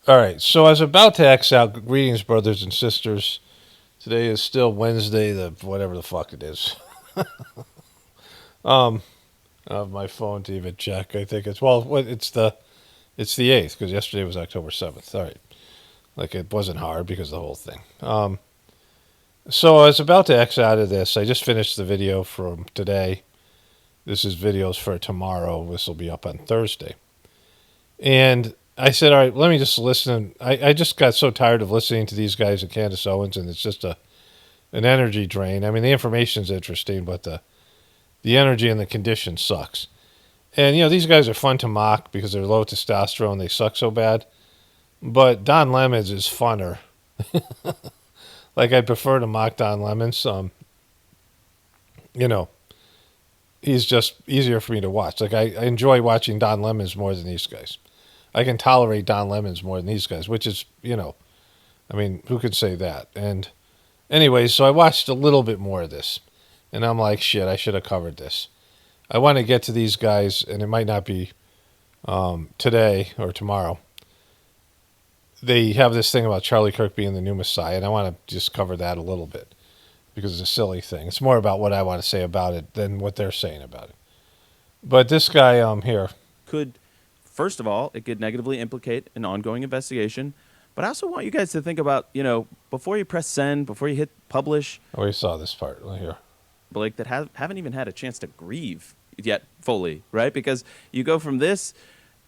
All right, so I was about to X out. Greetings, brothers and sisters. Today is still Wednesday, the whatever the fuck it is. um, I have my phone to even check. I think it's the 8th because yesterday was October 7th. All right, like it wasn't hard because of the whole thing. So I was about to X out of this. I just finished the video from today. This is videos for tomorrow. This will be up on Thursday, and I said, all right, let me just listen. I just got so tired of listening to these guys at Candace Owens, and it's just an energy drain. I mean, the information's interesting, but the energy and the condition sucks. And, these guys are fun to mock because they're low testosterone. They suck so bad. But Don Lemons is funner. Like, I'd prefer to mock Don Lemons. He's just easier for me to watch. Like, I enjoy watching Don Lemons more than these guys. I can tolerate Don Lemons more than these guys, which is, I mean, who could say that? And anyways, so I watched a little bit more of this. And I'm like, shit, I should have covered this. I want to get to these guys, and it might not be today or tomorrow. They have this thing about Charlie Kirk being the new Messiah, and I want to just cover that a little bit because it's a silly thing. It's more about what I want to say about it than what they're saying about it. But this guy here First of all, it could negatively implicate an ongoing investigation. But I also want you guys to think about, before you press send, before you hit publish. Oh, we saw this part here. Blake, that haven't even had a chance to grieve yet fully, right? Because you go from this,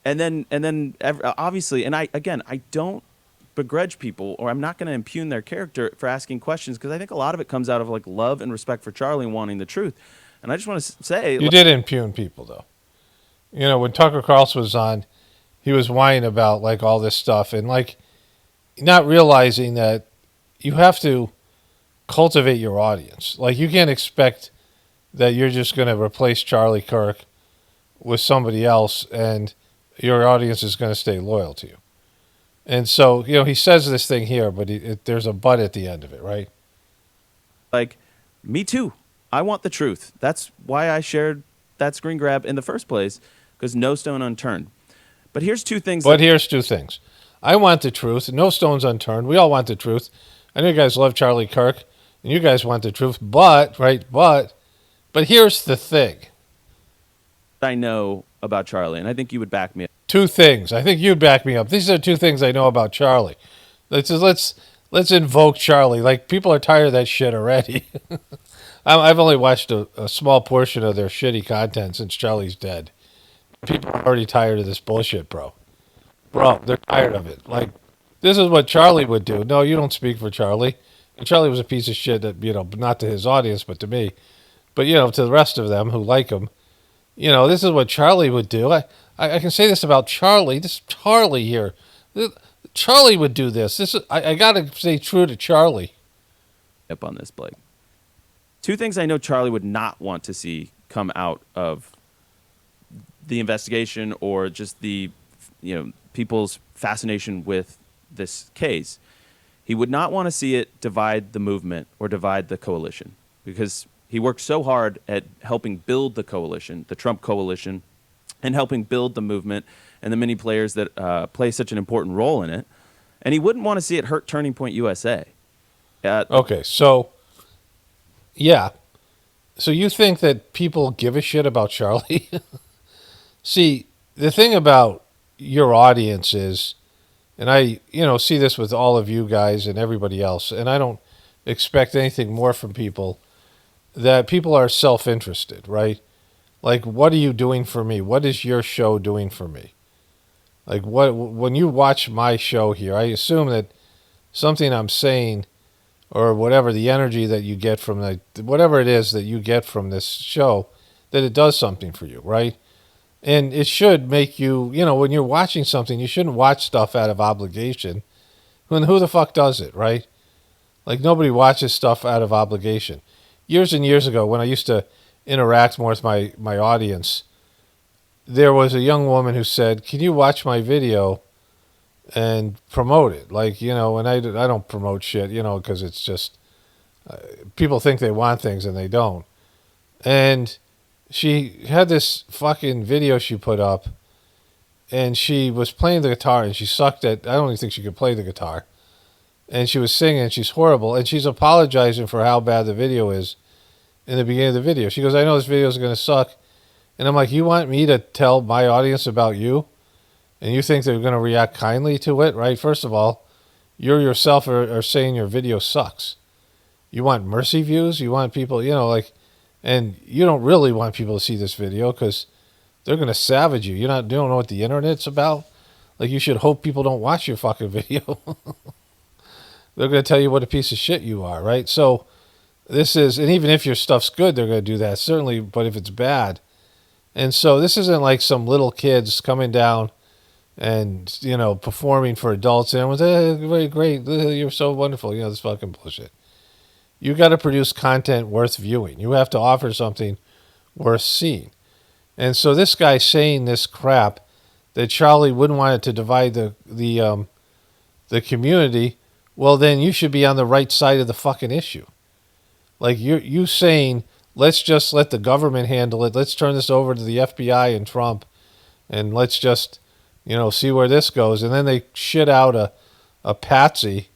and then obviously, and I don't begrudge people, or I'm not going to impugn their character for asking questions, because I think a lot of it comes out of like love and respect for Charlie and wanting the truth. And I just want to say, you did impugn people though. When Tucker Carlson was on, he was whining about like all this stuff and like not realizing that you have to cultivate your audience. Like you can't expect that you're just going to replace Charlie Kirk with somebody else and your audience is going to stay loyal to you. And so, he says this thing here, but there's a but at the end of it, right? Like, me too. I want the truth. That's why I shared that screen grab in the first place, because no stone unturned. But here's two things. I want the truth. No stones unturned. We all want the truth. I know you guys love Charlie Kirk, and you guys want the truth. But here's the thing. I know about Charlie, and I think you would back me up. Two things. I think you'd back me up. These are two things I know about Charlie. Let's invoke Charlie. Like, people are tired of that shit already. I've only watched a small portion of their shitty content since Charlie's dead. People are already tired of this bullshit, bro. Bro, they're tired of it. Like, this is what Charlie would do. No, you don't speak for Charlie. And Charlie was a piece of shit that, not to his audience, but to me. But, to the rest of them who like him, this is what Charlie would do. I can say this about Charlie. This is Charlie here. Charlie would do this. I got to stay true to Charlie. Up on this, Blake. Two things I know Charlie would not want to see come out of the investigation or just the, people's fascination with this case. He would not want to see it divide the movement or divide the coalition, because he worked so hard at helping build the coalition, the Trump coalition, and helping build the movement and the many players that play such an important role in it. And he wouldn't want to see it hurt Turning Point USA. Okay, so, yeah. So you think that people give a shit about Charlie? See, the thing about your audience is, and I, see this with all of you guys and everybody else, and I don't expect anything more from people, that people are self-interested, right? Like, what are you doing for me? What is your show doing for me? Like, when you watch my show here, I assume that something I'm saying or whatever, the energy that you get from whatever it is that you get from this show, that it does something for you, right? And it should make you, when you're watching something, you shouldn't watch stuff out of obligation. When who the fuck does it, right? Like, nobody watches stuff out of obligation. Years and years ago, when I used to interact more with my audience, there was a young woman who said, can you watch my video and promote it? Like, and I don't promote shit, because it's just, people think they want things and they don't. And she had this fucking video she put up, and she was playing the guitar, and she sucked at. I don't even think she could play the guitar. And she was singing, and she's horrible, and she's apologizing for how bad the video is in the beginning of the video. She goes, "I know this video is going to suck," and I'm like, "You want me to tell my audience about you, and you think they're going to react kindly to it, right?" First of all, you yourself are saying your video sucks. You want mercy views. You want people, and you don't really want people to see this video because they're going to savage you. You don't know what the internet's about. Like, you should hope people don't watch your fucking video. They're going to tell you what a piece of shit you are, right? So this is, and even if your stuff's good, they're going to do that, certainly, but if it's bad. And so this isn't like some little kids coming down and, performing for adults and everyone's, very great, you're so wonderful, this fucking bullshit. You got to produce content worth viewing. You have to offer something worth seeing. And so this guy saying this crap that Charlie wouldn't want it to divide the community, well, then you should be on the right side of the fucking issue. Like, you saying, let's just let the government handle it. Let's turn this over to the FBI and Trump, and let's just, see where this goes. And then they shit out a patsy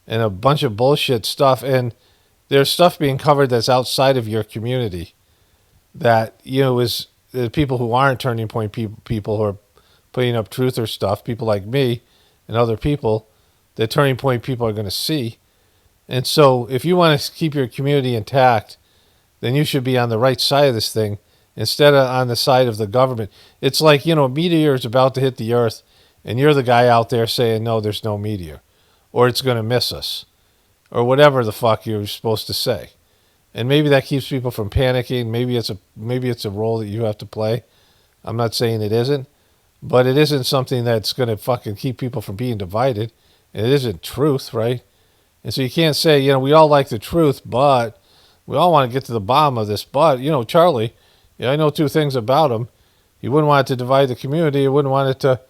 and a bunch of bullshit stuff. And there's stuff being covered that's outside of your community that, is the people who aren't Turning Point people who are putting up truther stuff, people like me and other people, that Turning Point people are going to see. And so if you want to keep your community intact, then you should be on the right side of this thing instead of on the side of the government. It's like, a meteor is about to hit the earth, and you're the guy out there saying, no, there's no meteor, or it's going to miss us, or whatever the fuck you're supposed to say. And maybe that keeps people from panicking. Maybe it's a role that you have to play. I'm not saying it isn't, but it isn't something that's going to fucking keep people from being divided. And it isn't truth, right? And so you can't say, we all like the truth, but we all want to get to the bottom of this. But, Charlie, I know two things about him. He wouldn't want it to divide the community. He wouldn't want it to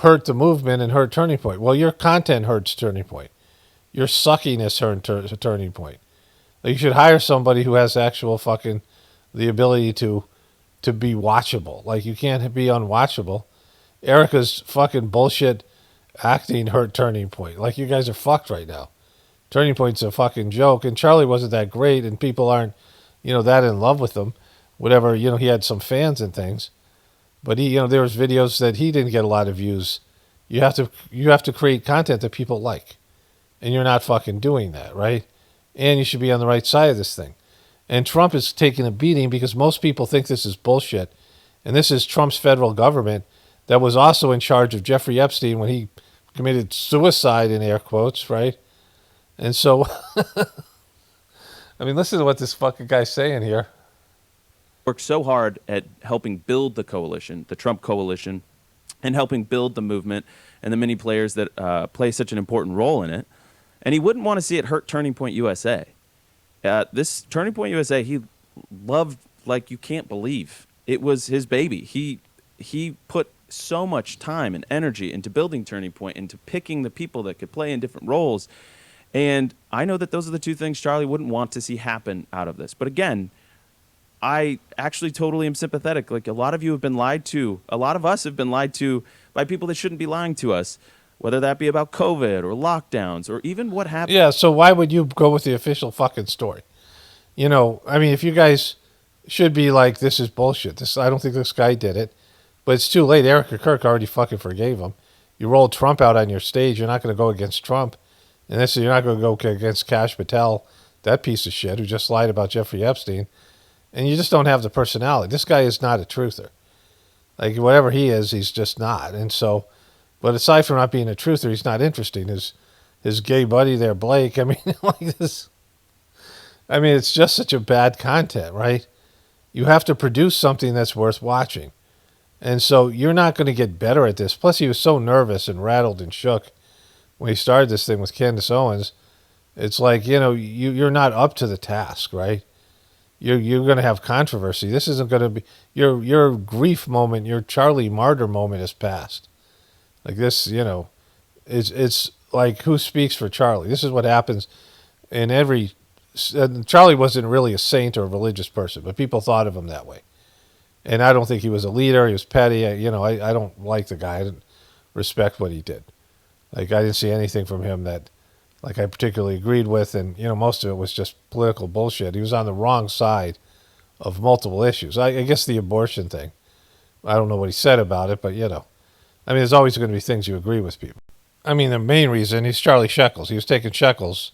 hurt the movement and hurt Turning Point. Well, your content hurts Turning Point. Your suckiness hurts Turning Point. Like, you should hire somebody who has actual fucking the ability to be watchable. Like, you can't be unwatchable. Erika's fucking bullshit acting hurt Turning Point. Like, you guys are fucked right now. Turning Point's a fucking joke, and Charlie wasn't that great, and people aren't, that in love with him. Whatever, he had some fans and things, but he, there was videos that he didn't get a lot of views. You have to create content that people like, and you're not fucking doing that, right? And you should be on the right side of this thing. And Trump is taking a beating because most people think this is bullshit, and this is Trump's federal government that was also in charge of Jeffrey Epstein when he committed suicide, in air quotes, right? And so, I mean, listen to what this fucking guy's saying here. Worked so hard at helping build the coalition, the Trump coalition, and helping build the movement and the many players that play such an important role in it. And he wouldn't want to see it hurt Turning Point USA. This Turning Point USA, he loved like you can't believe. It was his baby. He put so much time and energy into building Turning Point, into picking the people that could play in different roles. And I know that those are the two things Charlie wouldn't want to see happen out of this. But again, I actually totally am sympathetic. Like, a lot of you have been lied to. A lot of us have been lied to by people that shouldn't be lying to us, whether that be about COVID or lockdowns or even what happened. Yeah, so why would you go with the official fucking story? I mean, if you guys should be like, this is bullshit. I don't think this guy did it. But it's too late. Erika Kirk already fucking forgave him. You rolled Trump out on your stage. You're not going to go against Trump. And you're not going to go against Kash Patel, that piece of shit who just lied about Jeffrey Epstein. And you just don't have the personality. This guy is not a truther. Like, whatever he is, he's just not. And so, but aside from not being a truther, he's not interesting. His gay buddy there, Blake, I mean, like this. I mean, it's just such a bad content, right? You have to produce something that's worth watching. And so you're not going to get better at this. Plus, he was so nervous and rattled and shook when he started this thing with Candace Owens. It's like, you're not up to the task, right? You're going to have controversy. This isn't going to be your grief moment. Your Charlie martyr moment has passed. Like this, it's like, who speaks for Charlie? This is what happens in every. Charlie wasn't really a saint or a religious person, but people thought of him that way. And I don't think he was a leader. He was petty. I don't like the guy. I didn't respect what he did. Like, I didn't see anything from him that, like, I particularly agreed with. And, most of it was just political bullshit. He was on the wrong side of multiple issues. I guess the abortion thing. I don't know what he said about it, but, there's always going to be things you agree with people. I mean, the main reason, he's Charlie Shekels. He was taking Shekels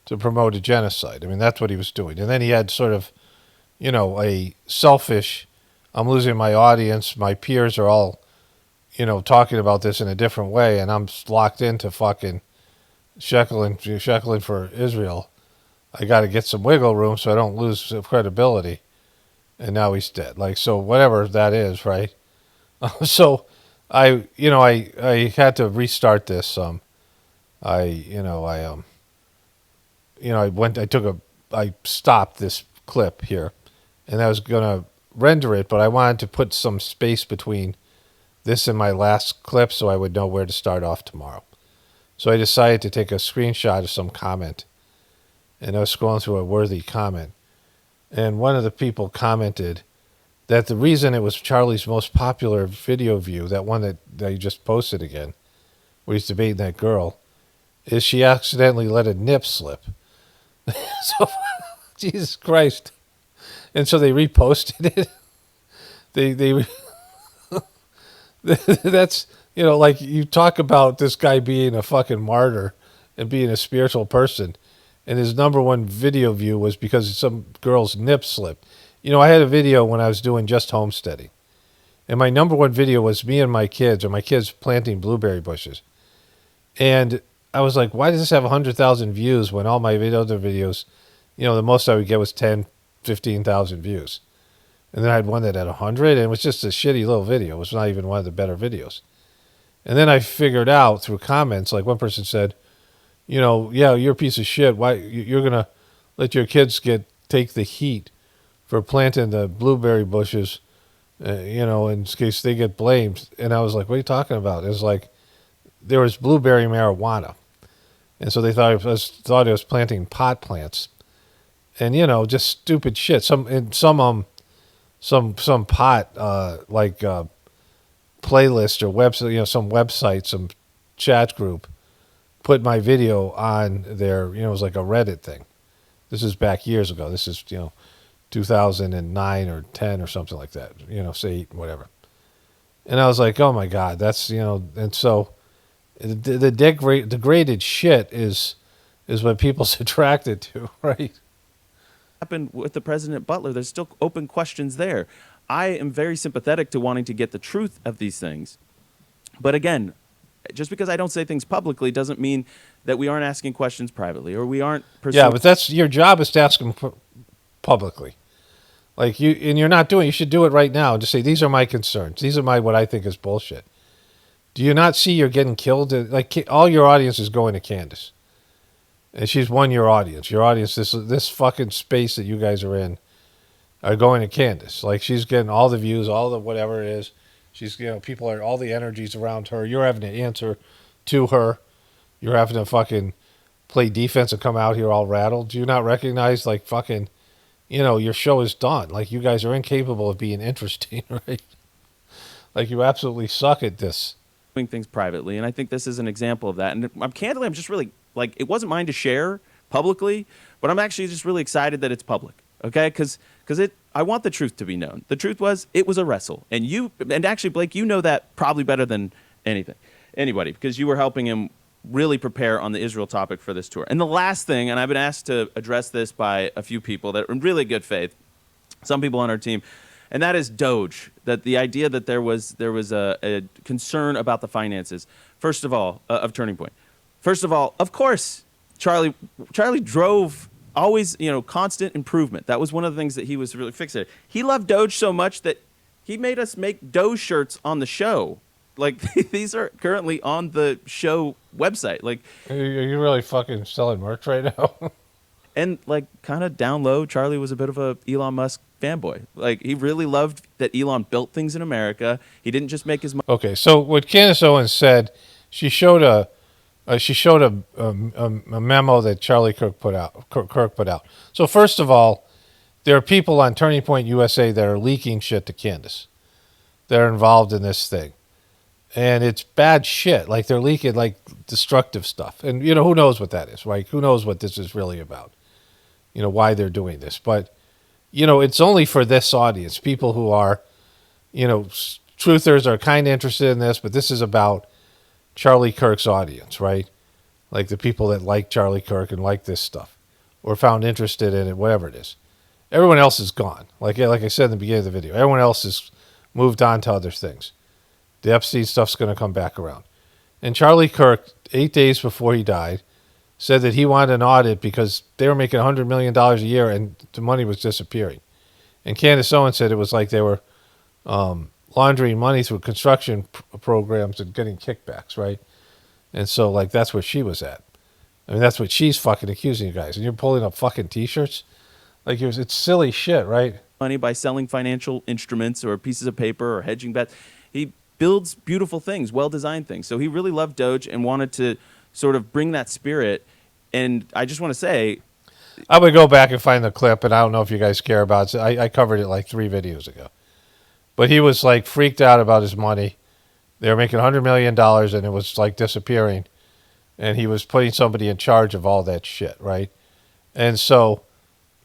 to promote a genocide. I mean, that's what he was doing. And then he had sort of, a selfish, I'm losing my audience, my peers are all, talking about this in a different way, and I'm locked into fucking shekeling for Israel. I got to get some wiggle room so I don't lose credibility. And now he's dead. Like, so whatever that is, right? So I had to restart this. I stopped this clip here, and I was gonna render it, but I wanted to put some space between this and my last clip so I would know where to start off tomorrow. So I decided to take a screenshot of some comment, and I was scrolling through a worthy comment, and one of the people commented that the reason it was Charlie's most popular video view, that one that he just posted again, where he's debating that girl, is she accidentally let a nip slip. So, Jesus Christ. And so they reposted it. They that's, like you talk about this guy being a fucking martyr and being a spiritual person, and his number one video view was because some girl's nip slipped. I had a video when I was doing just homesteading, and my number one video was me and my kids planting blueberry bushes. And I was like, why does this have 100,000 views when all my other videos, the most I would get was 10, 15,000 views. And then I had one that had 100, and it was just a shitty little video. It was not even one of the better videos. And then I figured out through comments, like one person said, yeah, you're a piece of shit. Why you're going to let your kids take the heat for planting the blueberry bushes, in case they get blamed. And I was like, what are you talking about? It was like, there was blueberry marijuana. And so they thought I was planting pot plants. And, just stupid shit. Some pot, playlist or website, some website, some chat group put my video on their, it was like a Reddit thing. This is back years ago. This is, 2009 or 10 or something like that, say whatever. And I was like, oh my God, that's, and so the degraded shit is what people's attracted to, right? Happened with the President Butler. There's still open questions there. I am very sympathetic to wanting to get the truth of these things. But again, just because I don't say things publicly doesn't mean that we aren't asking questions privately or we aren't pursuing. Yeah, but that's your job is to ask them publicly. Like you're not doing. You should do it right now and just say, these are my concerns. These are what I think is bullshit. Do you not see you're getting killed? Like, all your audience is going to Candace, and she's won your audience. Your audience, this fucking space that you guys are in, are going to Candace. Like, she's getting all the views, all the whatever it is. She's, people are, all the energies around her. You're having to answer to her. You're having to fucking play defense and come out here all rattled. Do you not recognize, like, fucking, your show is done. Like, you guys are incapable of being interesting, right? Like, you absolutely suck at this. Doing things privately, and I think this is an example of that. And I'm just really, like, it wasn't mine to share publicly, but I'm actually just really excited that it's public, okay? Because I want the truth to be known. The truth was, it was a wrestle, and actually, Blake, you know that probably better than anybody, because you were helping him really prepare on the Israel topic for this tour. And the last thing, and I've been asked to address this by a few people that are in really good faith, some people on our team, and that is Doge. That the idea that there was a concern about the finances. First of all, of Turning Point. First of all, of course, Charlie drove always, constant improvement. That was one of the things that he was really fixated. He loved Doge so much that he made us make Doge shirts on the show. Like, these are currently on the show website. Like, are you really fucking selling merch right now? And, like, kind of down low, Charlie was a bit of a Elon Musk fanboy. Like, he really loved that Elon built things in America. He didn't just make his money. Okay, so what Candace Owens said, she showed a memo that Charlie Kirk put out. So first of all, there are people on Turning Point USA that are leaking shit to Candace. They're involved in this thing. And it's bad shit. Like, they're leaking, like, destructive stuff. And, who knows what that is, right? Who knows what this is really about? Why they're doing this. But, it's only for this audience. People who are, truthers are kind of interested in this, but this is about Charlie Kirk's audience, right? Like the people that like Charlie Kirk and like this stuff or found interested in it, whatever it is. Everyone else is gone. Like I said in the beginning of the video, everyone else has moved on to other things. The Epstein stuff's going to come back around. And Charlie Kirk, 8 days before he died, said that he wanted an audit because they were making $100 million a year and the money was disappearing. And Candace Owens said it was like they were laundering money through construction programs and getting kickbacks, right? And so, like, that's where she was at. I mean, that's what she's fucking accusing you guys. And you're pulling up fucking T-shirts? Like, it's silly shit, right? Money by selling financial instruments or pieces of paper or hedging bets. He builds beautiful things, well-designed things. So he really loved Doge and wanted to sort of bring that spirit. And I just want to say, I would go back and find the clip, and I don't know if you guys care about it. I covered it like 3 videos ago. But he was, like, freaked out about his money. They were making $100 million, and it was, like, disappearing. And he was putting somebody in charge of all that shit, right? And so,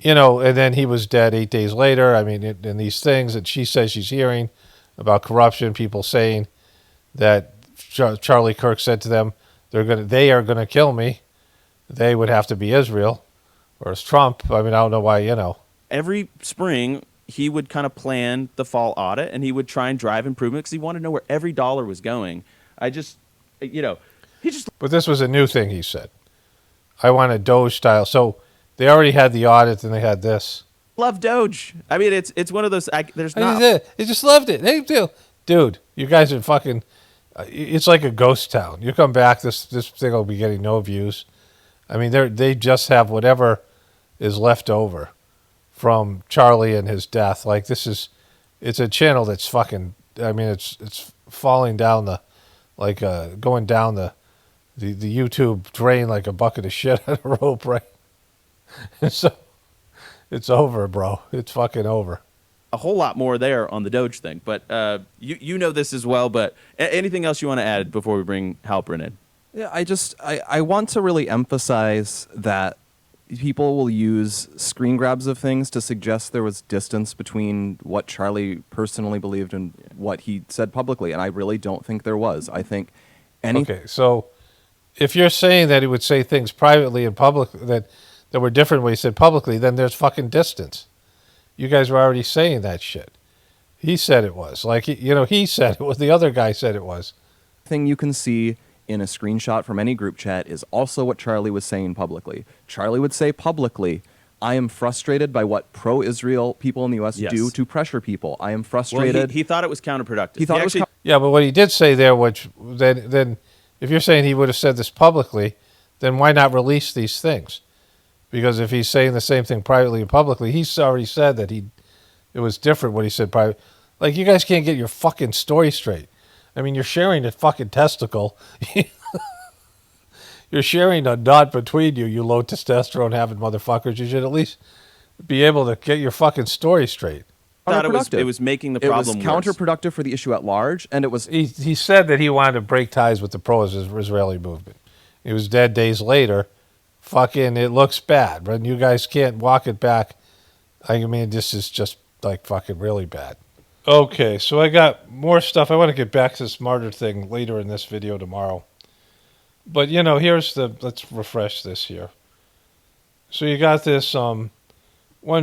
and then he was dead 8 days later. I mean, and these things that she says she's hearing about corruption, people saying that Charlie Kirk said to them, they are gonna kill me. They would have to be Israel, or it's Trump. I mean, I don't know why, every spring he would kind of plan the fall audit, and he would try and drive improvement because he wanted to know where every dollar was going. He just. But this was a new thing he said. I want a Doge style. So they already had the audit, and they had this. Love Doge. I mean, it's one of those. There's not. He just loved it. Hey, dude, you guys are fucking. It's like a ghost town. You come back, this thing will be getting no views. I mean, they just have whatever is left over from Charlie and his death. Like, it's a channel that's fucking. I mean, it's falling down going down the YouTube drain like a bucket of shit on a rope, right? So it's over, bro. It's fucking over. A whole lot more there on the Doge thing, but you know this as well. But anything else you want to add before we bring Halperin in? Yeah, I want to really emphasize that people will use screen grabs of things to suggest there was distance between what Charlie personally believed and what he said publicly, and I really don't think there was. I think Okay, so if you're saying that he would say things privately and public that were different when he said publicly, then there's fucking distance. You guys were already saying that shit. He said it was. Like, he said it was. The other guy said it was. Thing you can see in a screenshot from any group chat is also what Charlie was saying publicly. Charlie would say publicly, I am frustrated by what pro-Israel people in the U.S. do to pressure people. I am frustrated. Well, he thought it was counterproductive. Yeah, but what he did say there, which then if you're saying he would have said this publicly, then why not release these things? Because if he's saying the same thing privately and publicly, he's already said that it was different what he said private. Like, you guys can't get your fucking story straight. I mean, you're sharing a fucking testicle. You're sharing a nut between you low testosterone having motherfuckers. You should at least be able to get your fucking story straight. I thought it was making the problem worse. It was counterproductive for the issue at large, and it was. He said that he wanted to break ties with the pro-Israeli movement. He was dead days later. Fucking, it looks bad, but you guys can't walk it back. I mean, this is just like fucking really bad. Okay, so I got more stuff. I want to get back to this martyr thing later in this video tomorrow. But, let's refresh this here. So you got this one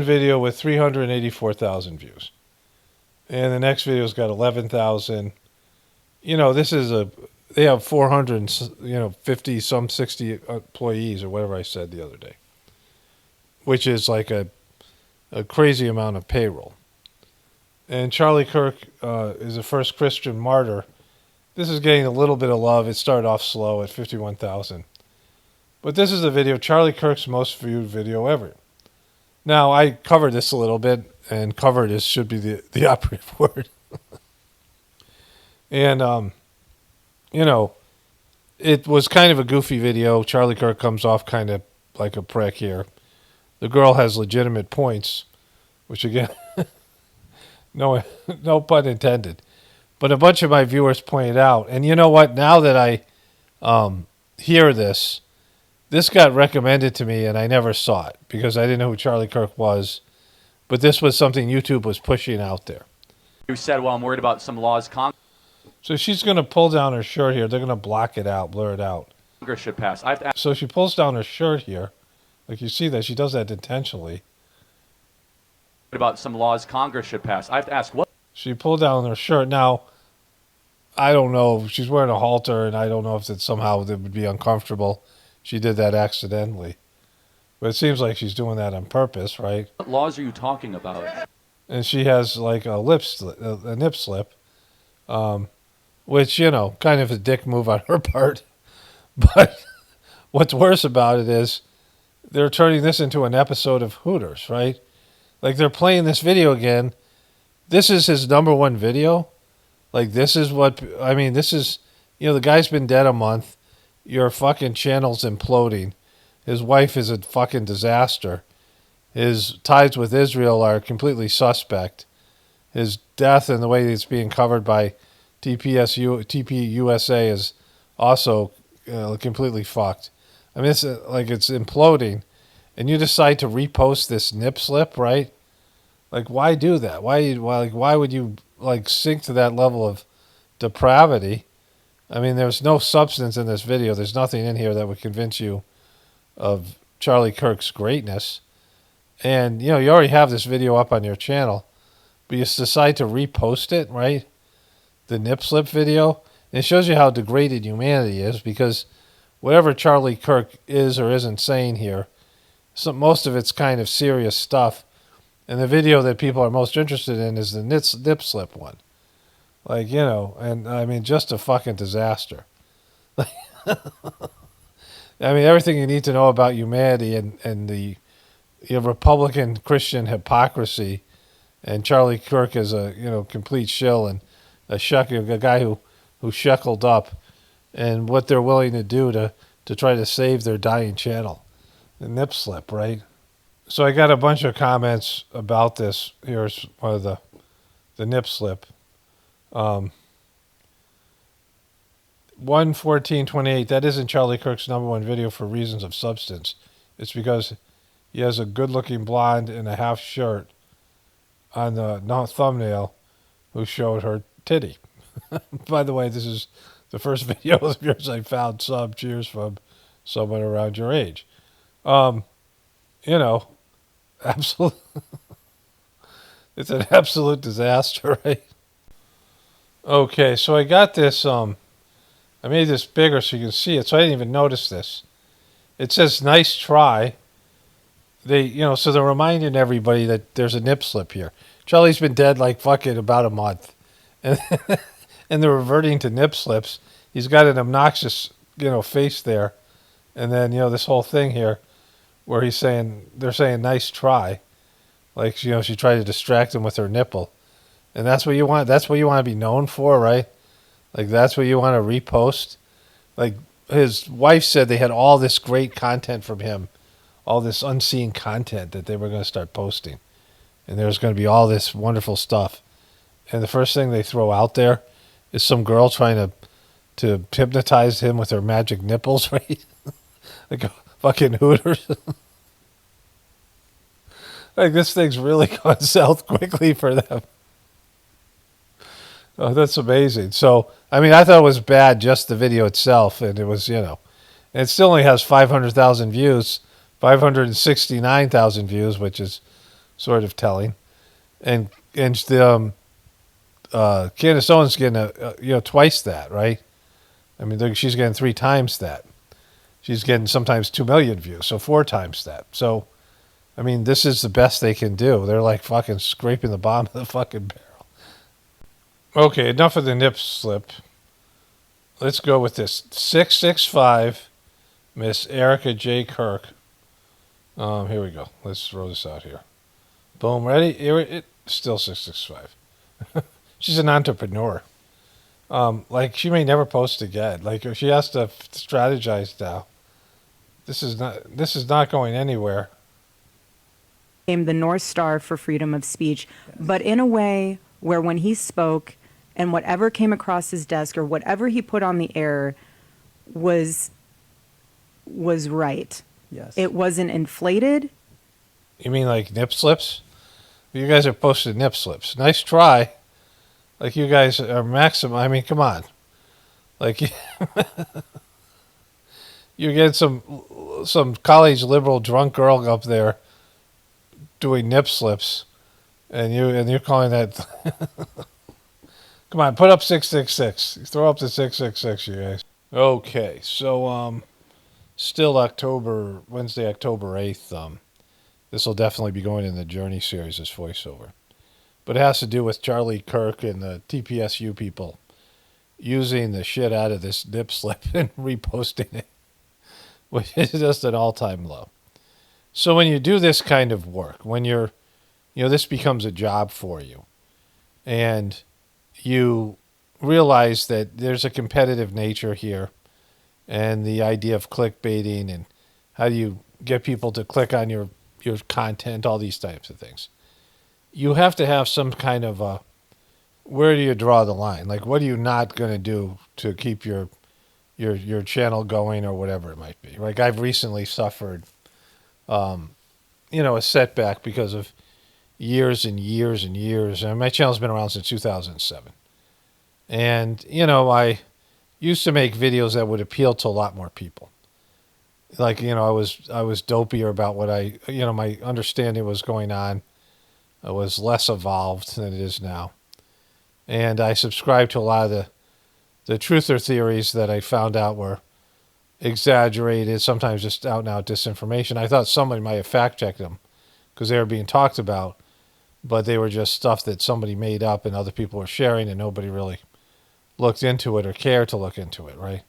video with 384,000 views. And the next video's got 11,000. They have 450, some 60 employees or whatever I said the other day. Which is like a crazy amount of payroll. And Charlie Kirk is the first Christian martyr. This is getting a little bit of love. It started off slow at 51,000. But this is the video, Charlie Kirk's most viewed video ever. Now, I covered this a little bit, and covered should be the operative word. And, it was kind of a goofy video. Charlie Kirk comes off kind of like a prick here. The girl has legitimate points. which again, no, no pun intended. But a bunch of my viewers pointed out, and you know what? Now that I hear this, this got recommended to me, and I never saw it because I didn't know who Charlie Kirk was. But this was something YouTube was pushing out there. You said, well, I'm worried about some laws So she's going to pull down her shirt here. They're going to block it out, blur it out. Congress should pass. I have to ask So she pulls down her shirt here. Like you see that. She does that intentionally. about some laws Congress should pass. I have to ask, what She pulled down her shirt. Now, I don't know. She's wearing a halter, and I don't know if it somehow it would be uncomfortable. She did that accidentally. But it seems like she's doing that on purpose, right? laws are you talking about? And she has like a nip slip, which, you know, kind of a dick move on her part. But what's worse about it is they're turning this into an episode of Hooters, right? Like they're playing this video again. This is his number one video. Like this is what, I mean, this is, you know, the guy's been dead a month. Your fucking channel's imploding. His wife is a fucking disaster. His ties with Israel are completely suspect. His death and the way it's being covered by TPUSA is also completely fucked. I mean, it's like it's imploding, and you decide to repost this Nipslip, right? Like, why do that? Why would you like sink to that level of depravity? I mean, there's no substance in this video. There's nothing in here that would convince you of Charlie Kirk's greatness. And, you know, you already have this video up on your channel, but you decide to repost it, right? The Nipslip video. And it shows you how degraded humanity is, because whatever Charlie Kirk is or isn't saying here, most of it's kind of serious stuff. And the video that people are most interested in is the Nipslip one. Like, you know, and I mean, just a fucking disaster. I mean, everything you need to know about humanity and the Republican Christian hypocrisy, and Charlie Kirk is a, you know, complete shill and a guy who sheckled up, and what they're willing to do to try to save their dying channel. The Nipslip, right? So I got a bunch of comments about this. Here's one of the Nipslip. 11428. That isn't Charlie Kirk's number one video for reasons of substance. It's because he has a good-looking blonde in a half shirt on the thumbnail who showed her titty. By the way, this is the first video of yours I found. Cheers from someone around your age. You know, absolute. It's an absolute disaster, right? Okay, so I got this. I made this bigger so you can see it. So I didn't even notice this. It says "nice try." So they're reminding everybody that there's a nip slip here. Charlie's been dead like fucking about a month, and and they're reverting to nip slips. He's got an obnoxious, face there, and then this whole thing here, where they're saying "nice try," like she tried to distract him with her nipple, and that's what you want. That's what you want to be known for, right? Like that's what you want to repost. Like his wife said, they had all this great content from him, all this unseen content that they were going to start posting, and there's going to be all this wonderful stuff. And the first thing they throw out there is some girl trying to hypnotize him with her magic nipples, right? Like a fucking Hooters. Like this thing's really gone south quickly for them. Oh, that's amazing. So, I mean, I thought it was bad, just the video itself, and it was, and it still only has 500,000 views, 569,000 views, which is sort of telling. And the Candace Owens getting twice that, right? I mean, she's getting 3 times that. She's getting sometimes 2 million views, so 4 times that. So, I mean, this is the best they can do. They're like fucking scraping the bottom of the fucking barrel. Okay, enough of the nip slip. Let's go with this. 665, Miss Erika J. Kirk. Here we go. Let's throw this out here. Boom, ready? Still 665. She's an entrepreneur. Like, she may never post again. Like, she has to strategize now. This is not going anywhere. became the North Star for freedom of speech, but in a way where when he spoke and whatever came across his desk or whatever he put on the air was right. Yes. It wasn't inflated. You mean like nip slips? You guys are posted nip slips. Nice try. Like you guys are maximum. I mean, come on. Like you're getting some college liberal drunk girl up there doing nip slips, and you're calling that. Come on, put up 666. Throw up the 666, you guys. Okay, so still Wednesday, October 8th. This will definitely be going in the Journey series as voiceover. But it has to do with Charlie Kirk and the TPSU people using the shit out of this nip slip and reposting it, which is just an all-time low. So when you do this kind of work, when this becomes a job for you, and you realize that there's a competitive nature here, and the idea of clickbaiting and how do you get people to click on your content, all these types of things. You have to have some kind of where do you draw the line? Like, what are you not going to do to keep your channel going or whatever it might be? Like, I've recently suffered, a setback because of years and years and years. And my channel's been around since 2007. And, I used to make videos that would appeal to a lot more people. Like, I was dopier about what my understanding was going on. I was less evolved than it is now. And I subscribed to a lot of the truther theories that I found out were exaggerated, sometimes just out and out disinformation. I thought somebody might have fact-checked them because they were being talked about, but they were just stuff that somebody made up and other people were sharing and nobody really looked into it or cared to look into it, right?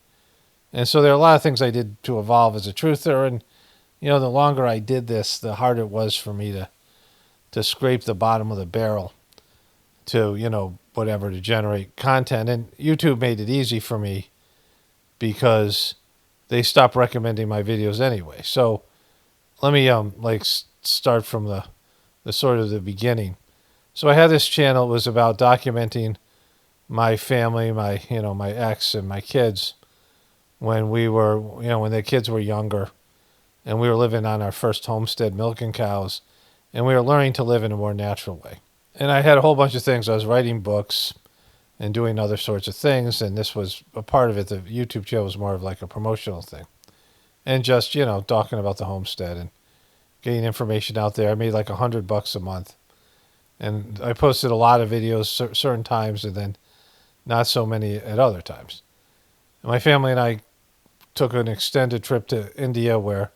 And so there are a lot of things I did to evolve as a truther, and, the longer I did this, the harder it was for me to scrape the bottom of the barrel to, to generate content. And YouTube made it easy for me because they stopped recommending my videos anyway. So let me start from the sort of the beginning. So I had this channel. It was about documenting my family, my ex and my kids when we were, when the kids were younger and we were living on our first homestead milking cows and we were learning to live in a more natural way. And I had a whole bunch of things. I was writing books and doing other sorts of things, and this was a part of it. The YouTube channel was more of like a promotional thing. And just, talking about the homestead and getting information out there. I made like $100 a month. And I posted a lot of videos certain times and then not so many at other times. And my family and I took an extended trip to India where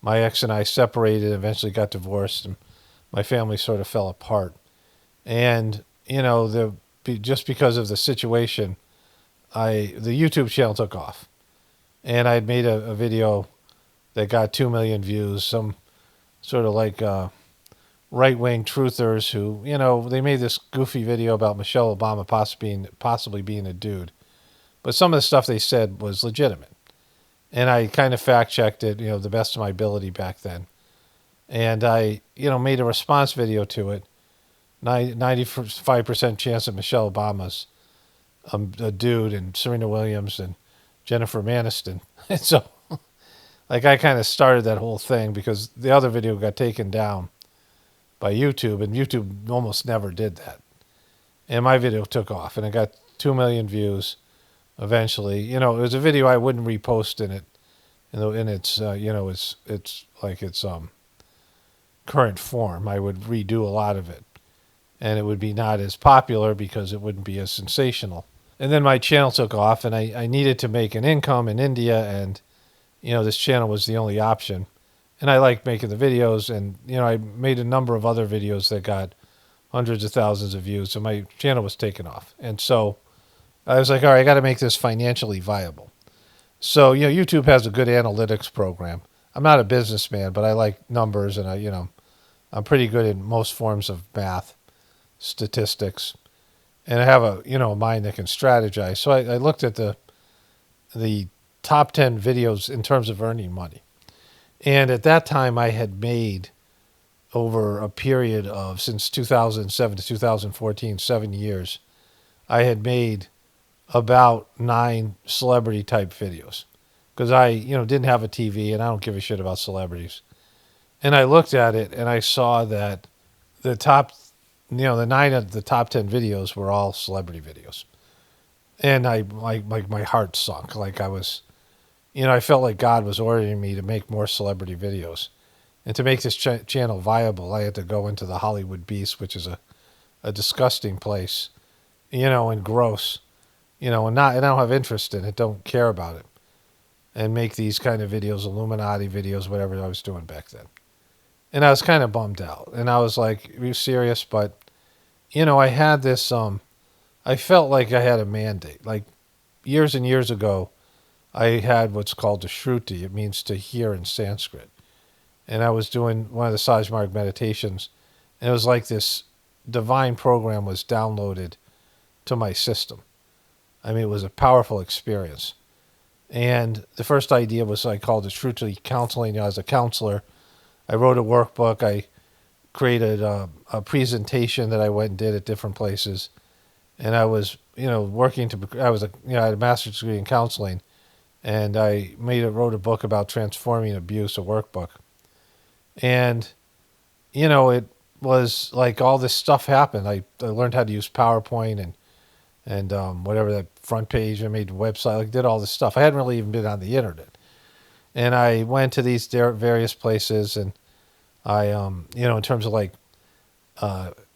my ex and I separated, eventually got divorced, and my family sort of fell apart. And, just because of the situation, the YouTube channel took off. And I had made a video that got 2 million views, some sort of like right-wing truthers who, they made this goofy video about Michelle Obama possibly being a dude. But some of the stuff they said was legitimate. And I kind of fact-checked it, the best of my ability back then. And I, made a response video to it. 95% chance that Michelle Obama's a dude, and Serena Williams and Jennifer Aniston. And so, I kind of started that whole thing because the other video got taken down by YouTube, and YouTube almost never did that. And my video took off, and it got 2 million views eventually. It was a video I wouldn't repost in its current form. I would redo a lot of it. And it would be not as popular because it wouldn't be as sensational. And then my channel took off, and I needed to make an income in India, and, this channel was the only option. And I liked making the videos, and, I made a number of other videos that got hundreds of thousands of views, so my channel was taken off. And so I was like, all right, I got to make this financially viable. So, YouTube has a good analytics program. I'm not a businessman, but I like numbers, and I'm pretty good in most forms of math, statistics, and I have a mind that can strategize. So I looked at the top 10 videos in terms of earning money, and at that time I had made over a period of since 2007 to 2014, 7 years, I had made about 9 celebrity type videos because I, didn't have a TV and I don't give a shit about celebrities. And I looked at it and I saw that the top, the 9 of the top 10 videos were all celebrity videos. And my heart sunk. Like I was, I felt like God was ordering me to make more celebrity videos. And to make this channel viable, I had to go into the Hollywood Beast, which is a disgusting place, and gross, and I don't have interest in it, don't care about it, and make these kind of videos, Illuminati videos, whatever I was doing back then. And I was kind of bummed out. And I was like, are you serious? But, I had this, I felt like I had a mandate. Like years and years ago, I had what's called a shruti. It means to hear in Sanskrit. And I was doing one of the Sajmarg meditations, and it was like this divine program was downloaded to my system. I mean, it was a powerful experience. And the first idea was I called it Shruti Counseling. As a counselor, I wrote a workbook. I created a presentation that I went and did at different places. And I was, working I had a master's degree in counseling. And I wrote a book about transforming abuse, a workbook. And, it was like all this stuff happened. I learned how to use PowerPoint and whatever that front page. I made a website, did all this stuff. I hadn't really even been on the internet. And I went to these various places and I, in terms of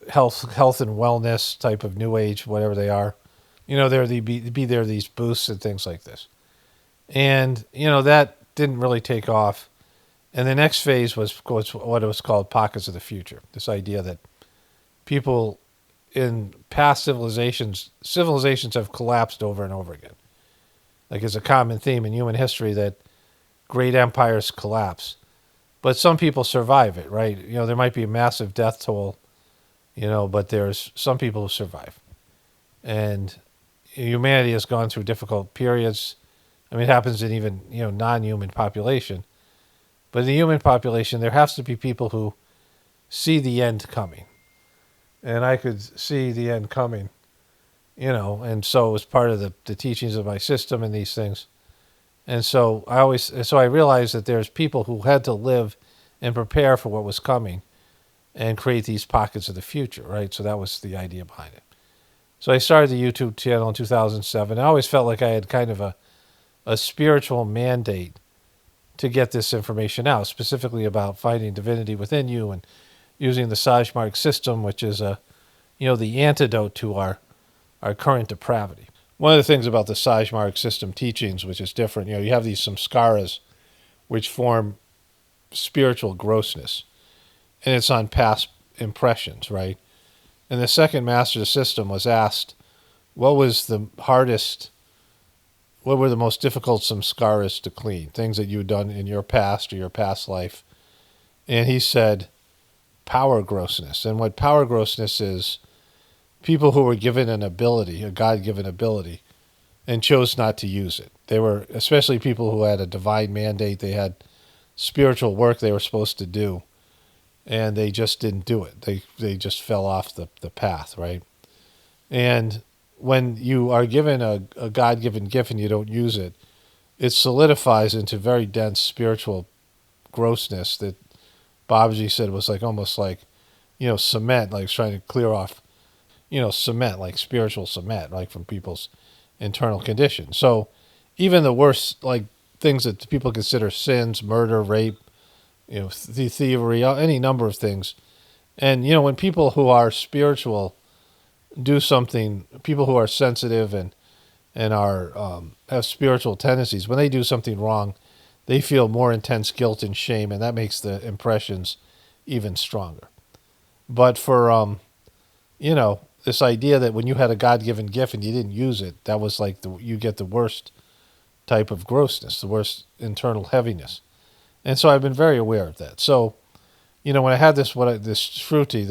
health and wellness type of new age, whatever they are, there these booths and things like this. And, that didn't really take off. And the next phase was what it was called pockets of the future. This idea that people in past civilizations have collapsed over and over again. Like it's a common theme in human history that great empires collapse. But some people survive it, right? There might be a massive death toll, but there's some people who survive. And humanity has gone through difficult periods. I mean, it happens in even, non-human population. But in the human population, there has to be people who see the end coming. And I could see the end coming, and so it was part of the teachings of my system and these things. And so I realized that there's people who had to live and prepare for what was coming and create these pockets of the future, right? So that was the idea behind it. So I started the YouTube channel in 2007. I always felt like I had kind of a spiritual mandate to get this information out, specifically about finding divinity within you and using the Sajmarg system, which is the antidote to our current depravity. One of the things about the Sajmarg system teachings, which is different, you have these samskaras, which form spiritual grossness, and it's on past impressions, right? And the second master of the system was asked, what were the most difficult samskaras to clean, things that you've done in your past or your past life? And he said, power grossness. And what power grossness is, people who were given an ability, a God-given ability, and chose not to use it. They were, especially people who had a divine mandate, they had spiritual work they were supposed to do, and they just didn't do it. They just fell off the path, right? And when you are given a God-given gift and you don't use it, it solidifies into very dense spiritual grossness that Babaji said was almost like cement, like trying to clear off, cement, like spiritual cement, like from people's internal condition. So even the worst, things that people consider sins, murder, rape, thievery, any number of things. And, when people who are spiritual do something, people who are sensitive and are have spiritual tendencies, when they do something wrong, they feel more intense guilt and shame, and that makes the impressions even stronger. But for, this idea that when you had a God-given gift and you didn't use it, that was you get the worst type of grossness, the worst internal heaviness. And so I've been very aware of that. So, when I had this Shruti,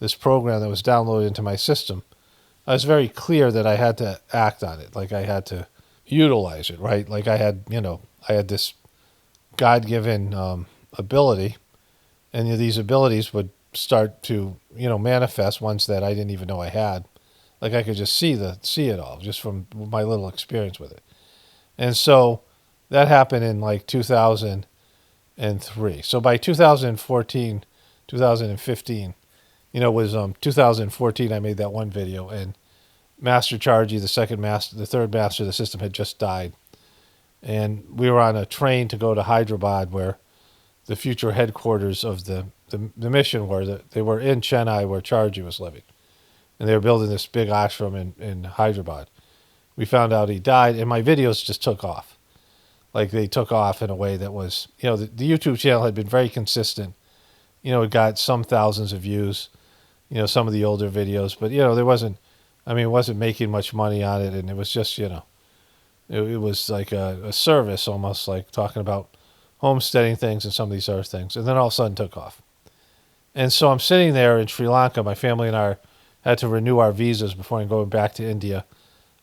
this program that was downloaded into my system, I was very clear that I had to act on it. I had to utilize it, right? I had this God-given ability, and these abilities would start to manifest, ones that I didn't even know I had. Like I could just see it all just from my little experience with it. And so that happened in like 2003. So by 2014, 2015, was 2014 I made that one video, and Master Chargy, the third master of the system, had just died. And we were on a train to go to Hyderabad, where the future headquarters of the mission were. They were in Chennai, where Chargy was living. And they were building this big ashram in Hyderabad. We found out he died, and my videos just took off. Like, they took off in a way that was, the YouTube channel had been very consistent. It got some thousands of views, some of the older videos. But, there wasn't, it wasn't making much money on it, and it was just, it was like a service, almost like talking about homesteading things and some of these other things. And then all of a sudden took off. And so I'm sitting there in Sri Lanka. My family and I had to renew our visas before going back to India.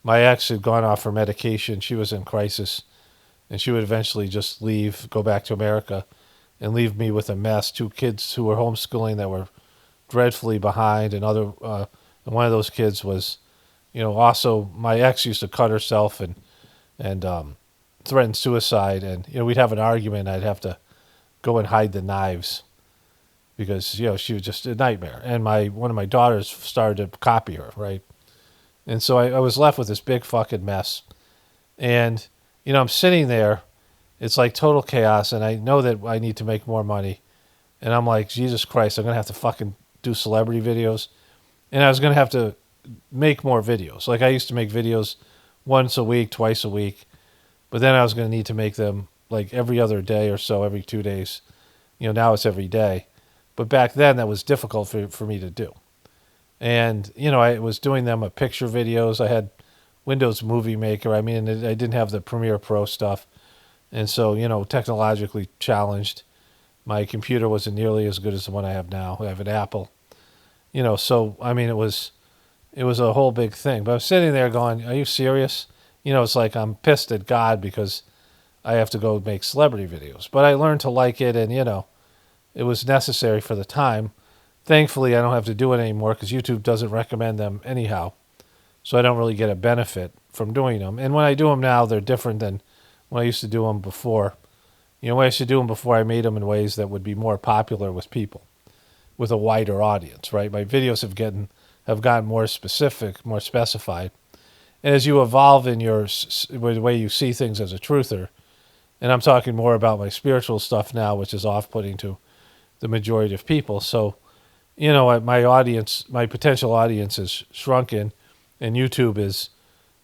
My ex had gone off her medication. She was in crisis, and she would eventually just leave, go back to America, and leave me with a mess. 2 kids who were homeschooling that were dreadfully behind, and one of those kids was, also my ex used to cut herself and threaten suicide, and we'd have an argument. I'd have to go and hide the knives because she was just a nightmare. And one of my daughters started to copy her, right? And so I was left with this big fucking mess. And I'm sitting there. It's like total chaos, and I know that I need to make more money. And I'm like, Jesus Christ, I'm gonna have to fucking do celebrity videos, and I was gonna have to make more videos. Like, I used to make videos once a week, twice a week, but then I was gonna need to make them like every other day or so, every 2 days. Now it's every day. But back then, that was difficult for me to do. And, I was doing them with picture videos. I had Windows Movie Maker. I didn't have the Premiere Pro stuff. And so, technologically challenged. My computer wasn't nearly as good as the one I have now. I have an Apple. So, it was a whole big thing. But I was sitting there going, are you serious? It's like I'm pissed at God because I have to go make celebrity videos. But I learned to like it, and, it was necessary for the time. Thankfully, I don't have to do it anymore because YouTube doesn't recommend them anyhow. So I don't really get a benefit from doing them. And when I do them now, they're different than when I used to do them before. When I used to do them before, I made them in ways that would be more popular with people, with a wider audience, right? My videos have gotten more specific, more specified. And as you evolve in the way you see things as a truther, and I'm talking more about my spiritual stuff now, which is off-putting to the majority of people. So, my potential audience is shrunken, and YouTube is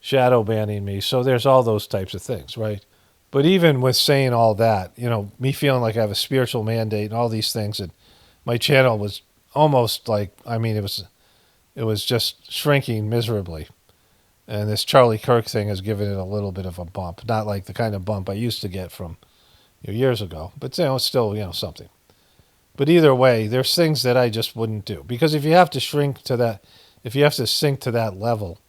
shadow banning me. So there's all those types of things, right? But even with saying all that, me feeling like I have a spiritual mandate and all these things, and my channel was almost like, it was just shrinking miserably. And this Charlie Kirk thing has given it a little bit of a bump. Not like the kind of bump I used to get from years ago, but it's still, something. But either way, there's things that I just wouldn't do. Because if you have to sink to that level,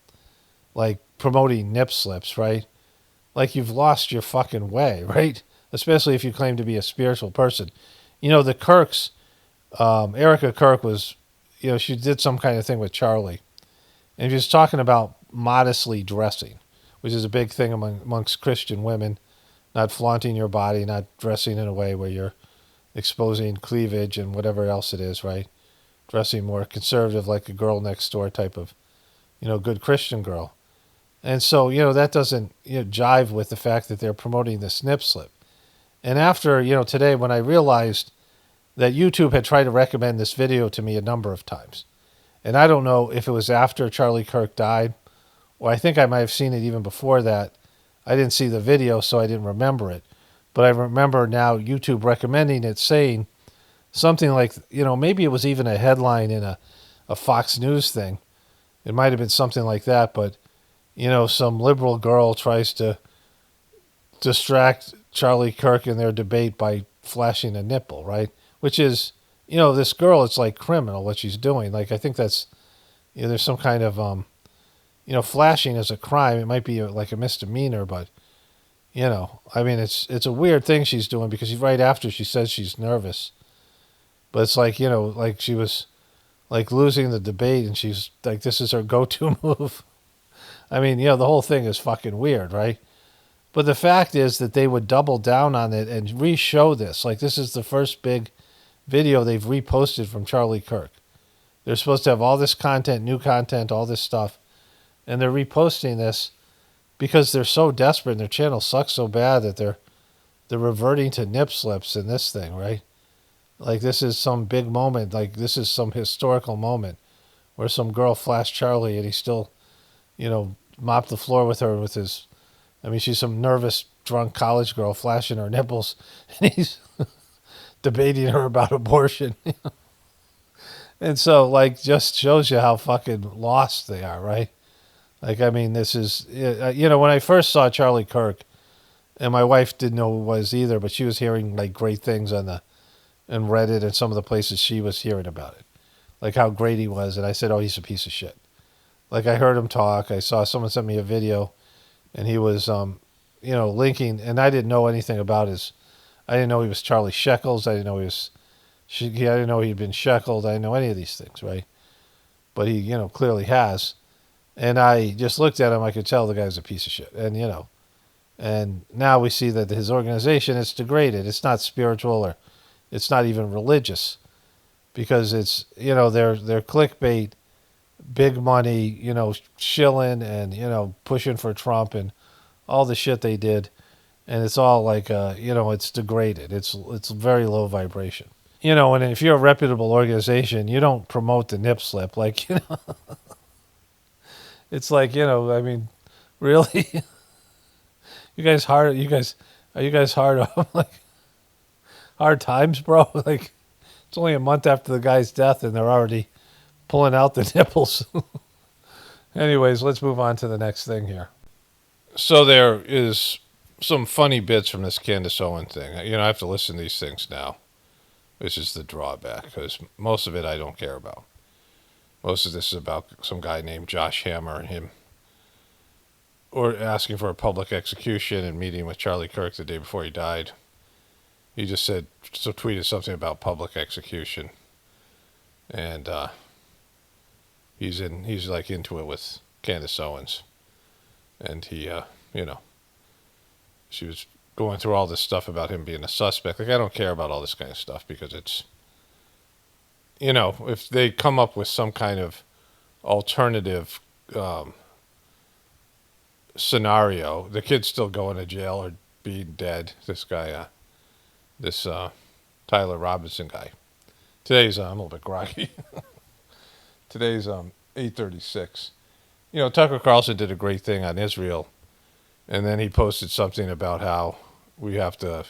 like promoting Nipslips, right? Like, you've lost your fucking way, right? Especially if you claim to be a spiritual person. The Kirks, Erika Kirk was, she did some kind of thing with Charlie. And she was talking about modestly dressing, which is a big thing amongst Christian women, not flaunting your body, not dressing in a way where you're exposing cleavage and whatever else it is, right? Dressing more conservative, like a girl next door type of, good Christian girl. And so, that doesn't jive with the fact that they're promoting this Nipslip. And after, today, when I realized that YouTube had tried to recommend this video to me a number of times, and I don't know if it was after Charlie Kirk died, or I think I might have seen it even before that. I didn't see the video, so I didn't remember it. But I remember now YouTube recommending it, saying something like, maybe it was even a headline in a Fox News thing. It might have been something like that, but, some liberal girl tries to distract Charlie Kirk in their debate by flashing a nipple, right? Which is, this girl, it's like criminal what she's doing. Like, I think that's, there's some kind of, flashing is a crime. It might be like a misdemeanor, but, it's a weird thing she's doing, because right after she says she's nervous. But it's like, like she was like losing the debate, and she's like, this is her go-to move. I mean, the whole thing is fucking weird, right? But the fact is that they would double down on it and re-show this. Like, this is the first big video they've reposted from Charlie Kirk. They're supposed to have all this content, new content, all this stuff, and they're reposting this because they're so desperate and their channel sucks so bad that they're reverting to Nipslips in this thing, right? Like, this is some big moment. Like, this is some historical moment where some girl flashed Charlie and he still, mopped the floor with her with his, she's some nervous, drunk college girl flashing her nipples, and he's debating her about abortion. And so, like, just shows you how fucking lost they are, right? Like, this is, when I first saw Charlie Kirk, and my wife didn't know who it was either, but she was hearing, like, great things on Reddit and some of the places she was hearing about it. Like, how great he was. And I said, oh, he's a piece of shit. Like, I heard him talk. I saw someone sent me a video, and he was, linking, and I didn't know anything about I didn't know he was Charlie Shekels. I didn't know I didn't know he'd been shackled. I didn't know any of these things, right? But he, clearly has. And I just looked at him. I could tell the guy's a piece of shit. And, and now we see that his organization is degraded. It's not spiritual, or it's not even religious, because it's, they're clickbait, big money, shilling and, pushing for Trump and all the shit they did. And it's all like, it's degraded. It's very low vibration. And if you're a reputable organization, you don't promote the Nipslip. Like, it's like, really? Are you guys hard on, like, hard times, bro? Like, it's only a month after the guy's death and they're already pulling out the nipples. Anyways, let's move on to the next thing here. So there is some funny bits from this Candace Owens thing. I have to listen to these things now, which is the drawback, because most of it I don't care about. Most of this is about some guy named Josh Hammer and him, or asking for a public execution and meeting with Charlie Kirk the day before he died. He just tweeted something about public execution, and he's like into it with Candace Owens, and he, she was going through all this stuff about him being a suspect. Like, I don't care about all this kind of stuff, because it's, if they come up with some kind of alternative scenario, the kid's still going to jail or being dead. This guy, Tyler Robinson guy. Today's, I'm a little bit groggy. Today's 8:36. Tucker Carlson did a great thing on Israel, and then he posted something about how we have to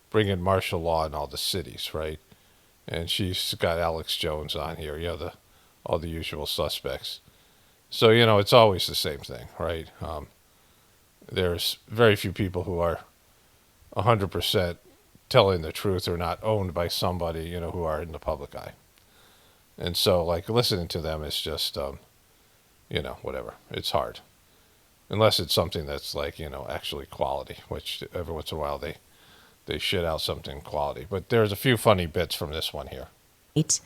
bring in martial law in all the cities, right? And she's got Alex Jones on here, all the usual suspects. So, it's always the same thing, right? There's very few people who are 100% telling the truth or not owned by somebody, who are in the public eye. And so, like, listening to them is just, whatever. It's hard. Unless it's something that's like, actually quality, which every once in a while they shit out something quality. But there's a few funny bits from this one here. That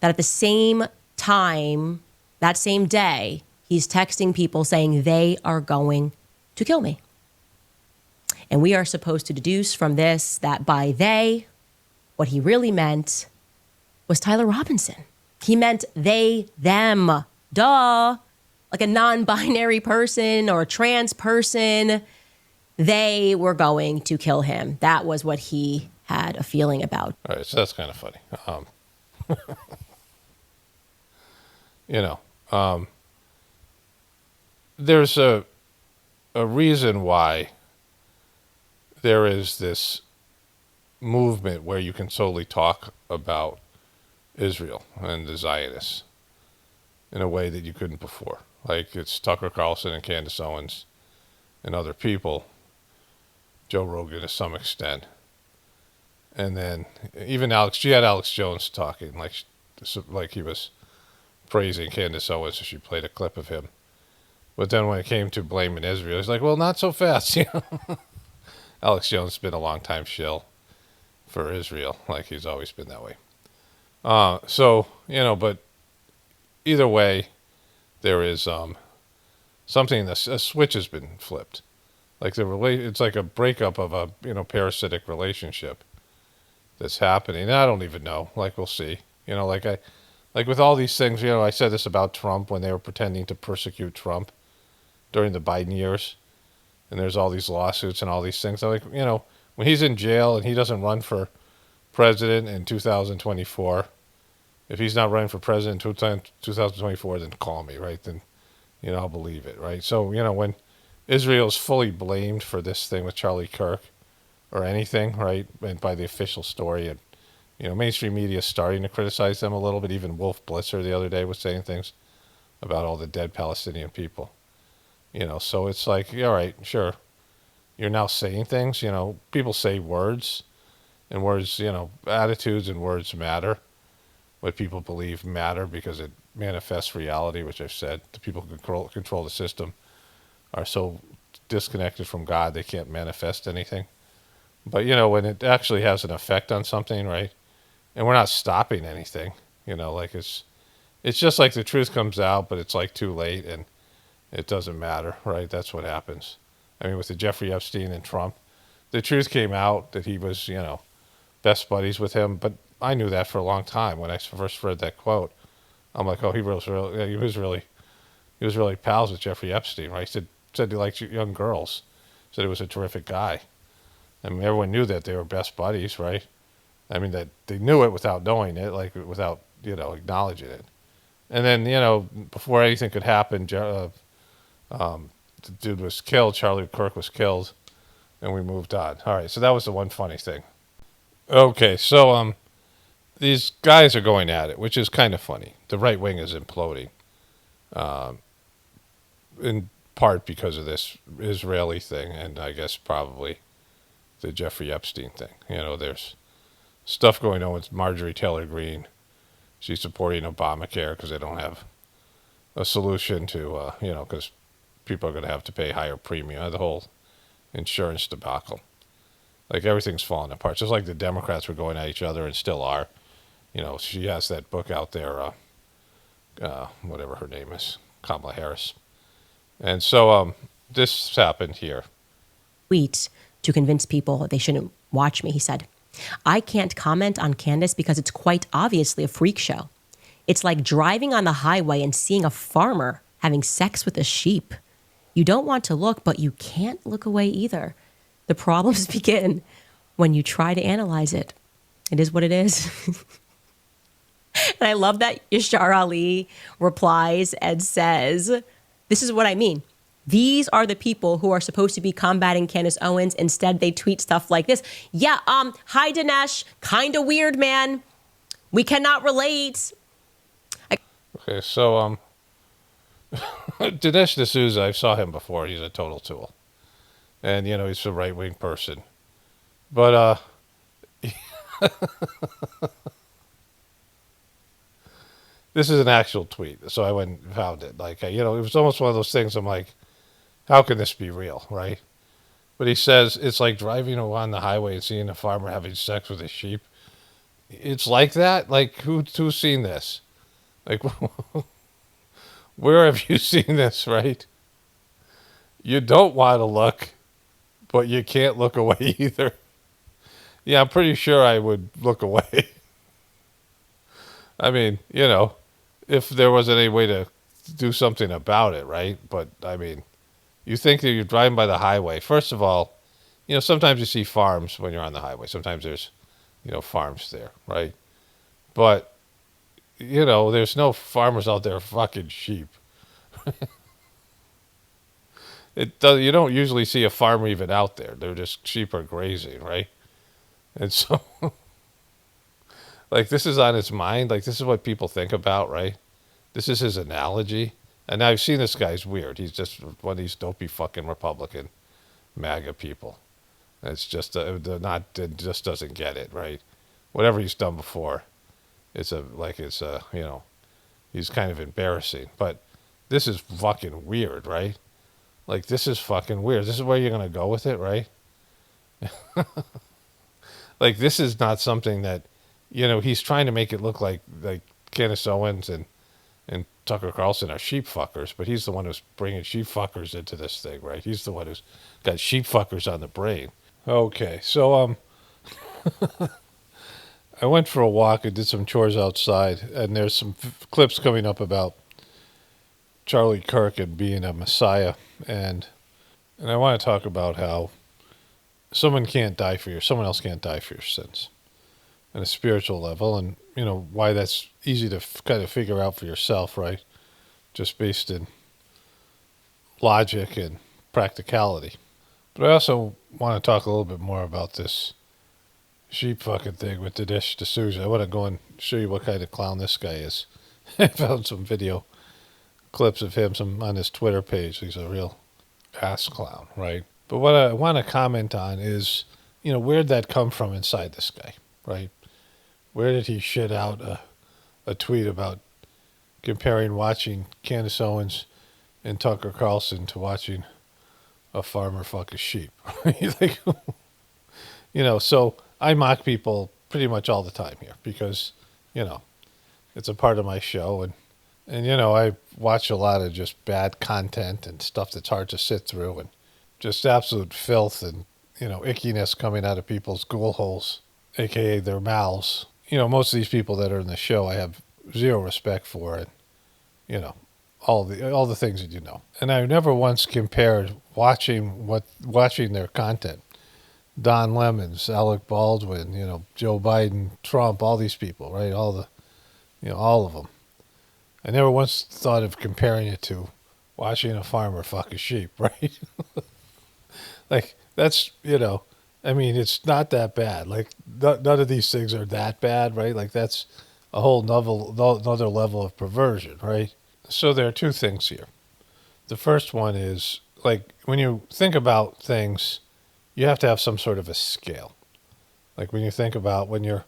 at the same time, that same day, he's texting people saying they are going to kill me. And we are supposed to deduce from this that by they, what he really meant was Tyler Robinson. He meant they, them, duh. Like a non-binary person or a trans person, they were going to kill him. That was what he had a feeling about. All right, so that's kind of funny. There's a reason why there is this movement where you can solely talk about Israel and the Zionists in a way that you couldn't before. Like, it's Tucker Carlson and Candace Owens and other people, Joe Rogan to some extent. And then even she had Alex Jones talking, like he was praising Candace Owens, and she played a clip of him. But then when it came to blaming Israel, he's like, well, not so fast. Alex Jones has been a long time shill for Israel, like he's always been that way. So, but either way, there is something, a switch has been flipped. Like it's like a breakup of a, parasitic relationship that's happening. I don't even know. Like, we'll see. Like with all these things, I said this about Trump when they were pretending to persecute Trump during the Biden years. And there's all these lawsuits and all these things. I'm like, when he's in jail and he doesn't run for president in 2024, if he's not running for president in 2024, then call me, right? Then, I'll believe it, right? So, when Israel's fully blamed for this thing with Charlie Kirk or anything, right? And by the official story, and, mainstream media is starting to criticize them a little bit. Even Wolf Blitzer the other day was saying things about all the dead Palestinian people. So it's like, all right, sure. You're now saying things, people say words, and words, attitudes and words matter. What people believe matter because it manifests reality, which I've said. The people who control the system are so disconnected from God, they can't manifest anything. But, when it actually has an effect on something, right? And we're not stopping anything, like it's just like the truth comes out, but it's like too late and it doesn't matter, right? That's what happens. I mean, with the Jeffrey Epstein and Trump, the truth came out that he was, best buddies with him. But I knew that for a long time when I first read that quote. I'm like, oh, he was really pals with Jeffrey Epstein, right? He said he liked young girls. Said he was a terrific guy. I mean, everyone knew that they were best buddies, right? I mean, that they knew it without knowing it, like without, acknowledging it. And then, before anything could happen, the dude was killed. Charlie Kirk was killed, and we moved on. All right, so that was the one funny thing. Okay, so these guys are going at it, which is kind of funny. The right wing is imploding, in part because of this Israeli thing, and I guess probably the Jeffrey Epstein thing. There's stuff going on with Marjorie Taylor Greene. She's supporting Obamacare because they don't have a solution to, because people are going to have to pay higher premium. The whole insurance debacle. Like, everything's falling apart. Just like the Democrats were going at each other and still are. She has that book out there, whatever her name is, Kamala Harris. And so this happened here. Tweet to convince people they shouldn't watch me, he said. I can't comment on Candace because it's quite obviously a freak show. It's like driving on the highway and seeing a farmer having sex with a sheep. You don't want to look, but you can't look away either. The problems begin when you try to analyze it. It is what it is. And I love that Yashar Ali replies and says, this is what I mean. These are the people who are supposed to be combating Candace Owens. Instead, they tweet stuff like this. Yeah, hi, Dinesh. Kind of weird, man. We cannot relate. Okay, so Dinesh D'Souza, I saw him before. He's a total tool. And, he's a right-wing person. But, this is an actual tweet, so I went and found it. Like, it was almost one of those things I'm like, how can this be real, right? But he says, it's like driving along the highway and seeing a farmer having sex with a sheep. It's like that? Like, who's seen this? Like, where have you seen this, right? You don't want to look, but you can't look away either. Yeah, I'm pretty sure I would look away. I mean, if there wasn't any way to do something about it, right? But, I mean, you think that you're driving by the highway. First of all, sometimes you see farms when you're on the highway. Sometimes there's, farms there, right? But, there's no farmers out there fucking sheep. You don't usually see a farmer even out there. They're just sheep are grazing, right? And so, like, this is on his mind. Like, this is what people think about, right? This is his analogy. And I've seen this guy's weird. He's just one of these dopey fucking Republican MAGA people. It's just it just doesn't get it, right? Whatever he's done before, he's kind of embarrassing. But this is fucking weird, right? Like, this is fucking weird. This is where you're gonna go with it, right? Like, this is not something that he's trying to make it look like Candace Owens and Tucker Carlson are sheep fuckers, but he's the one who's bringing sheep fuckers into this thing, right? He's the one who's got sheep fuckers on the brain. Okay, so I went for a walk and did some chores outside, and there's some clips coming up about Charlie Kirk and being a messiah, and I want to talk about how someone else can't die for your sins on a spiritual level, and why that's easy to kind of figure out for yourself, right? Just based in logic and practicality. But I also want to talk a little bit more about this sheep fucking thing with Dinesh D'Souza. I want to go and show you what kind of clown this guy is. I found some video clips of him on his Twitter page. He's a real ass clown, right? But what I want to comment on is, where'd that come from inside this guy, right? Where did he shit out a tweet about comparing watching Candace Owens and Tucker Carlson to watching a farmer fuck a sheep? Like, so I mock people pretty much all the time here because, it's a part of my show. And I watch a lot of just bad content and stuff that's hard to sit through and just absolute filth and, ickiness coming out of people's ghoul holes, a.k.a. their mouths. Most of these people that are in the show I have zero respect for, and, all the things that you know. And I never once compared watching their content. Don Lemons, Alec Baldwin, Joe Biden, Trump, all these people, right? All of them. I never once thought of comparing it to watching a farmer fuck a sheep, right? Like, that's, it's not that bad. Like, none of these things are that bad, right? Like, that's a whole another level of perversion, right? So there are two things here. The first one is, like, when you think about things, you have to have some sort of a scale. Like, when you think about when you're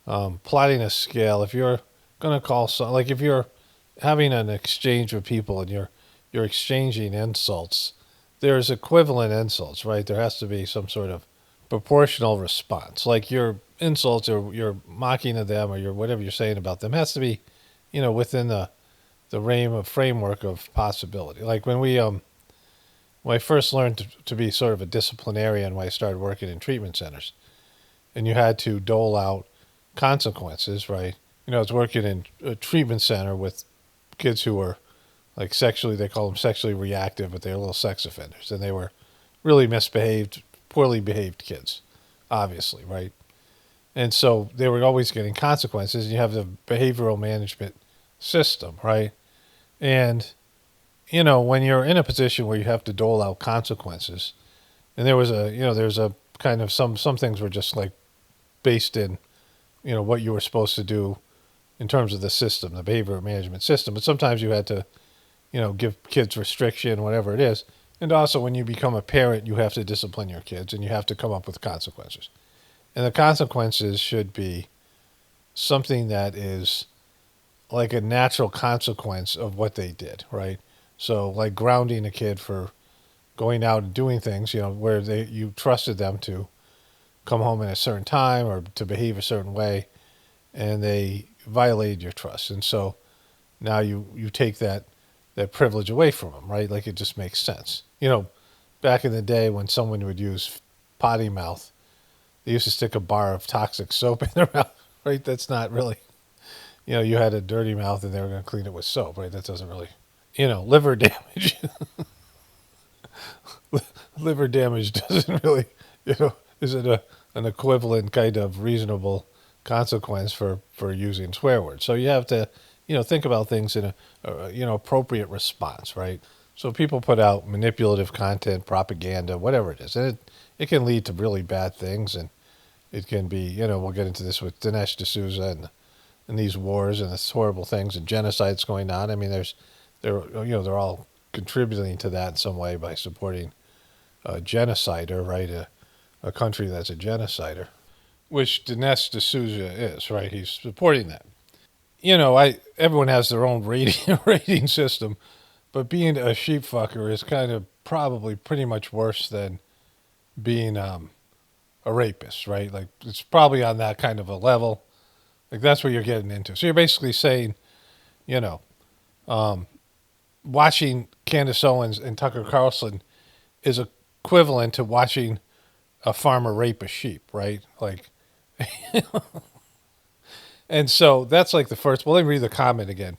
plotting a scale, if you're going to call like if you're having an exchange with people and you're exchanging insults, there's equivalent insults, right? There has to be some sort of proportional response. Like your insults or your mocking of them or your whatever you're saying about them has to be, within the framework of possibility. Like when I first learned to be sort of a disciplinarian when I started working in treatment centers, and you had to dole out consequences, right? I was working in a treatment center with kids who were like they call them sexually reactive, but they're little sex offenders. And they were really misbehaved, poorly behaved kids, obviously, right? And so they were always getting consequences. And you have the behavioral management system, right? And, when you're in a position where you have to dole out consequences, and there's a kind of some things were just like based in, what you were supposed to do in terms of the system, the behavioral management system. But sometimes you had to, give kids restriction, whatever it is. And also when you become a parent, you have to discipline your kids and you have to come up with consequences. And the consequences should be something that is like a natural consequence of what they did, right? So like grounding a kid for going out and doing things, where you trusted them to come home at a certain time or to behave a certain way, and they violated your trust. And so now you take that privilege away from them, right? Like it just makes sense. Back in the day when someone would use potty mouth, they used to stick a bar of toxic soap in their mouth, right? That's not really, you had a dirty mouth and they were going to clean it with soap, right? That doesn't really, liver damage. Liver damage doesn't really, isn't an equivalent kind of reasonable consequence for using swear words. So you have to, think about things in a, appropriate response, right? So people put out manipulative content, propaganda, whatever it is, and it can lead to really bad things, and it can be, we'll get into this with Dinesh D'Souza and these wars and this horrible things and genocides going on. I mean, they're all contributing to that in some way by supporting a genocider, right? A country that's a genocider, which Dinesh D'Souza is, right? He's supporting that. Everyone has their own rating system, but being a sheep fucker is kind of probably pretty much worse than being a rapist, right? Like it's probably on that kind of a level. Like that's what you're getting into. So you're basically saying, you know, watching Candace Owens and Tucker Carlson is equivalent to watching a farmer rape a sheep, right? Like, and so that's like the first. Well, let me read the comment again.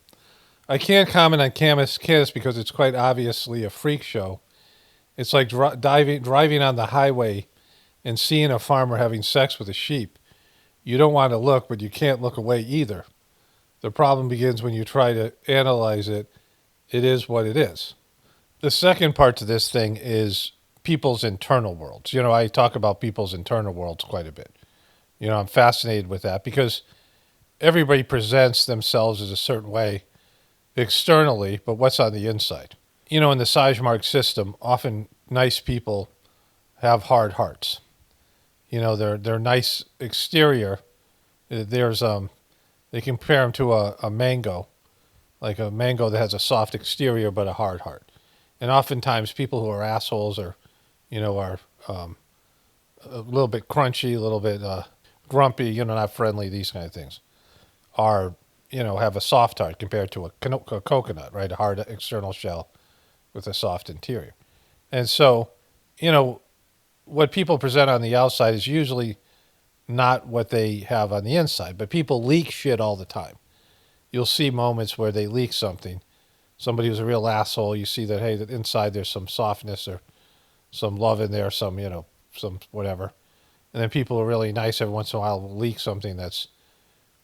I can't comment on Candace because it's quite obviously a freak show. It's like driving on the highway and seeing a farmer having sex with a sheep. You don't want to look, but you can't look away either. The problem begins when you try to analyze it. It is what it is. The second part to this thing is people's internal worlds. You know, I talk about people's internal worlds quite a bit. You know, I'm fascinated with that because everybody presents themselves as a certain way externally, but what's on the inside? You know, in the Sajmark system, often nice people have hard hearts. You know, they're nice exterior. There's they compare them to a mango, like a mango that has a soft exterior but a hard heart. And oftentimes people who are assholes are, you know, are a little bit crunchy, a little bit grumpy, you know, not friendly, these kind of things, are, you know, have a soft heart compared to a coconut, right? A hard external shell with a soft interior. And so, you know, what people present on the outside is usually not what they have on the inside, but people leak shit all the time. You'll see moments where they leak something. Somebody who's a real asshole, you see that, hey, that inside there's some softness or some love in there, some, you know, some whatever. And then people are really nice every once in a while will leak something that's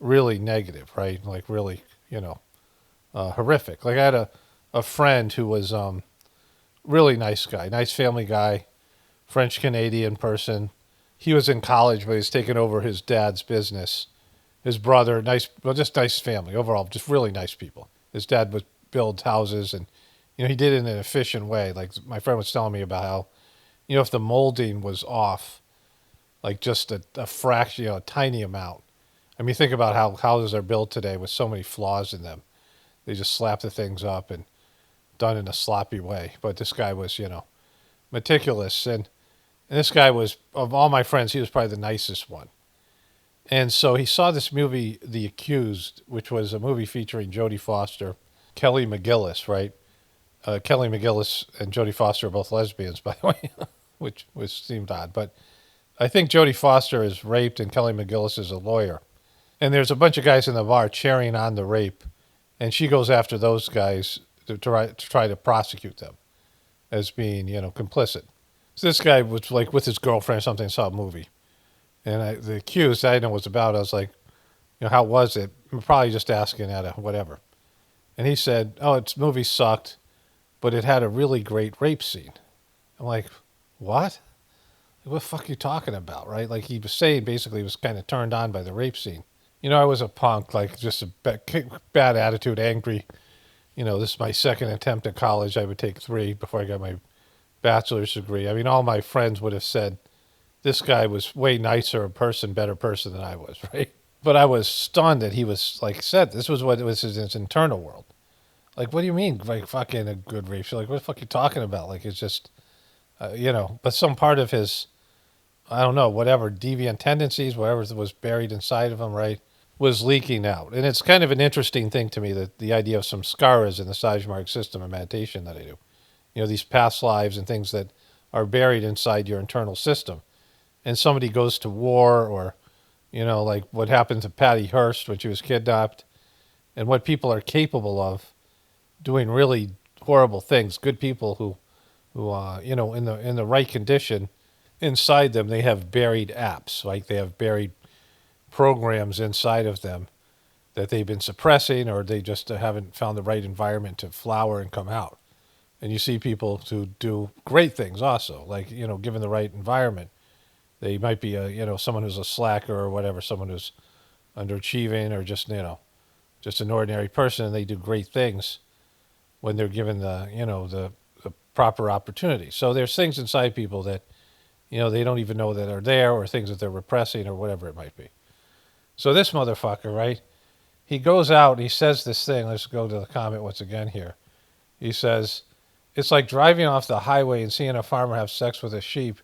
really negative, right? Like really, you know, horrific. Like I had a friend who was really nice guy, nice family guy, French-Canadian person. He was in college, but he's taken over his dad's business. His brother, nice, well, just nice family overall, just really nice people. His dad would build houses, and you know he did it in an efficient way. Like my friend was telling me about how, you know, if the molding was off, like just a fraction, you know, a tiny amount. I mean, think about how houses are built today with so many flaws in them. They just slap the things up and done in a sloppy way. But this guy was, you know, meticulous, and this guy was, of all my friends, he was probably the nicest one. And so he saw this movie, The Accused, which was a movie featuring Jodie Foster, Kelly McGillis, right? Kelly McGillis and Jodie Foster are both lesbians, by the way, which seemed odd. But I think Jodie Foster is raped and Kelly McGillis is a lawyer. And there's a bunch of guys in the bar cheering on the rape, and she goes after those guys to try to prosecute them as being, you know, complicit. So this guy was like with his girlfriend or something, saw a movie. And The Accused, I didn't know what it was about. I was like, you know, how was it? I'm probably just asking at a whatever. And he said, oh, its movie sucked, but it had a really great rape scene. I'm like, what? What the fuck are you talking about, right? Like he was saying basically he was kind of turned on by the rape scene. You know, I was a punk, like just a bad attitude, angry. You know, this is my second attempt at college. I would take 3 before I got my bachelor's degree. I mean, all my friends would have said this guy was way nicer a person, better person than I was, right? But I was stunned that he was, like, said this was what it was his internal world. Like, what do you mean, like, fucking a good rape? Like, what the fuck are you talking about? Like, it's just, you know, but some part of his, I don't know, whatever, deviant tendencies, whatever was buried inside of him, right, was leaking out. And it's kind of an interesting thing to me, that the idea of some skaras in the Sajmark system of meditation that I do. You know, these past lives and things that are buried inside your internal system. And somebody goes to war, or, you know, like what happened to Patty Hearst when she was kidnapped, and what people are capable of doing really horrible things. Good people who you know, in the right condition, inside them they have buried apps, like they have buried programs inside of them that they've been suppressing, or they just haven't found the right environment to flower and come out. And you see people who do great things also, like, you know, given the right environment. They might be you know, someone who's a slacker or whatever, someone who's underachieving, or just, you know, just an ordinary person, and they do great things when they're given the, you know, the proper opportunity. So there's things inside people that, you know, they don't even know that are there, or things that they're repressing, or whatever it might be. So this motherfucker, right, he goes out and he says this thing. Let's go to the comment once again here. He says, it's like driving off the highway and seeing a farmer have sex with a sheep.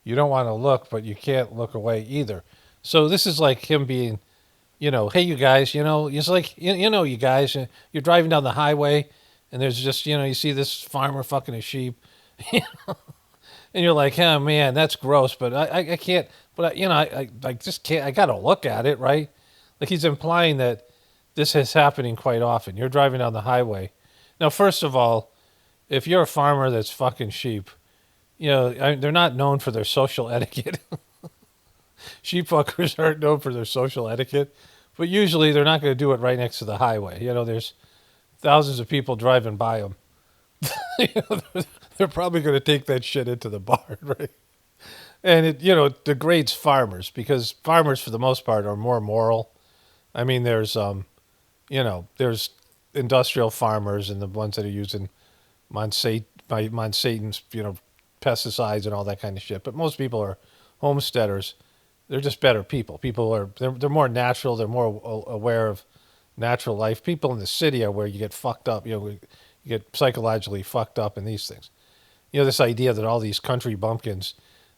You don't want to look, but you can't look away either. So this is like him being hey, you guys, it's like, you guys, you're driving down the highway and there's just, you see this farmer fucking a sheep. And you're like, oh man, that's gross, but I can't, but I just can't, I got to look at it, right? Like he's implying that this is happening quite often. You're driving down the highway. Now, first of all, if you're a farmer that's fucking sheep, they're not known for their social etiquette. Sheep fuckers aren't known for their social etiquette, but usually they're not going to do it right next to the highway. There's thousands of people driving by them. They're probably going to take that shit into the barn, right? And it degrades farmers because farmers, for the most part, are more moral. I mean, there's industrial farmers and the ones that are using Monsanto's, pesticides and all that kind of shit. But most people are homesteaders. They're just better people. They're more natural. They're more aware of natural life. People in the city are where you get fucked up. You get psychologically fucked up in these things. This idea that all these country bumpkins,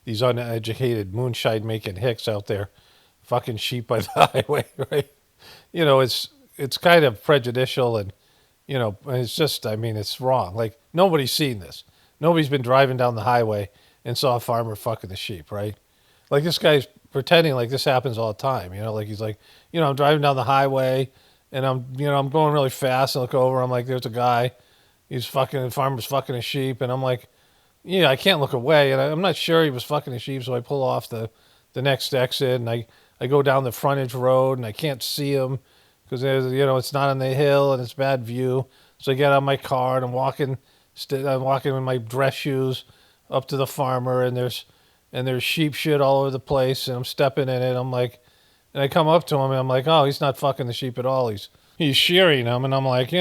these uneducated moonshine-making hicks out there, fucking sheep by the highway, right? It's kind of prejudicial and, it's just, I mean, it's wrong. Like, nobody's seen this. Nobody's been driving down the highway and saw a farmer fucking the sheep, right? Like, this guy's pretending like this happens all the time, like he's like, I'm driving down the highway and I'm going really fast and look over, I'm like, there's a guy, the farmer's fucking a sheep, and I'm like, yeah, I can't look away, and I'm not sure he was fucking a sheep, so I pull off the next exit, and I go down the frontage road, and I can't see him because it's not on the hill and it's bad view. So I get out of my car and I'm walking in my dress shoes up to the farmer, and there's sheep shit all over the place, and I'm stepping in it. I'm like, and I come up to him and I'm like, oh, he's not fucking the sheep at all. He's shearing them, and I'm like,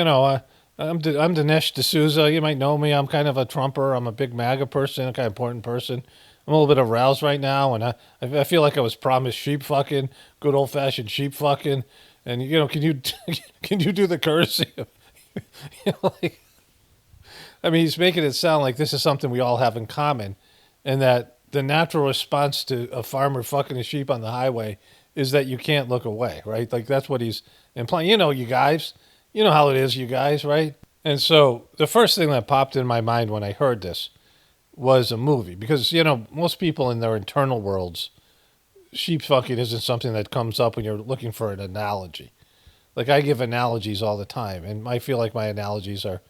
I'm Dinesh D'Souza. You might know me. I'm kind of a Trumper. I'm a big MAGA person, a kind of important person. I'm a little bit aroused right now, and I feel like I was promised sheep fucking, good old fashioned sheep fucking. And can you can you do the courtesy of, like, I mean, he's making it sound like this is something we all have in common, and that the natural response to a farmer fucking a sheep on the highway is that you can't look away, right? Like that's what he's implying. You guys. You know how it is, you guys, right? And so the first thing that popped in my mind when I heard this was a movie. Because, most people in their internal worlds, sheep fucking isn't something that comes up when you're looking for an analogy. Like, I give analogies all the time, and I feel like my analogies are,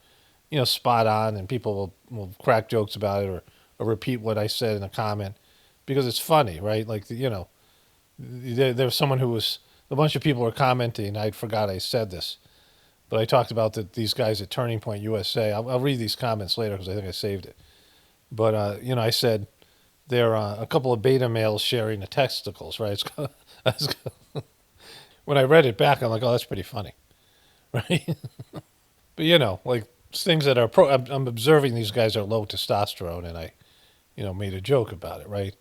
spot on, and people will crack jokes about it or repeat what I said in a comment because it's funny, right? Like, there's someone a bunch of people were commenting, I forgot I said this. But I talked about these guys at Turning Point USA. I'll read these comments later because I think I saved it. But, I said they're a couple of beta males sharing the testicles, right? When I read it back, I'm like, oh, that's pretty funny, right? But, like things that are I'm observing these guys are low testosterone, and I, made a joke about it, right?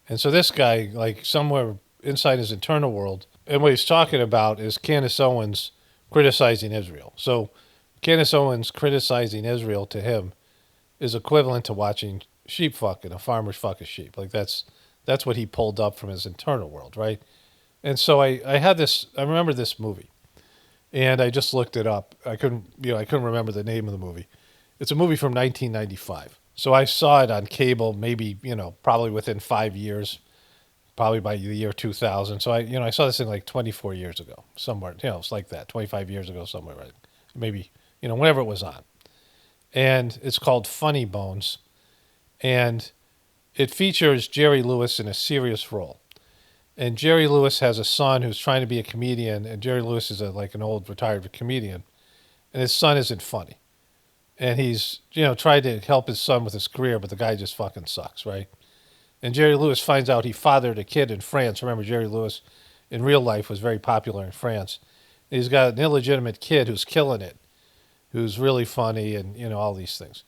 And so this guy, like somewhere inside his internal world, and what he's talking about is Candace Owens criticizing Israel. So Candace Owens criticizing Israel to him is equivalent to watching sheep fucking, a farmer's fuck a sheep. Like that's what he pulled up from his internal world, right? And so I remember this movie, and I just looked it up. I couldn't remember the name of the movie. It's a movie from 1995. So I saw it on cable, maybe, probably within 5 years, probably by the year 2000. So I saw this thing like 24 years ago, somewhere, it's like that, 25 years ago, somewhere, right? Maybe, whenever it was on. And it's called Funny Bones. And it features Jerry Lewis in a serious role. And Jerry Lewis has a son who's trying to be a comedian, and Jerry Lewis is like an old retired comedian, and his son isn't funny. And he's, tried to help his son with his career, but the guy just fucking sucks, right? And Jerry Lewis finds out he fathered a kid in France. Remember, Jerry Lewis in real life was very popular in France. And he's got an illegitimate kid who's killing it, who's really funny and, all these things.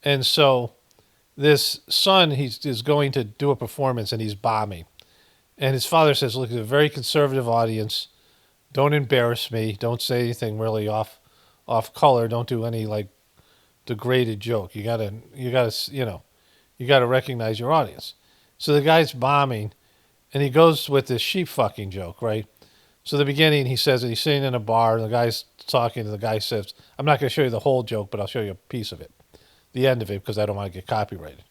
And so this son, is going to do a performance, and he's bombing. And his father says, look, it's a very conservative audience. Don't embarrass me. Don't say anything really off color. Don't do any, like, degraded joke. You gotta recognize your audience. So the guy's bombing, and he goes with this sheep fucking joke, right? So the beginning, he says that he's sitting in a bar, and the guy's talking, and the guy says, I'm not going to show you the whole joke, but I'll show you a piece of it, the end of it, because I don't want to get copyrighted.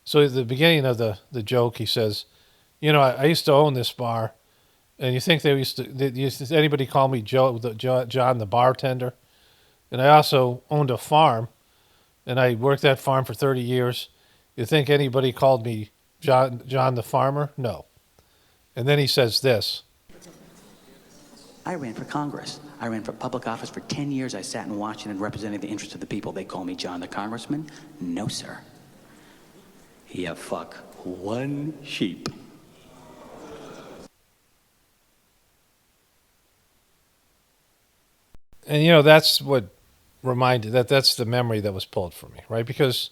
So at the beginning of the joke, he says, I used to own this bar, and you think did anybody call me John the bartender? And I also owned a farm, and I worked that farm for 30 years. You think anybody called me John the farmer? No. And then he says this. I ran for Congress. I ran for public office for 10 years. I sat in Washington representing the interests of the people. They call me John the Congressman? No, sir. Yeah, fuck. One sheep. And, that's what that's the memory that was pulled from me, right? Because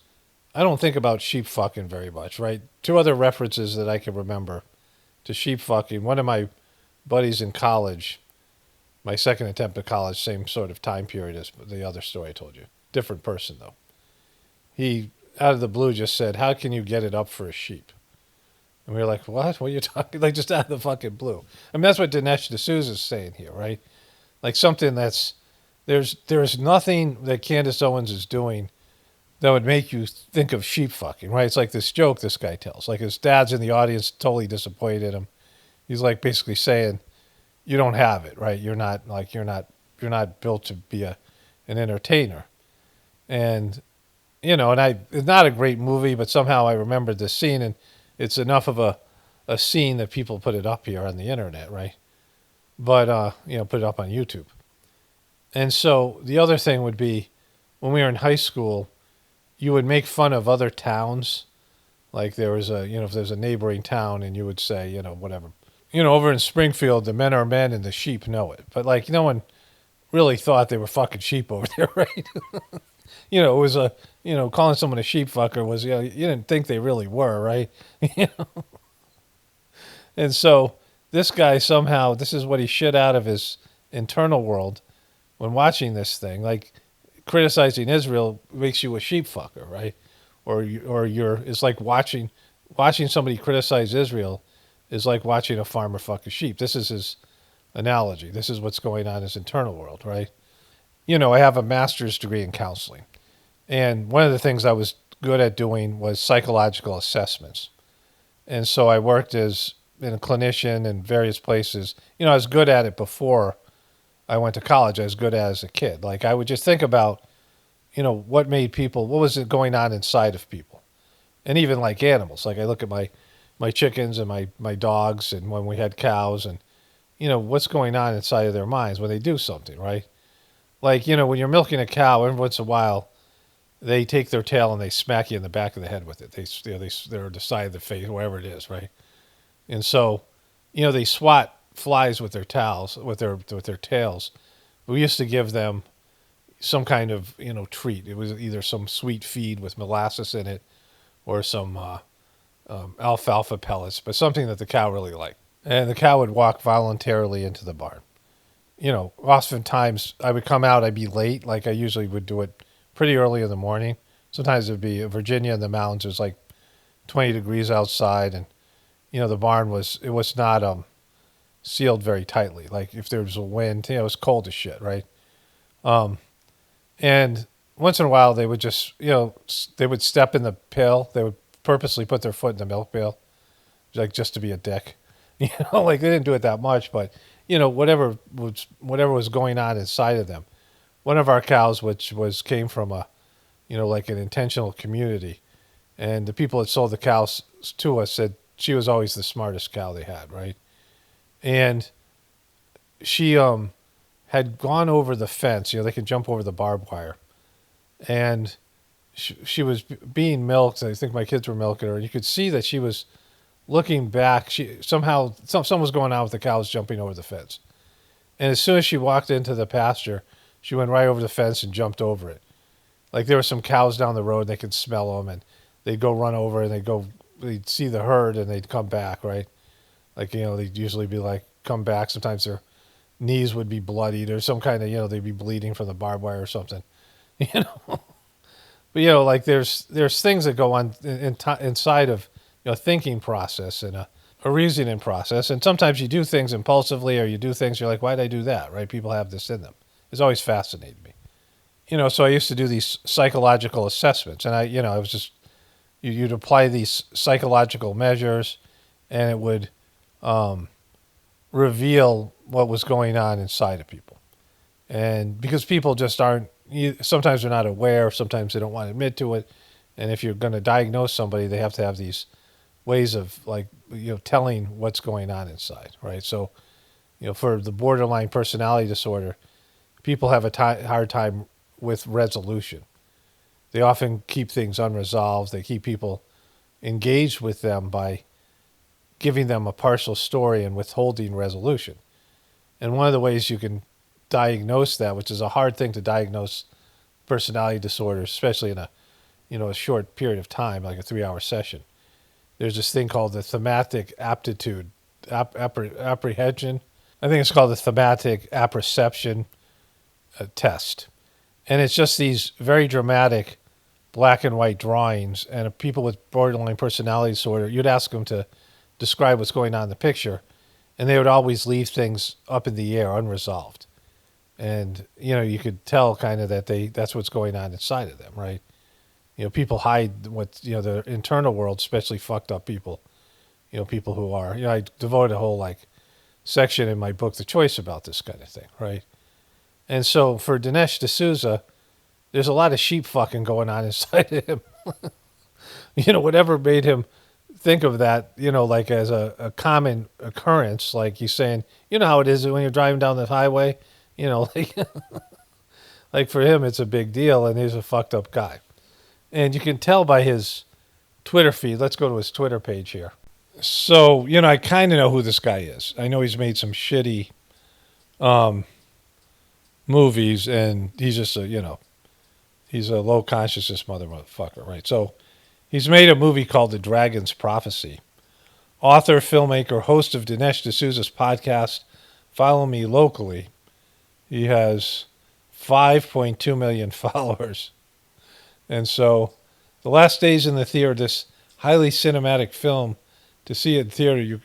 I don't think about sheep fucking very much, right? Two other references that I can remember to sheep fucking. One of my buddies in college, my second attempt at college, same sort of time period as the other story I told you. Different person, though. He, out of the blue, just said, how can you get it up for a sheep? And we were like, what? What are you talking? Like, just out of the fucking blue. I mean, that's what Dinesh D'Souza's saying here, right? Like something that's, there's nothing that Candace Owens is doing that would make you think of sheep fucking, right? It's like this joke this guy tells. Like his dad's in the audience, totally disappointed in him. He's like basically saying, you don't have it, right? You're not built to be an entertainer. And, and it's not a great movie, but somehow I remembered this scene, and it's enough of a scene that people put it up here on the internet, right? But, put it up on YouTube. And so the other thing would be when we were in high school, you would make fun of other towns. Like there was if there's a neighboring town, and you would say, whatever. Over in Springfield, the men are men and the sheep know it. But like no one really thought they were fucking sheep over there, right? It was calling someone a sheep fucker was, you didn't think they really were, right? And so this guy somehow, this is what he shit out of his internal world when watching this thing. Like criticizing Israel makes you a sheep fucker, right? It's like watching somebody criticize Israel is like watching a farmer fuck a sheep. This is his analogy. This is what's going on in his internal world, right? I have a master's degree in counseling. And one of the things I was good at doing was psychological assessments. And so I worked as a clinician in various places. I was good at it before I went to college. I was good at it as a kid. Like I would just think about, what was it going on inside of people? And even like animals. Like I look at my chickens and my dogs, and when we had cows, and, what's going on inside of their minds when they do something, right? Like, when you're milking a cow, every once in a while, they take their tail and they smack you in the back of the head with it. They're the side of the face, wherever it is, right? And so, they swat flies with their tails. We used to give them some kind of, treat. It was either some sweet feed with molasses in it, or some alfalfa pellets, but something that the cow really liked. And the cow would walk voluntarily into the barn. Oftentimes I would come out, I'd be late. Like I usually would do it pretty early in the morning. Sometimes it'd be Virginia in the mountains. It was like 20 degrees outside, and the barn was not sealed very tightly. Like if there was a wind, it was cold as shit, right? And once in a while they would just they would step in the pail. They would purposely put their foot in the milk pail, like just to be a dick. Like they didn't do it that much, but whatever was going on inside of them. One of our cows, which came from a like an intentional community, and the people that sold the cows to us said she was always the smartest cow they had, right? And she had gone over the fence. They can jump over the barbed wire, and she was being milked. I think my kids were milking her, and you could see that she was looking back. She somehow something was going on with the cows jumping over the fence. And as soon as she walked into the pasture, she went right over the fence and jumped over it. Like there were some cows down the road, they could smell them, and they'd go run over, and they'd see the herd, and they'd come back, right? Like, they'd usually be like, come back. Sometimes their knees would be bloodied or some kind of, they'd be bleeding from the barbed wire or something, But, like there's things that go on inside of, thinking process and a reasoning process. And sometimes you do things impulsively, or you do things you're like, why did I do that? Right? People have this in them. It's always fascinated me. So I used to do these psychological assessments, and I was just, you'd apply these psychological measures, and it would reveal what was going on inside of people. And because people just aren't, sometimes they're not aware, sometimes they don't want to admit to it. And if you're going to diagnose somebody, they have to have these ways of telling what's going on inside, right? So, for the borderline personality disorder, people have a hard time with resolution. They often keep things unresolved. They keep people engaged with them by giving them a partial story and withholding resolution. And one of the ways you can diagnose that, which is a hard thing to diagnose personality disorders, especially in a short period of time, like a 3-hour session. There's this thing called the thematic aptitude apprehension. I think it's called the thematic apperception test. And it's just these very dramatic black and white drawings, and people with borderline personality disorder, you'd ask them to describe what's going on in the picture, and they would always leave things up in the air, unresolved. And, you could tell kind of that's what's going on inside of them, right? People hide their internal world, especially fucked up people, people who are, I devote a whole section in my book, The Choice, about this kind of thing, right? And so for Dinesh D'Souza, there's a lot of sheep fucking going on inside of him. Whatever made him think of that, as a common occurrence, like he's saying, how it is when you're driving down the highway, like for him, it's a big deal, and he's a fucked up guy. And you can tell by his Twitter feed. Let's go to his Twitter page here. So, I kind of know who this guy is. I know he's made some shitty movies, and he's just he's a low consciousness motherfucker, right? So he's made a movie called The Dragon's Prophecy. Author, filmmaker, host of Dinesh D'Souza's podcast, Follow Me Locally. He has 5.2 million followers. And so the last days in the theater, this highly cinematic film, to see it in theater,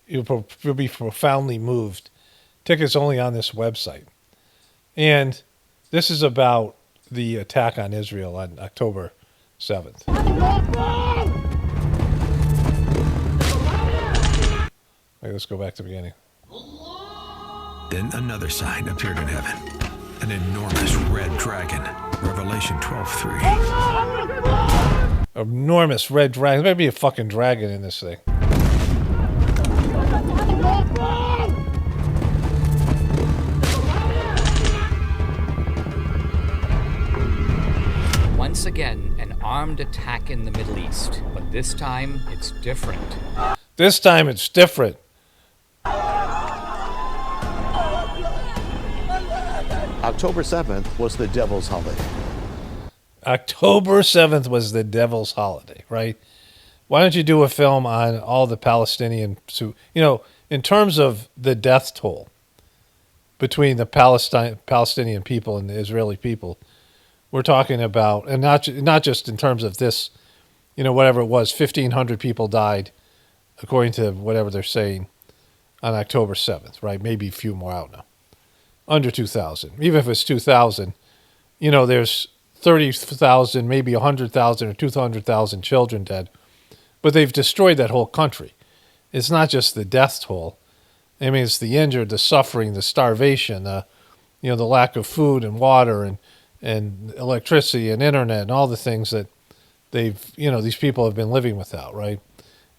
you'll be profoundly moved. Tickets only on this website. And this is about the attack on Israel on October 7th. Wait, let's go back to the beginning. Then another sign appeared in heaven. An enormous red dragon. Revelation 12:3. Enormous red dragon. There might be a fucking dragon in this thing. Once again, an armed attack in the Middle East, but this time it's different. This time it's different. October 7th was the devil's holiday. October 7th was the devil's holiday, right? Why don't you do a film on all the Palestinian, in terms of the death toll between the Palestinian people and the Israeli people, we're talking about, and not just in terms of this, whatever it was, 1,500 people died, according to whatever they're saying, on October 7th, right? Maybe a few more out now. Under 2,000. Even if it's 2,000, there's 30,000, maybe 100,000 or 200,000 children dead. But they've destroyed that whole country. It's not just the death toll. I mean, it's the injured, the suffering, the starvation, the lack of food and water and electricity and internet and all the things that these people have been living without, right?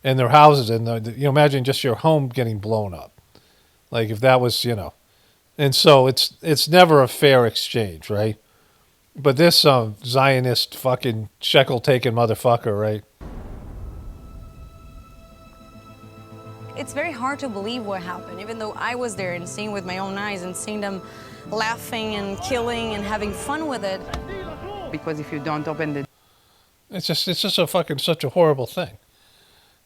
And their houses, and imagine just your home getting blown up. Like if that was, And so it's never a fair exchange, right? But this Zionist fucking shekel-taking motherfucker, right? It's very hard to believe what happened, even though I was there and seeing with my own eyes and seeing them laughing and killing and having fun with it. Because if you don't open the... It's just such a horrible thing.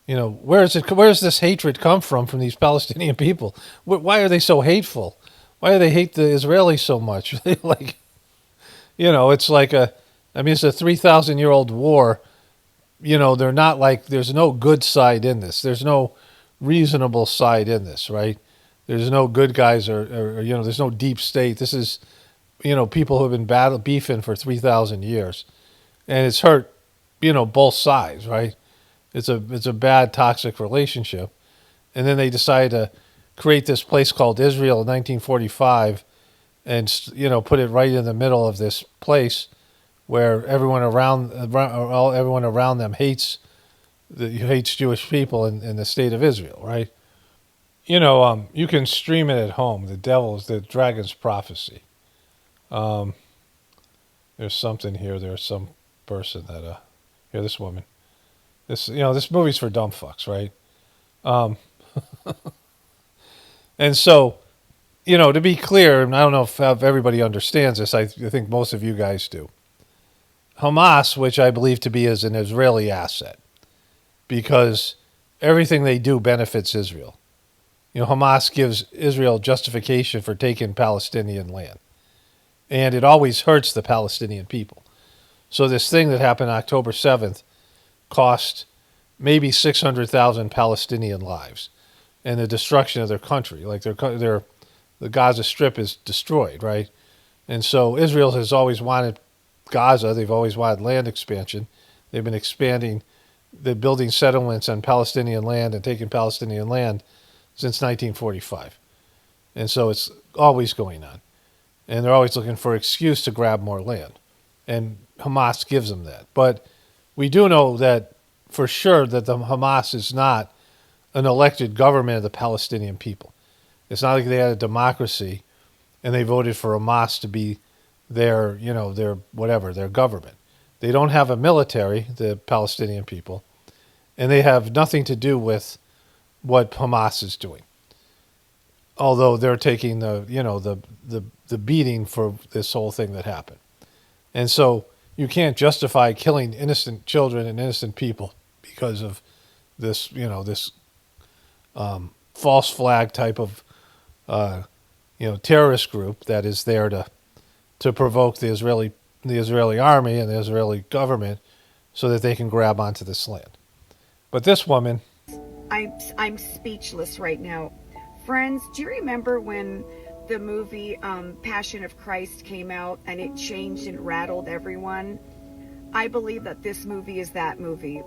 Where does this hatred come from these Palestinian people? Why are they so hateful? Why do they hate the Israelis so much? It's like it's a 3,000-year-old war they're not like, there's no good side in this. There's no reasonable side in this, right? There's no good guys or there's no deep state. This is, people who have been beefing for 3,000 years. And it's hurt, both sides, right? It's a bad, toxic relationship. And then they decide to create this place called Israel in 1945 and, put it right in the middle of this place where everyone around them hates Jewish people in the state of Israel, right? You can stream it at home. The Dragon's Prophecy. There's something here. There's some person that here, this woman. This movie's for dumb fucks, right? And so, to be clear, and I don't know if everybody understands this. I think most of you guys do. Hamas, which I believe to be is an Israeli asset, because everything they do benefits Israel. Hamas gives Israel justification for taking Palestinian land. And it always hurts the Palestinian people. So this thing that happened October 7th cost maybe 600,000 Palestinian lives and the destruction of their country. Like the Gaza Strip is destroyed, right? And so Israel has always wanted Gaza. They've always wanted land expansion. They've been expanding, they're building settlements on Palestinian land and taking Palestinian land since 1945. And so it's always going on. And they're always looking for an excuse to grab more land. And Hamas gives them that. But we do know that for sure that the Hamas is not an elected government of the Palestinian people. It's not like they had a democracy and they voted for Hamas to be their government. They don't have a military, the Palestinian people, and they have nothing to do with what Hamas is doing. Although they're taking the beating for this whole thing that happened. And so you can't justify killing innocent children and innocent people because of this, this false flag type of, terrorist group that is there to provoke the Israeli army and the Israeli government so that they can grab onto this land. But this woman... I'm speechless right now. Friends, do you remember when the movie Passion of Christ came out and it changed and rattled everyone? I believe that this movie is that movie.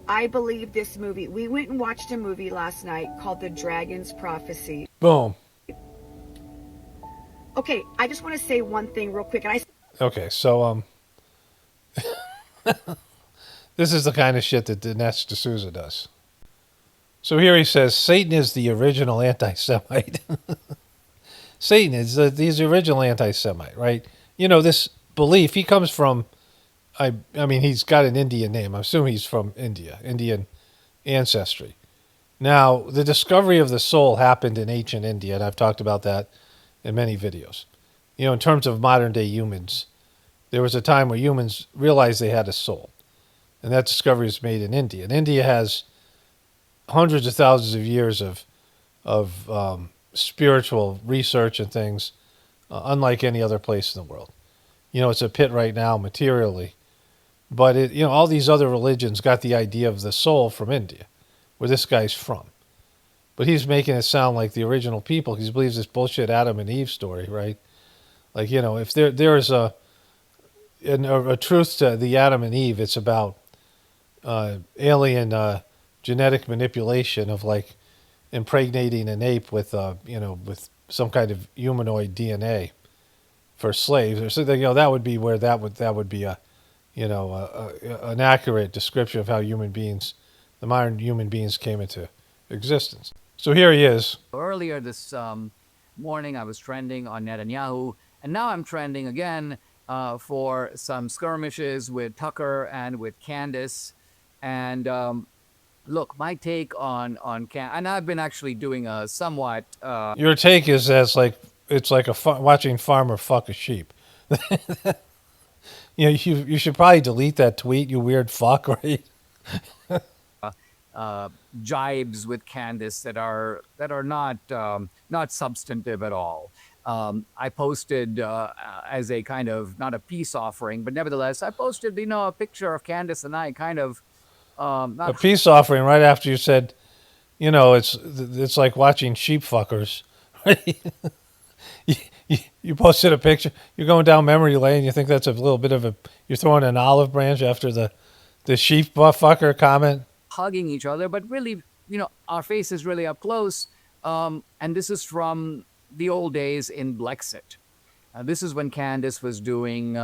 I believe this movie. We went and watched a movie last night called The Dragon's Prophecy. Boom. Okay, I just want to say one thing real quick. Okay, so this is the kind of shit that Dinesh D'Souza does. So here he says, Satan is the original anti-Semite. Satan is the original anti-Semite, right? This belief, he comes from, I mean, he's got an Indian name. I assume he's from India, Indian ancestry. Now, the discovery of the soul happened in ancient India, and I've talked about that in many videos. In terms of modern-day humans, there was a time where humans realized they had a soul, and that discovery was made in India. And India has hundreds of thousands of years of spiritual research and things, unlike any other place in the world. It's a pit right now materially, but all these other religions got the idea of the soul from India, where this guy's from. But he's making it sound like the original people because he believes this bullshit Adam and Eve story, right? Like, if there is a truth to the Adam and Eve, it's about alien genetic manipulation of like impregnating an ape with with some kind of humanoid DNA for slaves or something. That would be where that would be an accurate description of how the modern human beings came into existence. So here he is. Earlier this morning, I was trending on Netanyahu, and now I'm trending again for some skirmishes with Tucker and with Candace. And look, my take on and I've been actually doing a somewhat... Your take is that it's like watching farmer fuck a sheep. You should probably delete that tweet, you weird fuck, right? Jibes with Candace that are not substantive at all. I posted as a kind of, not a peace offering, but nevertheless, I posted a picture of Candace and I kind of A peace offering right after you said, it's like watching sheep fuckers. Right? You posted a picture. You're going down memory lane. You think that's a little bit of you're throwing an olive branch after the sheep fucker comment. hugging each other, but really, our face is really up close. And this is from the old days in Blexit. This is when Candace was going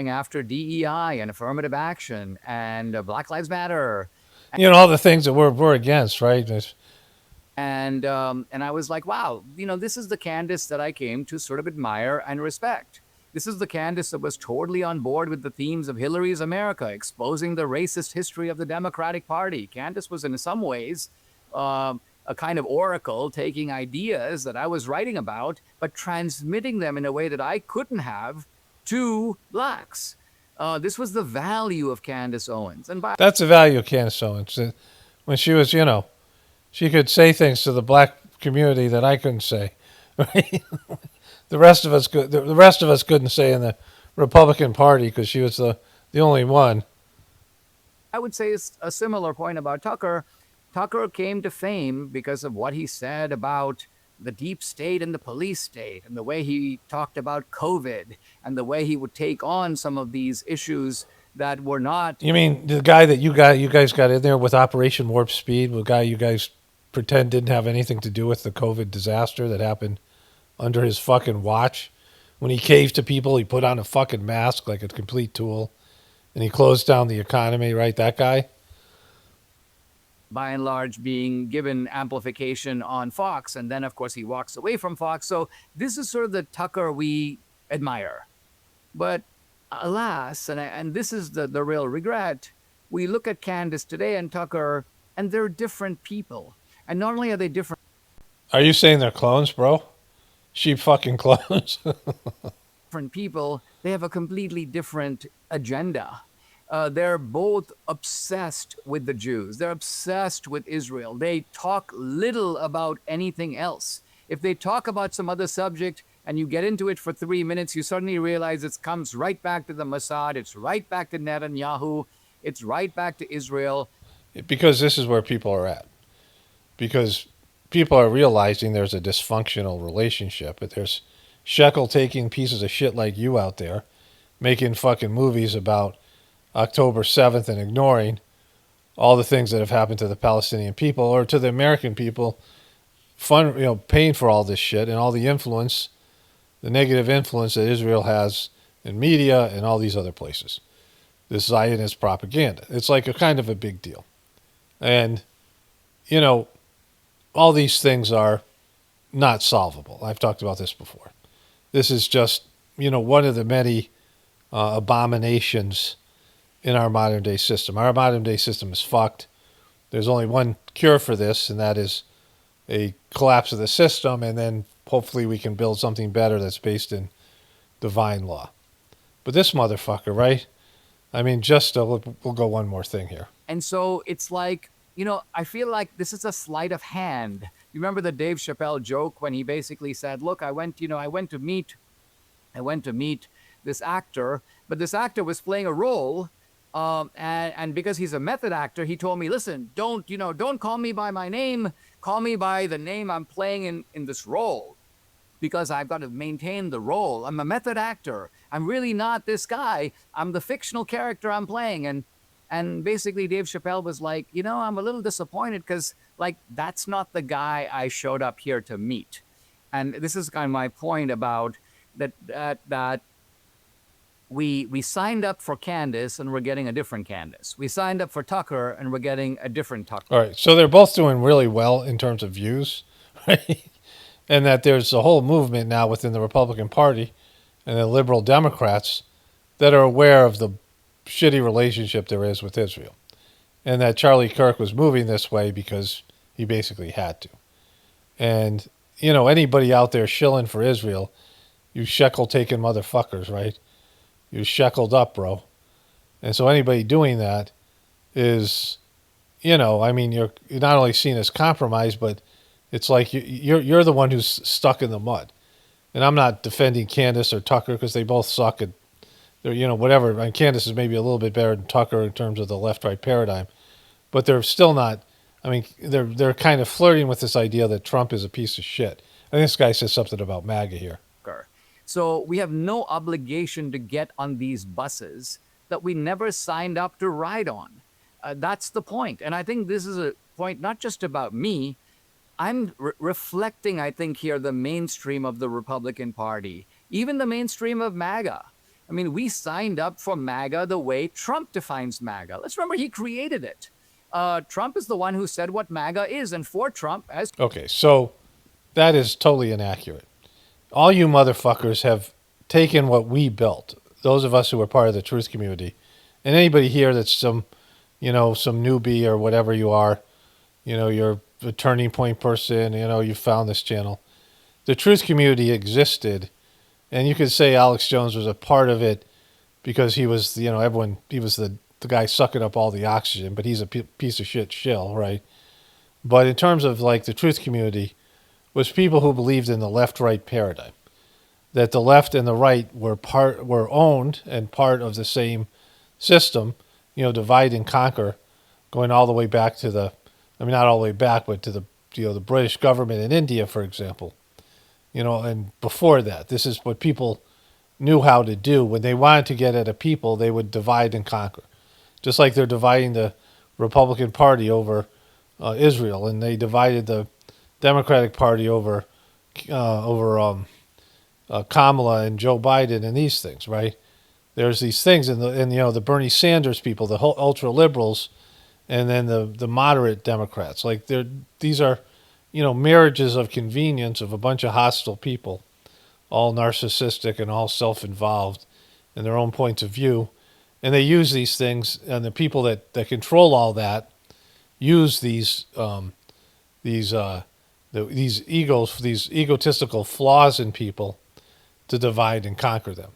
after DEI and affirmative action and Black Lives Matter. All the things that we're against, right? And I was like, wow, this is the Candace that I came to sort of admire and respect. This is the Candace that was totally on board with the themes of Hillary's America, exposing the racist history of the Democratic Party. Candace was in some ways a kind of oracle, taking ideas that I was writing about, but transmitting them in a way that I couldn't have to blacks. This was the value of Candace Owens. That's the value of Candace Owens. When she was, she could say things to the black community that I couldn't say. Right? The rest of us couldn't say in the Republican Party because she was the only one. I would say it's a similar point about Tucker. Tucker came to fame because of what he said about the deep state and the police state, and the way he talked about COVID, and the way he would take on some of these issues that were not. You mean the guy that you guys got in there with Operation Warp Speed, the guy you guys pretend didn't have anything to do with the COVID disaster that happened under his fucking watch? When he caved to people, he put on a fucking mask like a complete tool, and he closed down the economy, right? That guy? By and large, being given amplification on Fox, and then, of course, he walks away from Fox. So this is sort of the Tucker we admire. But alas, and this is the real regret, we look at Candace today and Tucker, and they're different people. And not only are they different... Are you saying they're clones, bro? Sheep fucking clones? different people, they have a completely different agenda. They're both obsessed with the Jews. They're obsessed with Israel. They talk little about anything else. If they talk about some other subject and you get into it for 3 minutes, you suddenly realize it comes right back to the Mossad. It's right back to Netanyahu. It's right back to Israel. Because this is where people are at. Because people are realizing there's a dysfunctional relationship. But there's Shekel taking pieces of shit like you out there, making fucking movies about October 7th and ignoring all the things that have happened to the Palestinian people or to the American people, paying for all this shit and all the influence, the negative influence that Israel has in media and all these other places. This Zionist propaganda. It's like a kind of a big deal. And, all these things are not solvable. I've talked about this before. This is just, one of the many abominations in our modern day system. Our modern day system is fucked. There's only one cure for this, and that is a collapse of the system, and then hopefully we can build something better that's based in divine law. But this motherfucker, right? I mean, we'll go one more thing here. And so it's like, I feel like this is a sleight of hand. You remember the Dave Chappelle joke when he basically said, look, I went to meet this actor, but this actor was playing a role. And because he's a method actor, he told me, listen, don't call me by my name. Call me by the name I'm playing in this role, because I've got to maintain the role. I'm a method actor. I'm really not this guy. I'm the fictional character I'm playing. And basically Dave Chappelle was like, I'm a little disappointed because that's not the guy I showed up here to meet. And this is kind of my point about that we signed up for Candace and we're getting a different Candace. We signed up for Tucker and we're getting a different Tucker. All right. So they're both doing really well in terms of views, right? And that there's a whole movement now within the Republican Party and the liberal Democrats that are aware of the shitty relationship there is with Israel. And that Charlie Kirk was moving this way because he basically had to. And, anybody out there shilling for Israel, you shekel-taking motherfuckers, right? You're shackled up, bro. And so anybody doing that is, you're not only seen as compromised, but it's like you're the one who's stuck in the mud. And I'm not defending Candace or Tucker because they both suck at they're whatever. And Candace is maybe a little bit better than Tucker in terms of the left-right paradigm, but they're still not. I mean, they're kind of flirting with this idea that Trump is a piece of shit. I think this guy says something about MAGA here. So we have no obligation to get on these buses that we never signed up to ride on. That's the point. And I think this is a point not just about me. I'm reflecting, I think, here the mainstream of the Republican Party, even the mainstream of MAGA. I mean, we signed up for MAGA the way Trump defines MAGA. Let's remember he created it. Trump is the one who said what MAGA is, and for Trump as... Okay, so that is totally inaccurate. All you motherfuckers have taken what we built, those of us who are part of the truth community, and anybody here that's some newbie or whatever you are, you're a turning point person, you found this channel. The truth community existed, and you could say Alex Jones was a part of it because he was, he was the guy sucking up all the oxygen, but he's a piece of shit shill, right? But in terms of like the truth community, was people who believed in the left-right paradigm, that the left and the right were owned and part of the same system, divide and conquer, going all the way back to not all the way back, but to the British government in India, for example, and before that, this is what people knew how to do. When they wanted to get at a people, they would divide and conquer, just like they're dividing the Republican Party over Israel, and they divided the Democratic Party over Kamala and Joe Biden and these things, right? There's these things, and the Bernie Sanders people, the whole ultra liberals, and then the moderate Democrats. Like these are, marriages of convenience of a bunch of hostile people, all narcissistic and all self-involved in their own points of view, and they use these things, and the people that control all that use these egos, these egotistical flaws in people to divide and conquer them.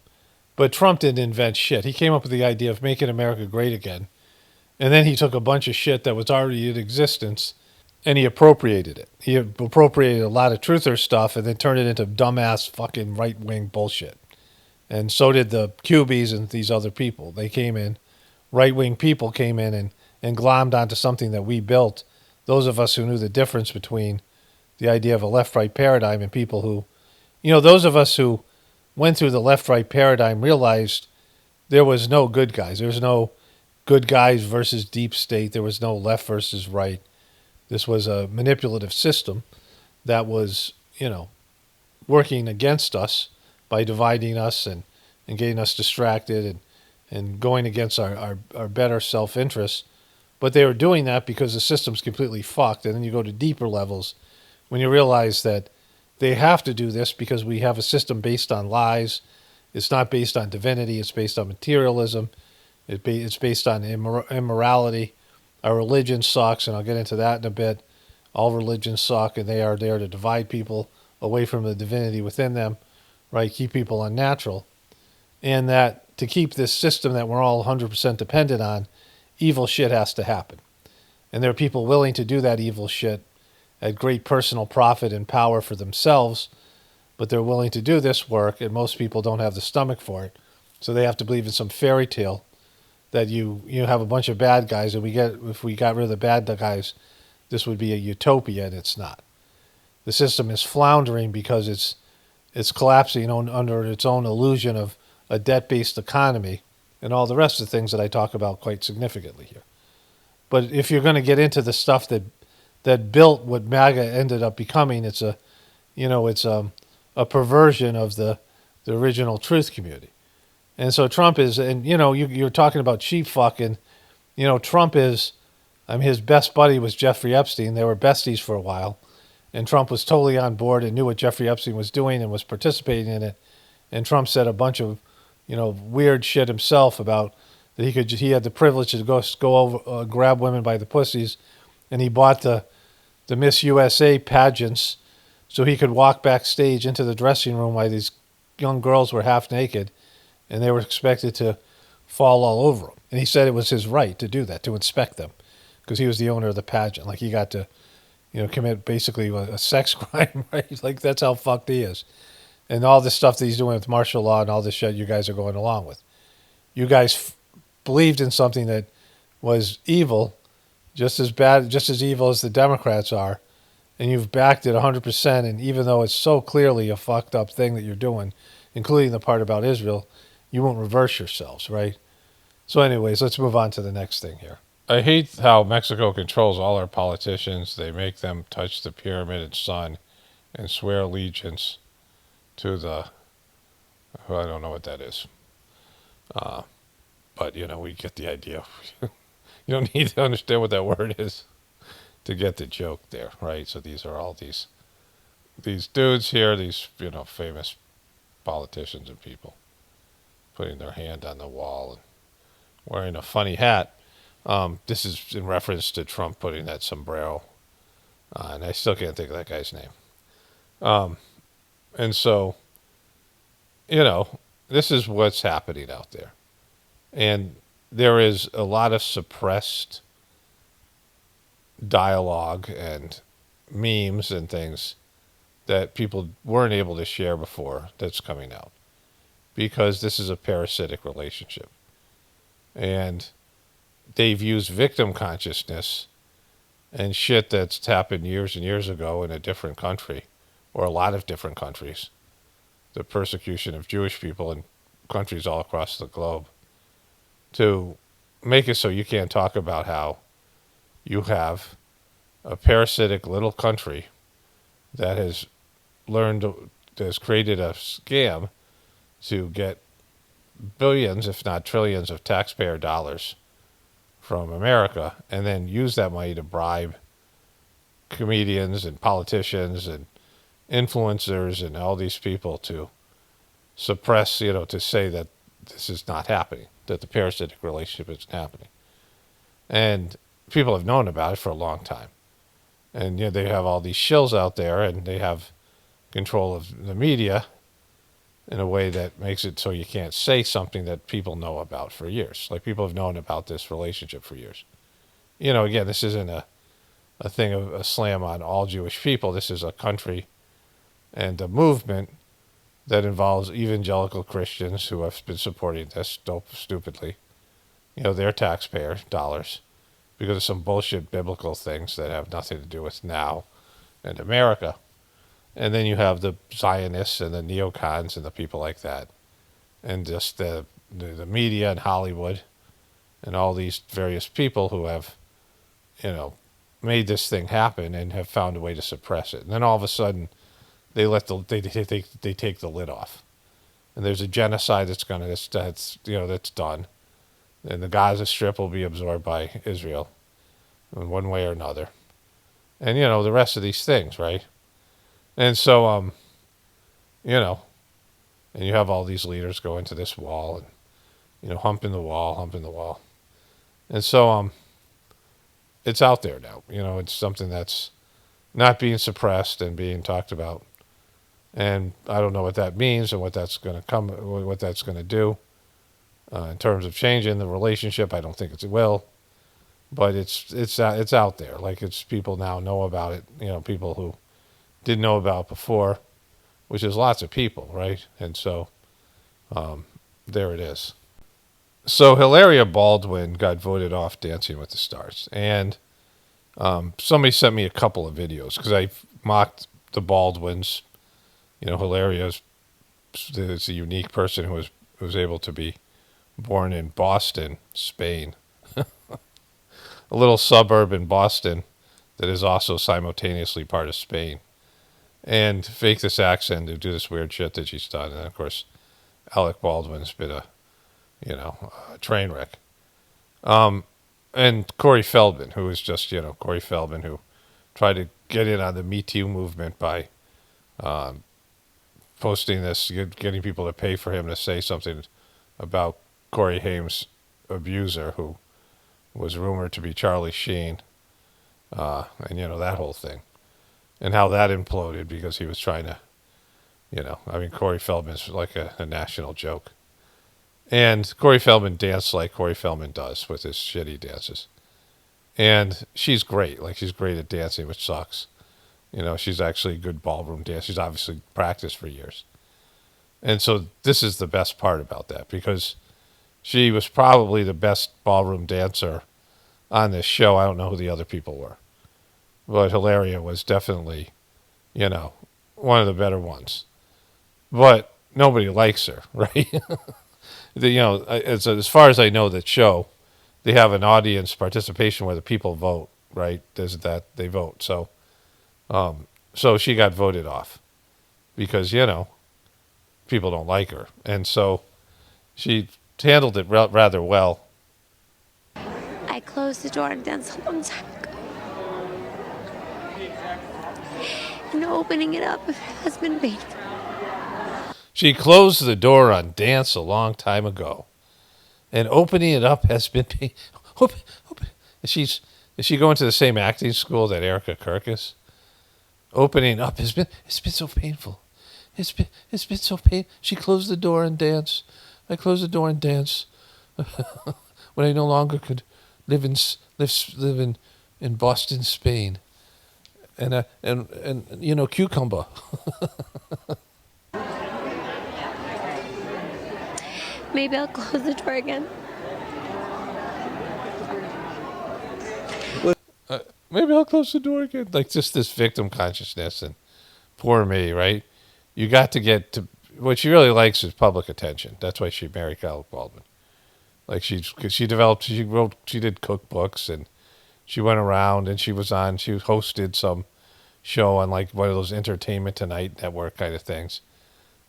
But Trump didn't invent shit. He came up with the idea of making America great again. And then he took a bunch of shit that was already in existence and he appropriated it. He appropriated a lot of truther stuff and then turned it into dumbass fucking right-wing bullshit. And so did the Cubies and these other people. They came in, right-wing people came in and glommed onto something that we built. Those of us who knew the difference between the idea of a left-right paradigm and people who, those of us who went through the left-right paradigm realized there was no good guys. There was no good guys versus deep state. There was no left versus right. This was a manipulative system that was, working against us by dividing us and getting us distracted and going against our better self-interest. But they were doing that because the system's completely fucked. And then you go to deeper levels when you realize that they have to do this because we have a system based on lies. It's not based on divinity. It's based on materialism. It's based on immorality. Our religion sucks, and I'll get into that in a bit. All religions suck, and they are there to divide people away from the divinity within them, right? Keep people unnatural. And that to keep this system that we're all 100% dependent on, evil shit has to happen. And there are people willing to do that evil shit at great personal profit and power for themselves, but they're willing to do this work, and most people don't have the stomach for it. So they have to believe in some fairy tale that you have a bunch of bad guys, and if we got rid of the bad guys, this would be a utopia, and it's not. The system is floundering because it's collapsing under its own illusion of a debt-based economy and all the rest of the things that I talk about quite significantly here. But if you're going to get into the stuff that built what MAGA ended up becoming, it's a perversion of the original truth community. And so Trump is, and you're talking about sheep fucking, Trump is, his best buddy was Jeffrey Epstein. They were besties for a while, and Trump was totally on board and knew what Jeffrey Epstein was doing and was participating in it. And Trump said a bunch of, weird shit himself about that he had the privilege to go over, grab women by the pussies, and he bought the Miss USA pageants so he could walk backstage into the dressing room while these young girls were half naked, and they were expected to fall all over him. And he said it was his right to do that, to inspect them, because he was the owner of the pageant. Like, he got to, commit basically a sex crime, right? Like, that's how fucked he is. And all this stuff that he's doing with martial law and all this shit you guys are going along with. you guys believed in something that was evil, just as bad, just as evil as the Democrats are, and you've backed it 100%. And even though it's so clearly a fucked up thing that you're doing, including the part about Israel, you won't reverse yourselves, right? So anyways, let's move on to the next thing here. I hate how Mexico controls all our politicians. They make them touch the pyramid and sun and swear allegiance to the, I don't know what that is. But, you know, we get the idea. You don't need to understand what that word is to get the joke there, right? So these are all these dudes here, these, you know, famous politicians and people putting their hand on the wall and wearing a funny hat. This is in reference to Trump putting that sombrero on. I still can't think of that guy's name. And so, you know, this is what's happening out there. And there is a lot of suppressed dialogue and memes and things that people weren't able to share before that's coming out, because this is a parasitic relationship. And they've used victim consciousness and shit that's happened years and years ago in a different country, or a lot of different countries, the persecution of Jewish people in countries all across the globe, to make it so you can't talk about how you have a parasitic little country that has created a scam to get billions, if not trillions, of taxpayer dollars from America, and then use that money to bribe comedians and politicians and influencers and all these people to suppress, you know, to say that this is not happening, that the parasitic relationship isn't happening. And people have known about it for a long time. And, you know, they have all these shills out there, and they have control of the media in a way that makes it so you can't say something that people know about for years. Like, people have known about this relationship for years. You know, again, this isn't a thing of a slam on all Jewish people. This is a country and a movement that involves evangelical Christians who have been supporting this stupidly, you know, their taxpayer dollars, because of some bullshit biblical things that have nothing to do with now and America. And then you have the Zionists and the neocons and the people like that, and just the media and Hollywood and all these various people who have, you know, made this thing happen and have found a way to suppress it. And then all of a sudden, they take the lid off, and there's a genocide that's done, and the Gaza Strip will be absorbed by Israel in one way or another, and you know the rest of these things, right? And so, you know, and you have all these leaders going to this wall and, you know, humping the wall, and so it's out there now. You know, it's something that's not being suppressed and being talked about. And I don't know what that means and what that's going to do in terms of changing the relationship. I don't think it will, but it's out there. Like, it's people now know about it. You know, people who didn't know about it before, which is lots of people, right? And so there it is. So Hilaria Baldwin got voted off Dancing with the Stars, and somebody sent me a couple of videos because I mocked the Baldwins. You know, Hilaria is a unique person who was able to be born in Boston, Spain, a little suburb in Boston that is also simultaneously part of Spain, and fake this accent to do this weird shit that she's done. And of course, Alec Baldwin's been a train wreck. And Corey Feldman, who is just, you know, Corey Feldman, who tried to get in on the Me Too movement by posting this, getting people to pay for him to say something about Corey Haim's abuser, who was rumored to be Charlie Sheen, and, you know, that whole thing, and how that imploded because he was trying to, you know, I mean, Corey Feldman's like a national joke. And Corey Feldman danced like Corey Feldman does with his shitty dances. And she's great. Like, she's great at dancing, which sucks. You know, she's actually a good ballroom dancer. She's obviously practiced for years. And so this is the best part about that, because She was probably the best ballroom dancer on this show. I don't know who the other people were, but Hilaria was definitely, one of the better ones. But nobody likes her, right? As far as I know, that show, they have an audience participation where the people vote, right? There's that they vote. So she got voted off because people don't like her, and so she handled it rather well. I closed the door and danced a long time ago, and opening it up has been painful. She closed the door on dance a long time ago, and opening it up has been painful. Is she going to the same acting school that Erika Kirk is? Opening up it's been so painful. It's been so painful. She closed the door and danced. I closed the door and danced when I no longer could live in Boston, Spain, and cucumber. Maybe I'll close the door again. Maybe I'll close the door again. Like just this victim consciousness, and poor me, right? You got to get to what she really likes is public attention. That's why she married Alec Baldwin. Like she did cookbooks, and she went around and she hosted some show on like one of those Entertainment Tonight network kind of things.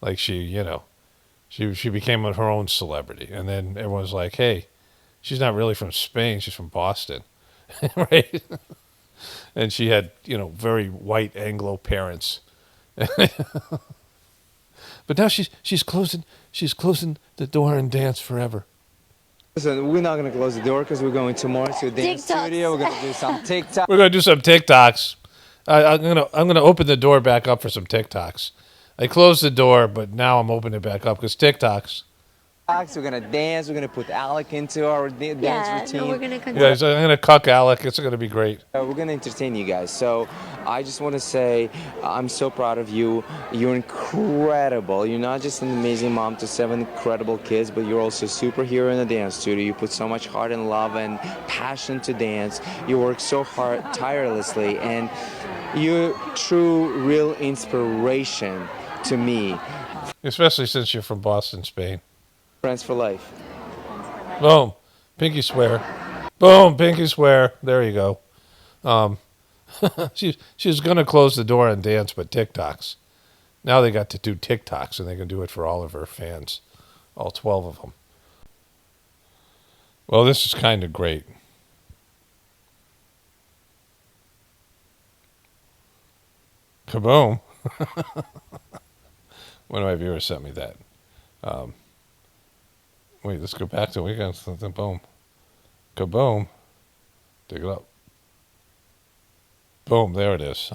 Like she became her own celebrity, and then everyone was like, "Hey, she's not really from Spain; she's from Boston." Right? And she had, very white Anglo parents. But now she's closing the door and dance forever. Listen, we're not gonna close the door because we're going tomorrow to a dance studio. We're gonna do some TikTok. We're gonna do some TikToks. I'm gonna open the door back up for some TikToks. I closed the door, but now I'm opening it back up because TikToks. We're gonna dance. We're gonna put Alec into our dance routine. No, we're gonna I'm gonna cuck Alec. It's gonna be great. We're gonna entertain you guys. So I just want to say I'm so proud of you. You're incredible. You're not just an amazing mom to 7 incredible kids, but you're also a superhero in the dance studio. You put so much heart and love and passion to dance. You work so hard, tirelessly, and you're true, real inspiration to me. Especially since you're from Boston, Spain. Friends for life. Boom. Pinky swear. Boom. Pinky swear. There you go. She was going to close the door and dance, but TikToks. Now they got to do TikToks, and they can do it for all of her fans. All 12 of them. Well, this is kind of great. Kaboom. One of my viewers sent me that. Wait, let's go back to we got something. Boom. Kaboom. Dig it up. Boom, there it is.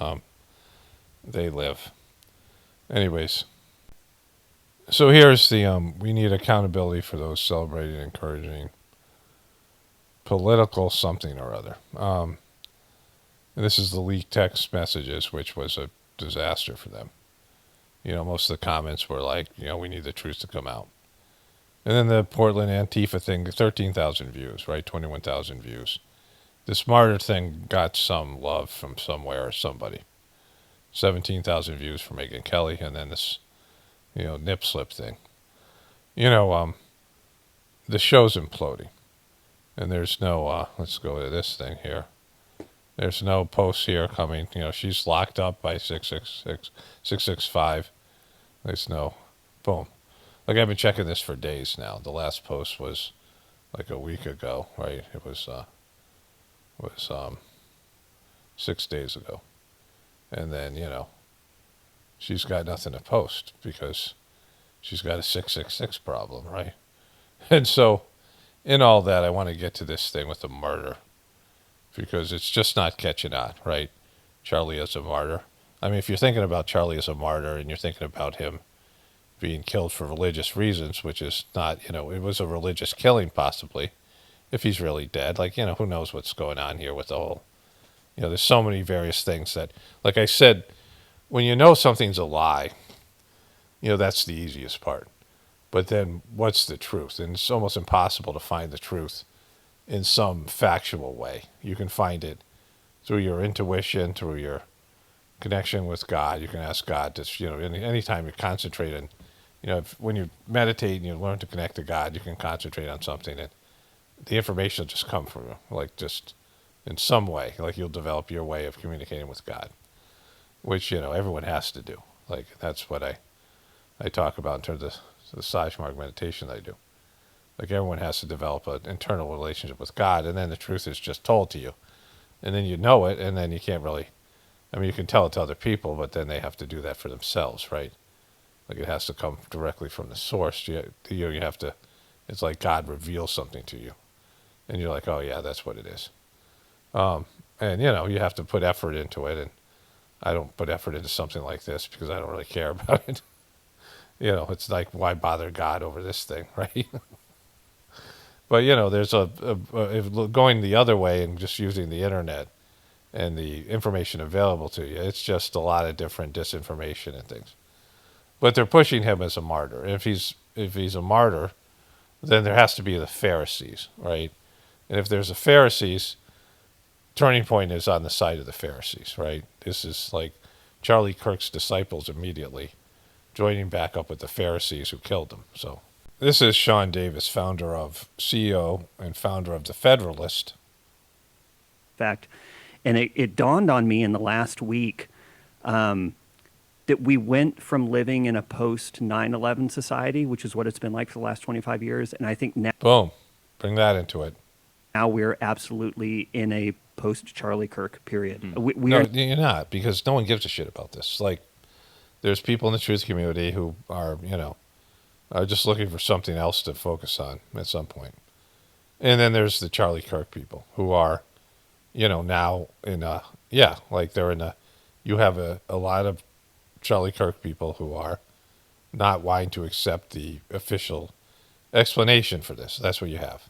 They live. Anyways. So here's the we need accountability for those celebrating and encouraging political something or other. And this is the leaked text messages, which was a disaster for them. Most of the comments were like, we need the truth to come out. And then the Portland Antifa thing, 13,000 views, right? 21,000 views. This martyr thing got some love from somewhere or somebody. 17,000 views for Megyn Kelly, and then this, Nipslip thing. The show's imploding. And there's no, let's go to this thing here. There's no posts here coming. She's locked up by 665. There's no, boom. Like I've been checking this for days now. The last post was like a week ago, right? It was 6 days ago. And then, she's got nothing to post because she's got a 666 problem, right? And so in all that, I want to get to this thing with the murder because it's just not catching on, right? Charlie as a martyr. I mean, if you're thinking about Charlie as a martyr and you're thinking about him being killed for religious reasons, which is not, it was a religious killing possibly, if he's really dead. Like, who knows what's going on here with the whole, there's so many various things that, like I said, when you know something's a lie, that's the easiest part. But then what's the truth? And it's almost impossible to find the truth in some factual way. You can find it through your intuition, through your connection with God. You can ask God to, anytime you concentrate on, when you meditate and you learn to connect to God, you can concentrate on something and the information will just come from you, like just in some way, like you'll develop your way of communicating with God, which, everyone has to do. Like that's what I talk about in terms of the Sajmark meditation that I do. Like everyone has to develop an internal relationship with God, and then the truth is just told to you. And then you know it, and then you can't really, you can tell it to other people, but then they have to do that for themselves, right? Like it has to come directly from the source. You have to, it's like God reveals something to you. And you're like, oh yeah, that's what it is. And you have to put effort into it, and I don't put effort into something like this because I don't really care about it. It's like, why bother God over this thing, right? But, there's if going the other way and just using the internet and the information available to you, it's just a lot of different disinformation and things. But they're pushing him as a martyr. And if he's a martyr, then there has to be the Pharisees, right? And if there's a Pharisees, turning point is on the side of the Pharisees, right? This is like Charlie Kirk's disciples immediately joining back up with the Pharisees who killed him. So this is Sean Davis, CEO and founder of the Federalist. Fact, and it dawned on me in the last week that we went from living in a post 9/11 society, which is what it's been like for the last 25 years, and I think now, boom, bring that into it. Now we're absolutely in a post Charlie Kirk period. No, you're not, because no one gives a shit about this. Like, there's people in the truth community who are, are just looking for something else to focus on at some point. And then there's the Charlie Kirk people who are, now in a, they're in a, you have a lot of Charlie Kirk people who are not wanting to accept the official explanation for this. That's what you have.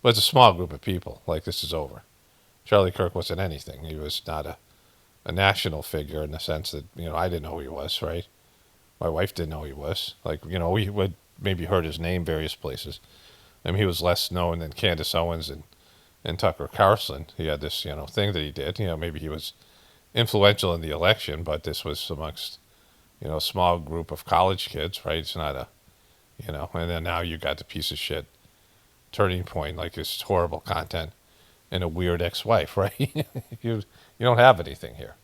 But it's a small group of people. Like, this is over. Charlie Kirk wasn't anything. He was not a national figure in the sense that, I didn't know who he was, right? My wife didn't know who he was. Like, we would maybe heard his name various places. He was less known than Candace Owens and Tucker Carlson. He had this, thing that he did. Maybe he was influential in the election, but this was amongst, a small group of college kids, right? It's not and then now you got the piece of shit turning point, like this horrible content and a weird ex-wife, right? you don't have anything here.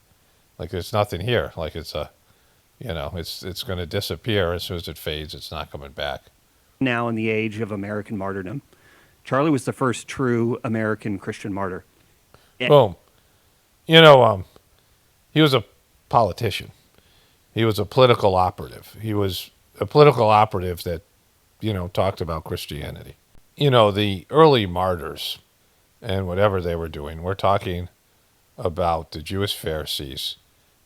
Like, there's nothing here. Like, it's it's going to disappear as soon as it fades. It's not coming back. Now in the age of American martyrdom, Charlie was the first true American Christian martyr. Boom. He was a politician. He was a political operative. He was a political operative that, talked about Christianity. The early martyrs and whatever they were doing, we're talking about the Jewish Pharisees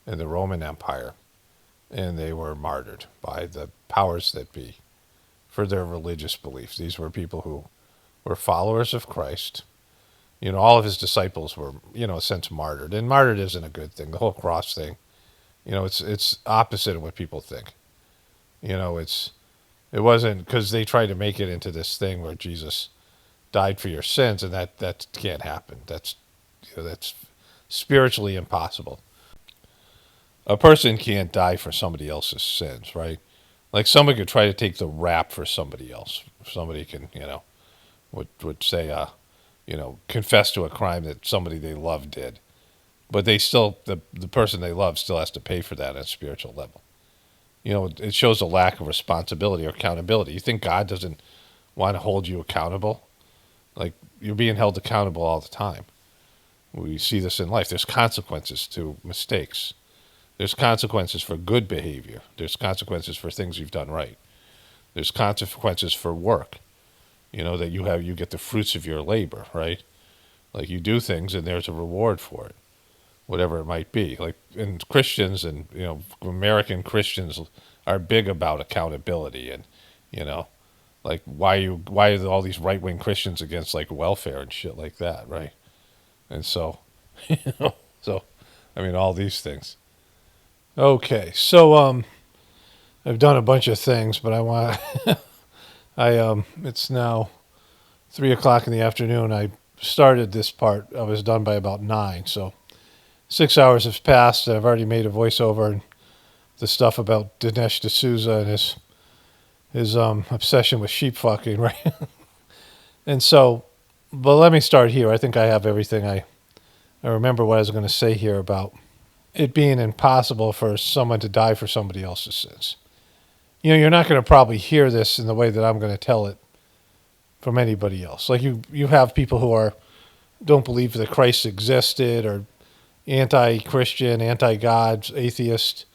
in the Roman Empire, and they were martyred by the powers that be for their religious beliefs. These were people who were followers of Christ. All of his disciples were, in a sense, martyred. And martyred isn't a good thing. The whole cross thing, it's opposite of what people think. It wasn't, because they tried to make it into this thing where Jesus died for your sins, and that can't happen. That's spiritually impossible. A person can't die for somebody else's sins, right? Like, someone could try to take the rap for somebody else. Somebody can, would say, confess to a crime that somebody they love did. But they still, the person they love still has to pay for that at a spiritual level. It shows a lack of responsibility or accountability. You think God doesn't want to hold you accountable? Like, you're being held accountable all the time. We see this in life. There's consequences to mistakes. There's consequences for good behavior. There's consequences for things you've done right. There's consequences for work. That you get the fruits of your labor, right? Like, you do things and there's a reward for it, whatever it might be. Like, and Christians and, American Christians are big about accountability, and, like, why are all these right-wing Christians against, like, welfare and shit like that, right? And so, all these things. Okay, so I've done a bunch of things, but I want It's now 3:00 in the afternoon. I started this part. I was done by about 9. So 6 hours have passed. I've already made a voiceover and the stuff about Dinesh D'Souza and his obsession with sheep fucking, right? And so, but let me start here. I think I have everything. I remember what I was going to say here about it being impossible for someone to die for somebody else's sins. You know, you're not going to probably hear this in the way that I'm going to tell it from anybody else. Like you have people who don't believe that Christ existed, or anti-Christian, anti-God, atheist,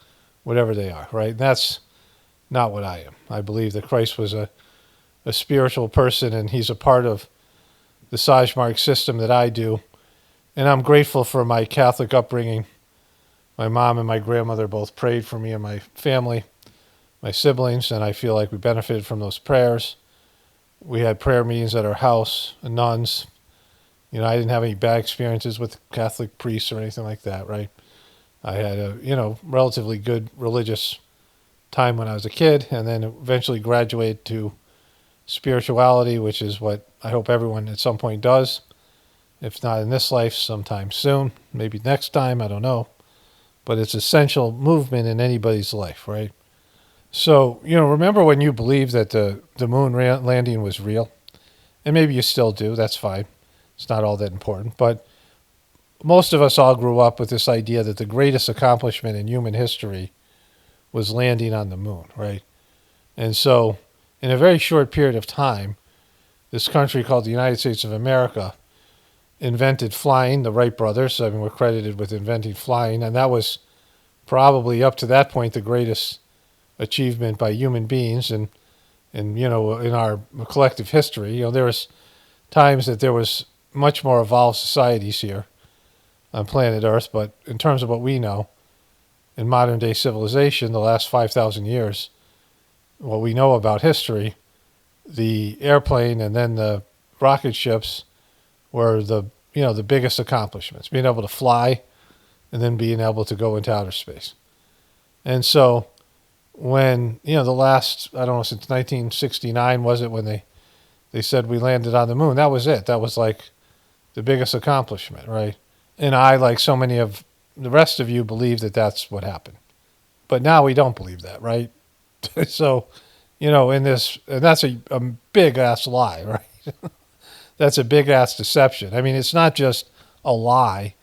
whatever they are, right? And that's not what I am. I believe that Christ was a spiritual person, and he's a part of the Sajmark system that I do. And I'm grateful for my Catholic upbringing. My mom and my grandmother both prayed for me and my family, my siblings, and I feel like we benefited from those prayers. We had prayer meetings at our house, and nuns. You know, I didn't have any bad experiences with Catholic priests or anything like that, right? I had a, relatively good religious time when I was a kid, and then eventually graduated to spirituality, which is what I hope everyone at some point does. If not in this life, sometime soon, maybe next time, I don't know. But it's essential movement in anybody's life, right? So, remember when you believed that the moon landing was real? And maybe you still do, that's fine. It's not all that important. But most of us all grew up with this idea that the greatest accomplishment in human history was landing on the moon, right? And so, in a very short period of time, this country called the United States of America invented flying. The Wright brothers, we're credited with inventing flying, and that was probably up to that point the greatest achievement by human beings, and in our collective history. There was times that there was much more evolved societies here on planet Earth, but in terms of what we know in modern day civilization, the last 5,000 years, what we know about history, the airplane and then the rocket ships were the biggest accomplishments, being able to fly and then being able to go into outer space. And so when, the last, I don't know, since 1969, was it, when they said we landed on the moon, that was it. That was like the biggest accomplishment, right? And I, like so many of the rest of you, believe that that's what happened. But now we don't believe that, right? So, in this, and that's a big-ass lie, right? That's a big-ass deception. It's not just a lie.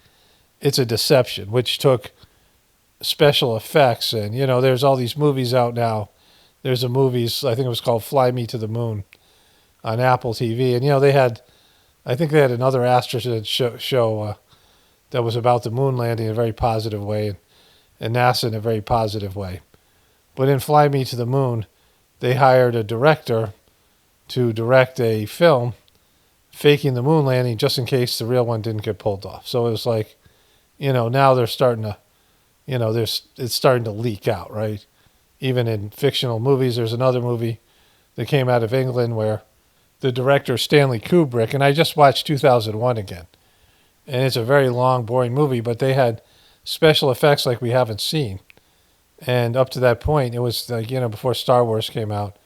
It's a deception, which took special effects. And, there's all these movies out now. There's a movies, I think it was called Fly Me to the Moon on Apple TV. And, I think they had another astronaut show that was about the moon landing in a very positive way, and NASA in a very positive way. But in Fly Me to the Moon, they hired a director to direct a film faking the moon landing just in case the real one didn't get pulled off. So it was like, now they're starting to, it's starting to leak out, right? Even in fictional movies, there's another movie that came out of England where the director, Stanley Kubrick, and I just watched 2001 again. And it's a very long, boring movie, but they had special effects like we haven't seen. And up to that point, it was like, before Star Wars came out,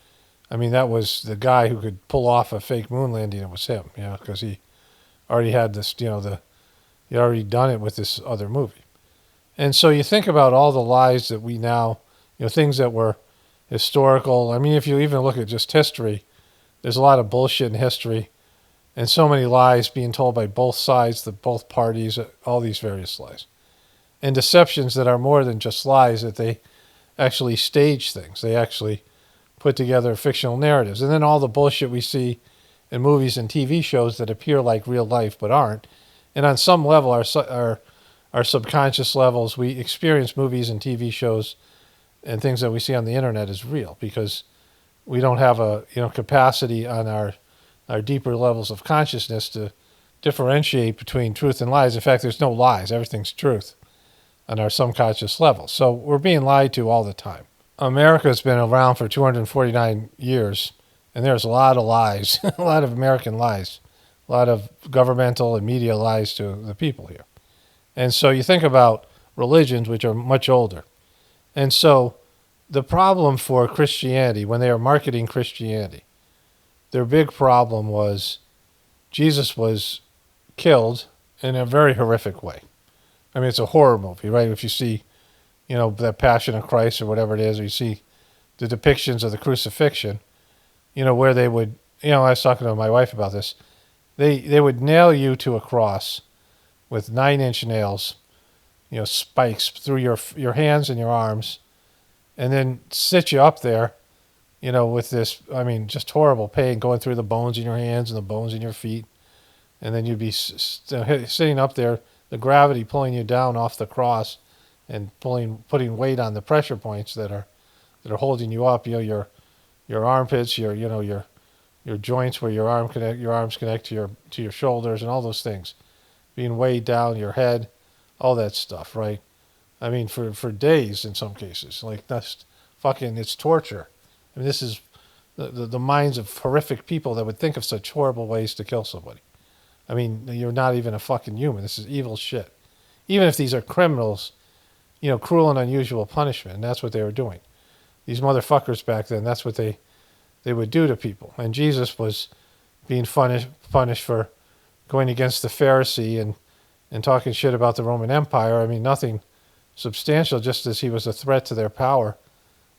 that was the guy who could pull off a fake moon landing. It was him, because he already had this, he already done it with this other movie. And so you think about all the lies that we now, things that were historical. If you even look at just history, there's a lot of bullshit in history, and so many lies being told by both sides, both parties, all these various lies. And deceptions that are more than just lies, that they actually stage things. They actually put together fictional narratives. And then all the bullshit we see in movies and TV shows that appear like real life but aren't. And on some level, our subconscious levels, we experience movies and TV shows and things that we see on the internet as real, because we don't have a capacity on our deeper levels of consciousness to differentiate between truth and lies. In fact, there's no lies. Everything's truth on our subconscious level. So we're being lied to all the time. America's been around for 249 years, and there's a lot of lies, a lot of American lies, a lot of governmental and media lies to the people here. And so you think about religions, which are much older. And so the problem for Christianity, when they are marketing Christianity, their big problem was Jesus was killed in a very horrific way. I mean, it's a horror movie, right? If you see, that Passion of Christ or whatever it is, or you see the depictions of the crucifixion, where they would, I was talking to my wife about this. They would nail you to a cross with 9-inch nails, spikes through your hands and your arms, and then sit you up there, with this, just horrible pain going through the bones in your hands and the bones in your feet. And then you'd be sitting up there, the gravity pulling you down off the cross and putting weight on the pressure points that are holding you up, your armpits, your joints where your arms connect to your shoulders and all those things, being weighed down, your head, all that stuff, right? I mean, for days in some cases, like it's torture. I mean, this is the minds of horrific people that would think of such horrible ways to kill somebody. I mean, you're not even a fucking human. This is evil shit. Even if these are criminals, cruel and unusual punishment, and that's what they were doing. These motherfuckers back then, that's what they would do to people. And Jesus was being punished for going against the Pharisee and talking shit about the Roman Empire. I mean, nothing substantial, just as he was a threat to their power.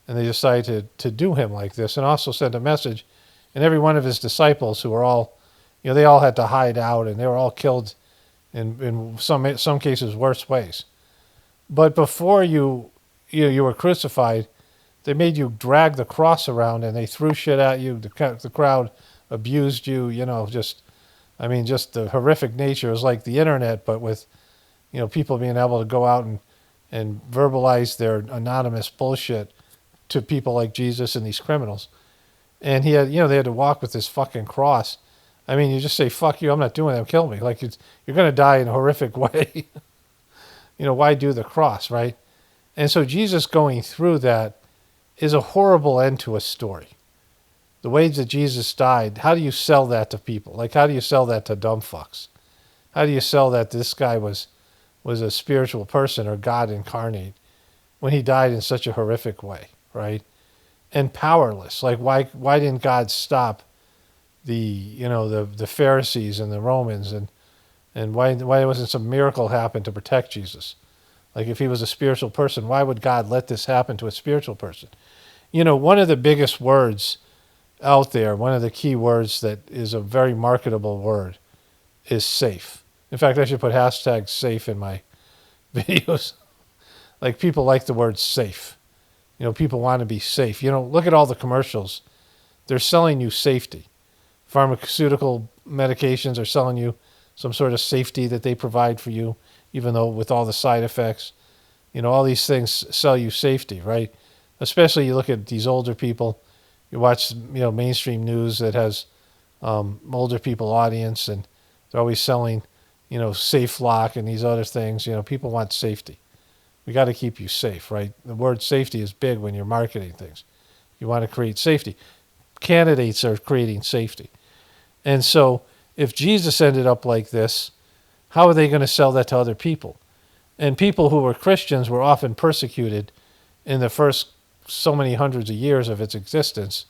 And they decided to do him like this, and also send a message. And every one of his disciples, who were all, they all had to hide out, and they were all killed in some cases worse ways. But before you were crucified, they made you drag the cross around, and they threw shit at you. The crowd abused you. Just the horrific nature. It was like the internet, but with people being able to go out and verbalize their anonymous bullshit to people like Jesus and these criminals. And he had, they had to walk with this fucking cross. I mean, you just say, fuck you, I'm not doing that, kill me. Like, you're going to die in a horrific way. Why do the cross, right? And so Jesus going through that is a horrible end to a story. The ways that Jesus died, how do you sell that to people? Like, how do you sell that to dumb fucks? How do you sell that this guy was a spiritual person or God incarnate when he died in such a horrific way, right? And powerless. Like, why didn't God stop the Pharisees and the Romans, and why wasn't some miracle happen to protect Jesus? Like, if he was a spiritual person, why would God let this happen to a spiritual person? One of the biggest words out there, one of the key words that is a very marketable word is safe. In fact, I should put hashtag safe in my videos. Like, people like the word safe. People want to be safe. Look at all the commercials. They're selling you safety. Pharmaceutical medications are selling you some sort of safety that they provide for you, even though with all the side effects. All these things sell you safety, right? Especially you look at these older people. You watch, mainstream news that has older people audience, and they're always selling, Safe Lock and these other things. People want safety. We got to keep you safe, right? The word safety is big when you're marketing things. You want to create safety. Candidates are creating safety. And so if Jesus ended up like this, how are they going to sell that to other people? And people who were Christians were often persecuted in the first so many hundreds of years of its existence,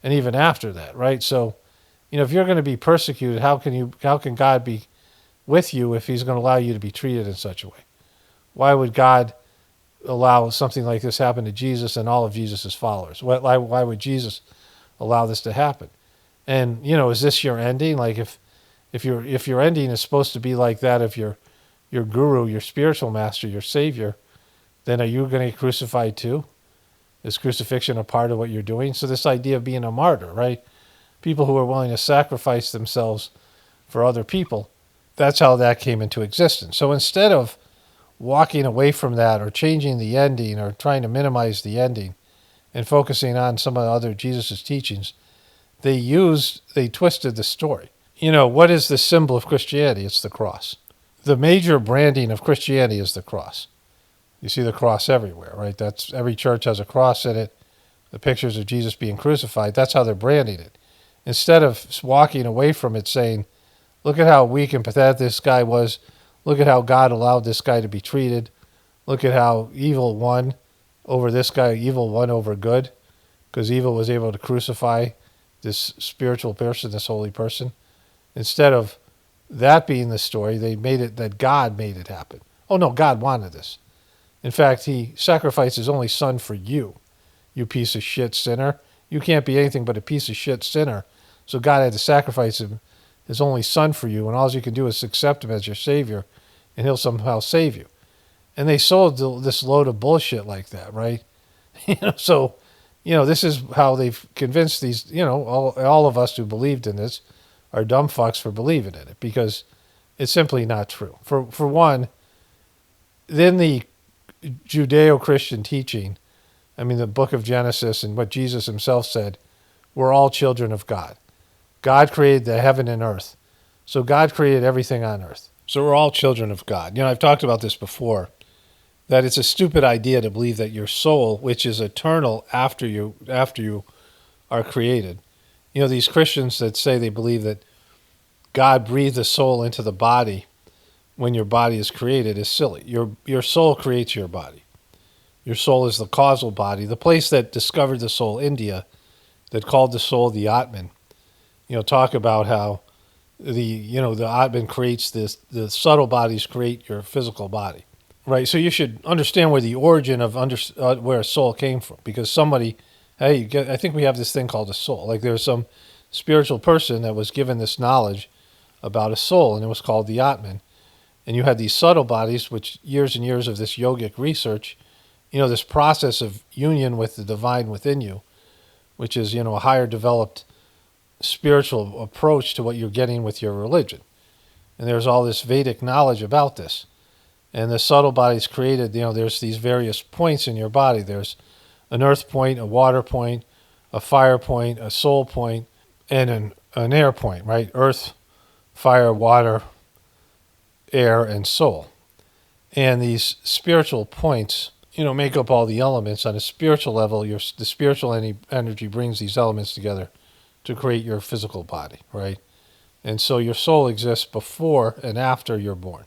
and even after that, right? So, if you're going to be persecuted, how can God be with you if he's going to allow you to be treated in such a way? Why would God allow something like this happen to Jesus and all of Jesus' followers? Why would Jesus allow this to happen? And, is this your ending? Like, if your ending is supposed to be like that of your guru, your spiritual master, your savior, then are you going to get crucified too? Is crucifixion a part of what you're doing? So this idea of being a martyr, right? People who are willing to sacrifice themselves for other people, that's how that came into existence. So instead of walking away from that or changing the ending or trying to minimize the ending and focusing on some of the other Jesus' teachings, they twisted the story. What is the symbol of Christianity? It's the cross. The major branding of Christianity is the cross. You see the cross everywhere, right? That's every church has a cross in it. The pictures of Jesus being crucified, that's how they're branding it. Instead of walking away from it saying, look at how weak and pathetic this guy was. Look at how God allowed this guy to be treated. Look at how evil won over this guy. Evil won over good because evil was able to crucify this spiritual person, this holy person. Instead of that being the story, they made it that God made it happen. Oh no, God wanted this. In fact, he sacrificed his only son for you, you piece of shit sinner. You can't be anything but a piece of shit sinner. So God had to sacrifice his only son for you, and all you can do is accept him as your savior, and he'll somehow save you. And they sold this load of bullshit like that, right? So, this is how they've convinced these, all of us who believed in this are dumb fucks for believing in it, because it's simply not true. For one, then the Judeo-Christian teaching, I mean, the book of Genesis and what Jesus himself said, we're all children of God. God created the heaven and earth. So God created everything on earth. So we're all children of God. I've talked about this before, that it's a stupid idea to believe that your soul, which is eternal after you are created. These Christians that say they believe that God breathed the soul into the body when your body is created is silly. Your soul creates your body. Your soul is the causal body. The place that discovered the soul, India, that called the soul the Atman, talk about how the Atman creates this, the subtle bodies create your physical body. Right, so you should understand where the origin of where a soul came from, because somebody, I think we have this thing called a soul. Like there's some spiritual person that was given this knowledge about a soul, and it was called the Atman. And you had these subtle bodies, which years and years of this yogic research, this process of union with the divine within you, which is, a higher developed spiritual approach to what you're getting with your religion. And there's all this Vedic knowledge about this. And the subtle body's created, there's these various points in your body. There's an earth point, a water point, a fire point, a soul point, and an air point, right? Earth, fire, water, air, and soul. And these spiritual points, make up all the elements. On a spiritual level, the spiritual energy brings these elements together to create your physical body, right? And so your soul exists before and after you're born.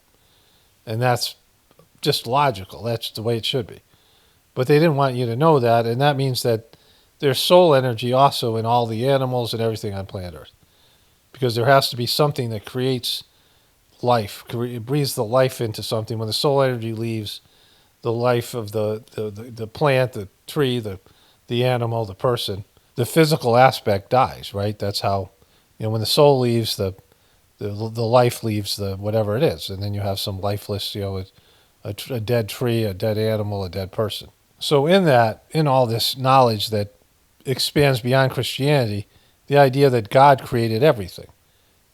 And that's just logical. That's the way it should be. But they didn't want you to know that, and that means that there's soul energy also in all the animals and everything on planet Earth. Because there has to be something that creates life, it breathes the life into something. When the soul energy leaves, the life of the plant, the tree, the animal, the person, the physical aspect dies, right? That's how, when the soul leaves, the life leaves the whatever it is, and then you have some lifeless, a dead tree, a dead animal, a dead person. So in all this knowledge that expands beyond Christianity, the idea that God created everything,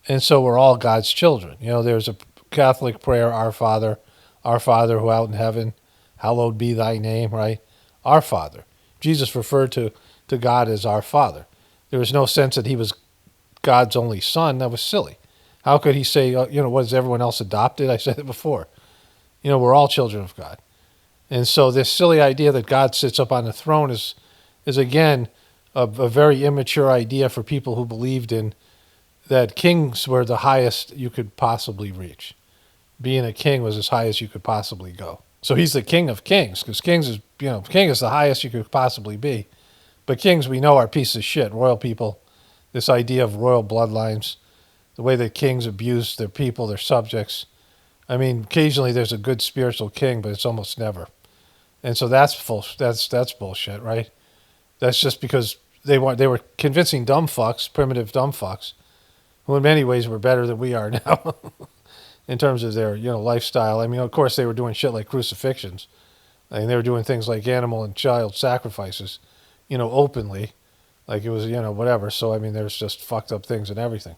and so we're all God's children. There's a Catholic prayer, Our Father who art in heaven, hallowed be thy name, right? Our Father. Jesus referred to God as our Father. There was no sense that he was God's only son. That was silly. How could he say, was everyone else adopted? I said it before. We're all children of God. And so this silly idea that God sits up on the throne is again, a very immature idea for people who believed in that kings were the highest you could possibly reach. Being a king was as high as you could possibly go. So he's the king of kings, because king is the highest you could possibly be. But kings, we know, are pieces of shit, royal people. This idea of royal bloodlines, the way that kings abuse their people, their subjects. I mean, occasionally there's a good spiritual king, but it's almost never. And so that's bullshit, right? That's just because they were convincing dumb fucks, primitive dumb fucks, who in many ways were better than we are now in terms of their, lifestyle. I mean, of course, they were doing shit like crucifixions. I mean, they were doing things like animal and child sacrifices, openly, like it was, whatever. So, I mean, there's just fucked up things and everything.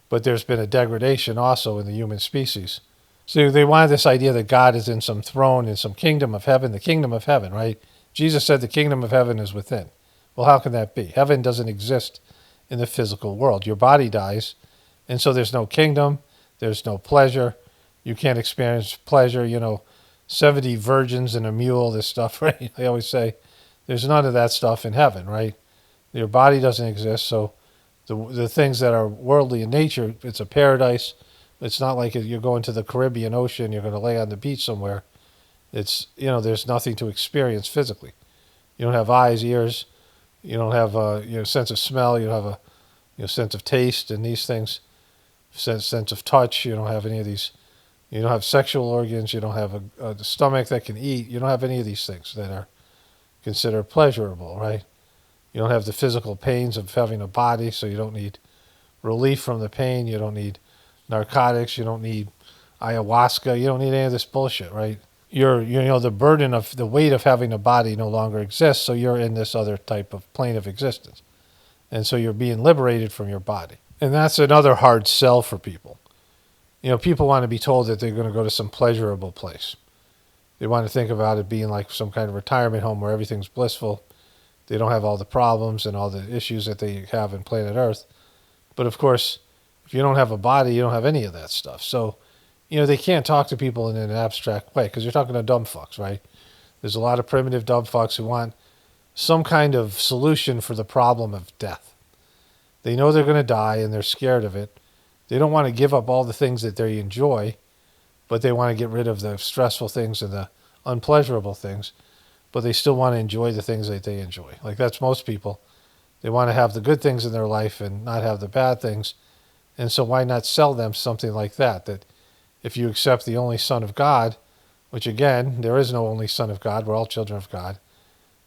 But there's been a degradation also in the human species. So they wanted this idea that God is in some throne, in some kingdom of heaven, the kingdom of heaven, right? Jesus said the kingdom of heaven is within. Well, how can that be? Heaven doesn't exist in the physical world. Your body dies, and so there's no kingdom, there's no pleasure. You can't experience pleasure, 70 virgins and a mule, this stuff, right? I always say there's none of that stuff in heaven, right? Your body doesn't exist, so the things that are worldly in nature, it's a paradise. It's not like you're going to the Caribbean Ocean, you're going to lay on the beach somewhere. It's, there's nothing to experience physically. You don't have eyes, ears, You don't have a sense of smell. You don't have a sense of taste and these things, sense of touch. You don't have any of these. You don't have sexual organs. You don't have a stomach that can eat. You don't have any of these things that are considered pleasurable, right? You don't have the physical pains of having a body, so you don't need relief from the pain. You don't need narcotics. You don't need ayahuasca. You don't need any of this bullshit, right? The burden of the weight of having a body no longer exists, so you're in this other type of plane of existence. And so you're being liberated from your body. And that's another hard sell for people. People want to be told that they're going to go to some pleasurable place. They want to think about it being like some kind of retirement home where everything's blissful. They don't have all the problems and all the issues that they have in planet Earth. But of course, if you don't have a body, you don't have any of that stuff. So, they can't talk to people in an abstract way because you're talking to dumb fucks, right? There's a lot of primitive dumb fucks who want some kind of solution for the problem of death. They know they're going to die and they're scared of it. They don't want to give up all the things that they enjoy, but they want to get rid of the stressful things and the unpleasurable things, but they still want to enjoy the things that they enjoy. Like that's most people. They want to have the good things in their life and not have the bad things. And so why not sell them something like that? That if you accept the only Son of God, which again, there is no only Son of God, we're all children of God,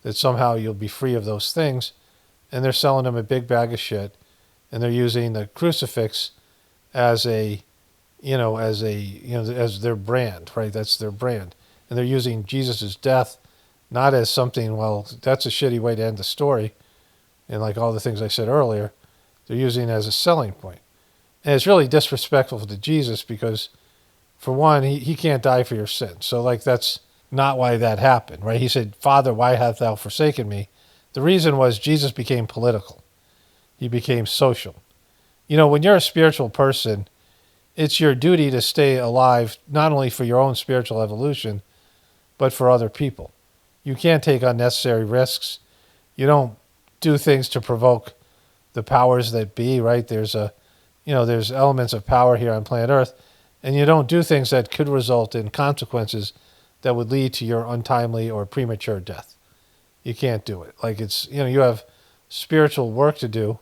that somehow you'll be free of those things. And they're selling them a big bag of shit. And they're using the crucifix as as their brand, right? That's their brand. And they're using Jesus' death not as something, well, that's a shitty way to end the story. And like all the things I said earlier, they're using it as a selling point. And it's really disrespectful to Jesus because, for one, he can't die for your sins. So like that's not why that happened, right? He said, Father, why hast thou forsaken me? The reason was Jesus became political. He became social. When you're a spiritual person, it's your duty to stay alive, not only for your own spiritual evolution, but for other people. You can't take unnecessary risks. You don't do things to provoke the powers that be, right? There's elements of power here on planet Earth, and you don't do things that could result in consequences that would lead to your untimely or premature death. You can't do it. Like you have spiritual work to do,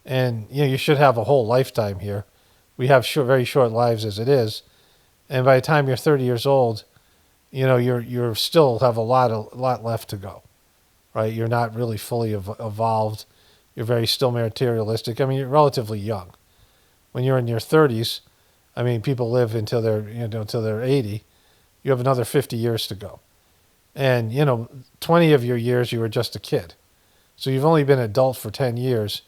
and you should have a whole lifetime here. We have very short lives as it is, and by the time you're 30 years old, you're still have a lot left to go, right? You're not really fully evolved. You're very still materialistic. I mean, you're relatively young. When you're in your 30s, I mean, people live until they're 80. You have another 50 years to go, and 20 of your years you were just a kid, so you've only been an adult for 10 years.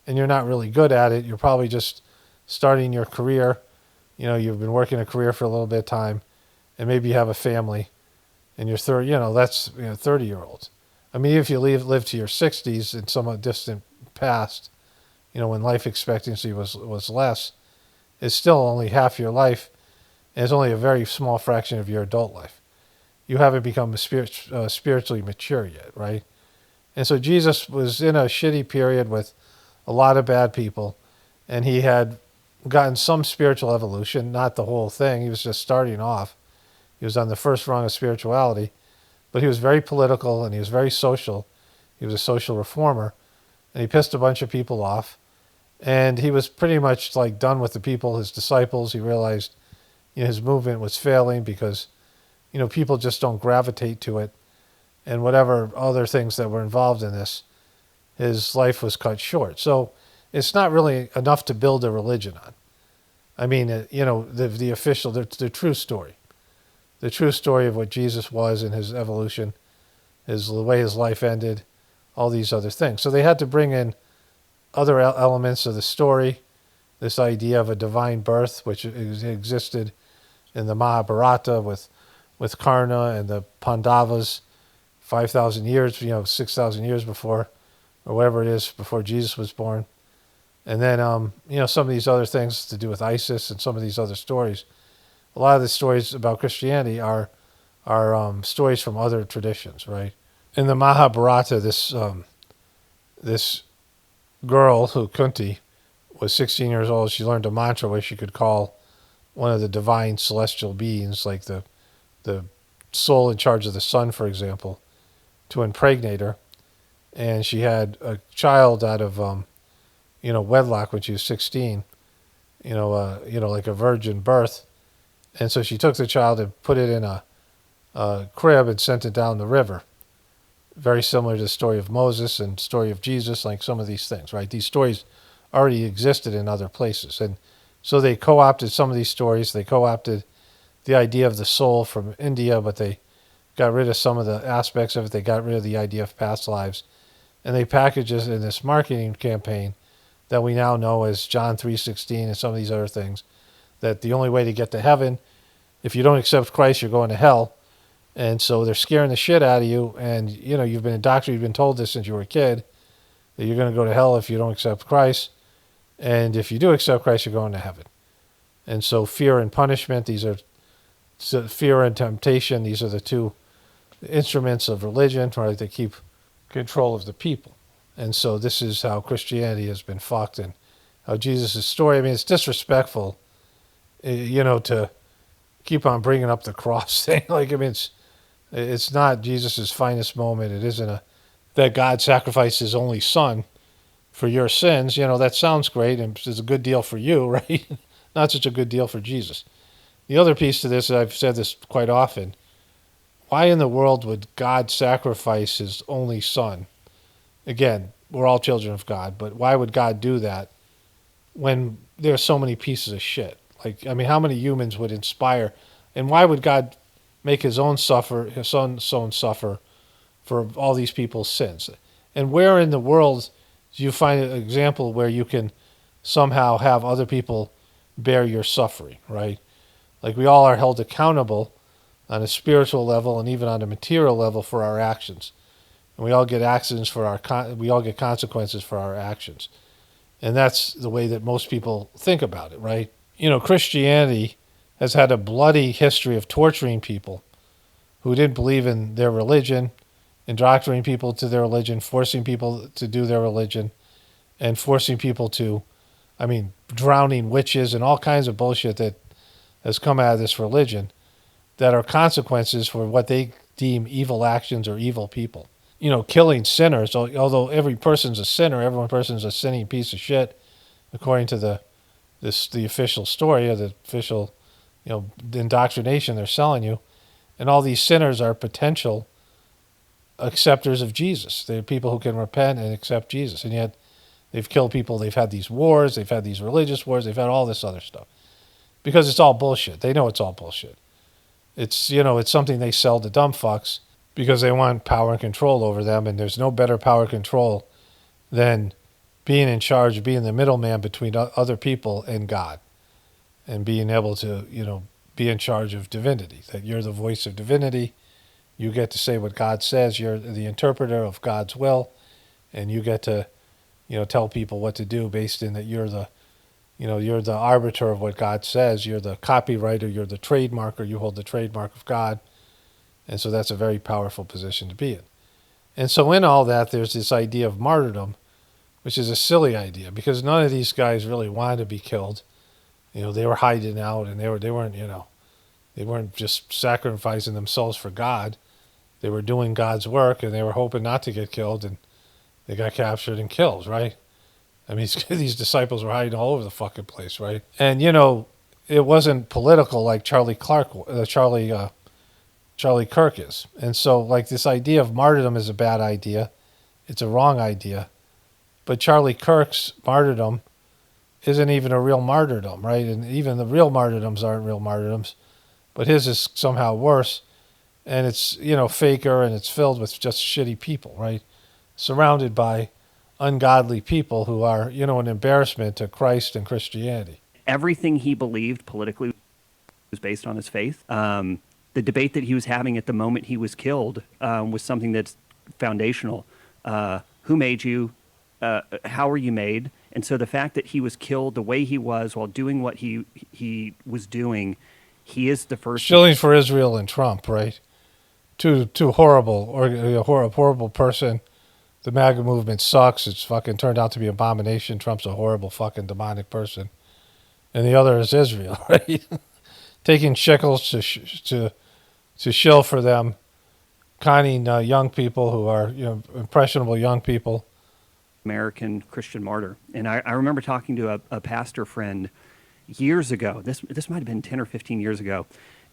And you're not really good at it. You're probably just starting your career. You've been working a career for a little bit of time, and maybe you have a family, and you're 30. That's 30-year-olds. I mean, if you live to your 60s in some distant past, when life expectancy was less, it's still only half your life, and it's only a very small fraction of your adult life. You haven't become spiritually mature yet, right? And so Jesus was in a shitty period with a lot of bad people, and he had gotten some spiritual evolution, not the whole thing. He was just starting off. He was on the first rung of spirituality, but he was very political and he was very social. He was a social reformer, and he pissed a bunch of people off, and he was pretty much like done with the people, his disciples. He realized his movement was failing because people just don't gravitate to it, and whatever other things that were involved in this, his life was cut short. So it's not really enough to build a religion on. I mean, the official, the true story. The true story of what Jesus was in his evolution, the way his life ended, all these other things. So they had to bring in other elements of the story, this idea of a divine birth, which existed in the Mahabharata with Karna and the Pandavas 5,000 years, 6,000 years before, or whatever it is, before Jesus was born. And then, some of these other things to do with ISIS and some of these other stories. A lot of the stories about Christianity are stories from other traditions, right? In the Mahabharata, this girl, who Kunti, was 16 years old. She learned a mantra where she could call one of the divine celestial beings, like the soul in charge of the sun, for example, to impregnate her. and she had a child out of wedlock when she was 16. Like a virgin birth, and so she took the child and put it in a crib and sent it down the river. Very similar to the story of Moses and story of Jesus, like some of these things, right? These stories already existed in other places. And so they co-opted some of these stories. They co-opted the idea of the soul from India, but they got rid of some of the aspects of it. They got rid of the idea of past lives. And they packaged it in this marketing campaign that we now know as John 3:16 and some of these other things, that the only way to get to heaven, if you don't accept Christ, you're going to hell. And so they're scaring the shit out of you. And, you've been indoctrinated, you've been told this since you were a kid, that you're going to go to hell if you don't accept Christ. And if you do accept Christ, you're going to heaven. And so fear and punishment, fear and temptation, these are the two instruments of religion, right, that keep control of the people. And so this is how Christianity has been fucked, and how Jesus' story, it's disrespectful, to keep on bringing up the cross thing. It's not Jesus' finest moment. It isn't that God sacrificed his only son for your sins. That sounds great and it's a good deal for you, right? Not such a good deal for Jesus. The other piece to this, I've said this quite often, why in the world would God sacrifice his only son? Again, we're all children of God, but why would God do that when there's so many pieces of shit? How many humans would inspire? And why would God make his son suffer for all these people's sins? And where in the world do you find an example where you can somehow have other people bear your suffering, right? We all are held accountable on a spiritual level and even on a material level for our actions. And we all get we all get consequences for our actions. And that's the way that most people think about it, right? Christianity has had a bloody history of torturing people who didn't believe in their religion, indoctrinating people to their religion, forcing people to do their religion, and forcing people to, drowning witches and all kinds of bullshit that has come out of this religion that are consequences for what they deem evil actions or evil people. Killing sinners, although every person's a sinner, every person's a sinning piece of shit, according to the official story or the official, indoctrination they're selling you. And all these sinners are potential acceptors of Jesus. They're people who can repent and accept Jesus. And yet they've killed people. They've had these wars. They've had these religious wars. They've had all this other stuff. Because it's all bullshit. They know it's all bullshit. It's, it's something they sell to dumb fucks because they want power and control over them. And there's no better power and control than being in charge, being the middleman between other people and God. And being able to, be in charge of divinity. That you're the voice of divinity. You get to say what God says. You're the interpreter of God's will. And you get to, tell people what to do based in that you're the arbiter of what God says. You're the copywriter. You're the trademarker. You hold the trademark of God. And so that's a very powerful position to be in. And so in all that, there's this idea of martyrdom, which is a silly idea because none of these guys really wanted to be killed. They were hiding out and they weren't just sacrificing themselves for God. They were doing God's work and they were hoping not to get killed, and they got captured and killed, right? These disciples were hiding all over the fucking place, right? And, it wasn't political like Charlie Kirk is. And so, this idea of martyrdom is a bad idea. It's a wrong idea. But Charlie Kirk's martyrdom isn't even a real martyrdom, right? And even the real martyrdoms aren't real martyrdoms. But his is somehow worse. And it's, faker, and it's filled with just shitty people, right? Surrounded by ungodly people who are, an embarrassment to Christ and Christianity. Everything he believed politically was based on his faith. The debate that he was having at the moment he was killed was something that's foundational. Who made you? How were you made? And so the fact that he was killed the way he was while doing what he was doing, he is the first. Shilling for Israel and Trump, right? Two horrible, or a horrible person. The MAGA movement sucks. It's fucking turned out to be an abomination. Trump's a horrible fucking demonic person. And the other is Israel, right? Taking shekels to shill for them conning young people who are, impressionable young people. American Christian martyr. And I remember talking to a pastor friend years ago. This might have been 10 or 15 years ago.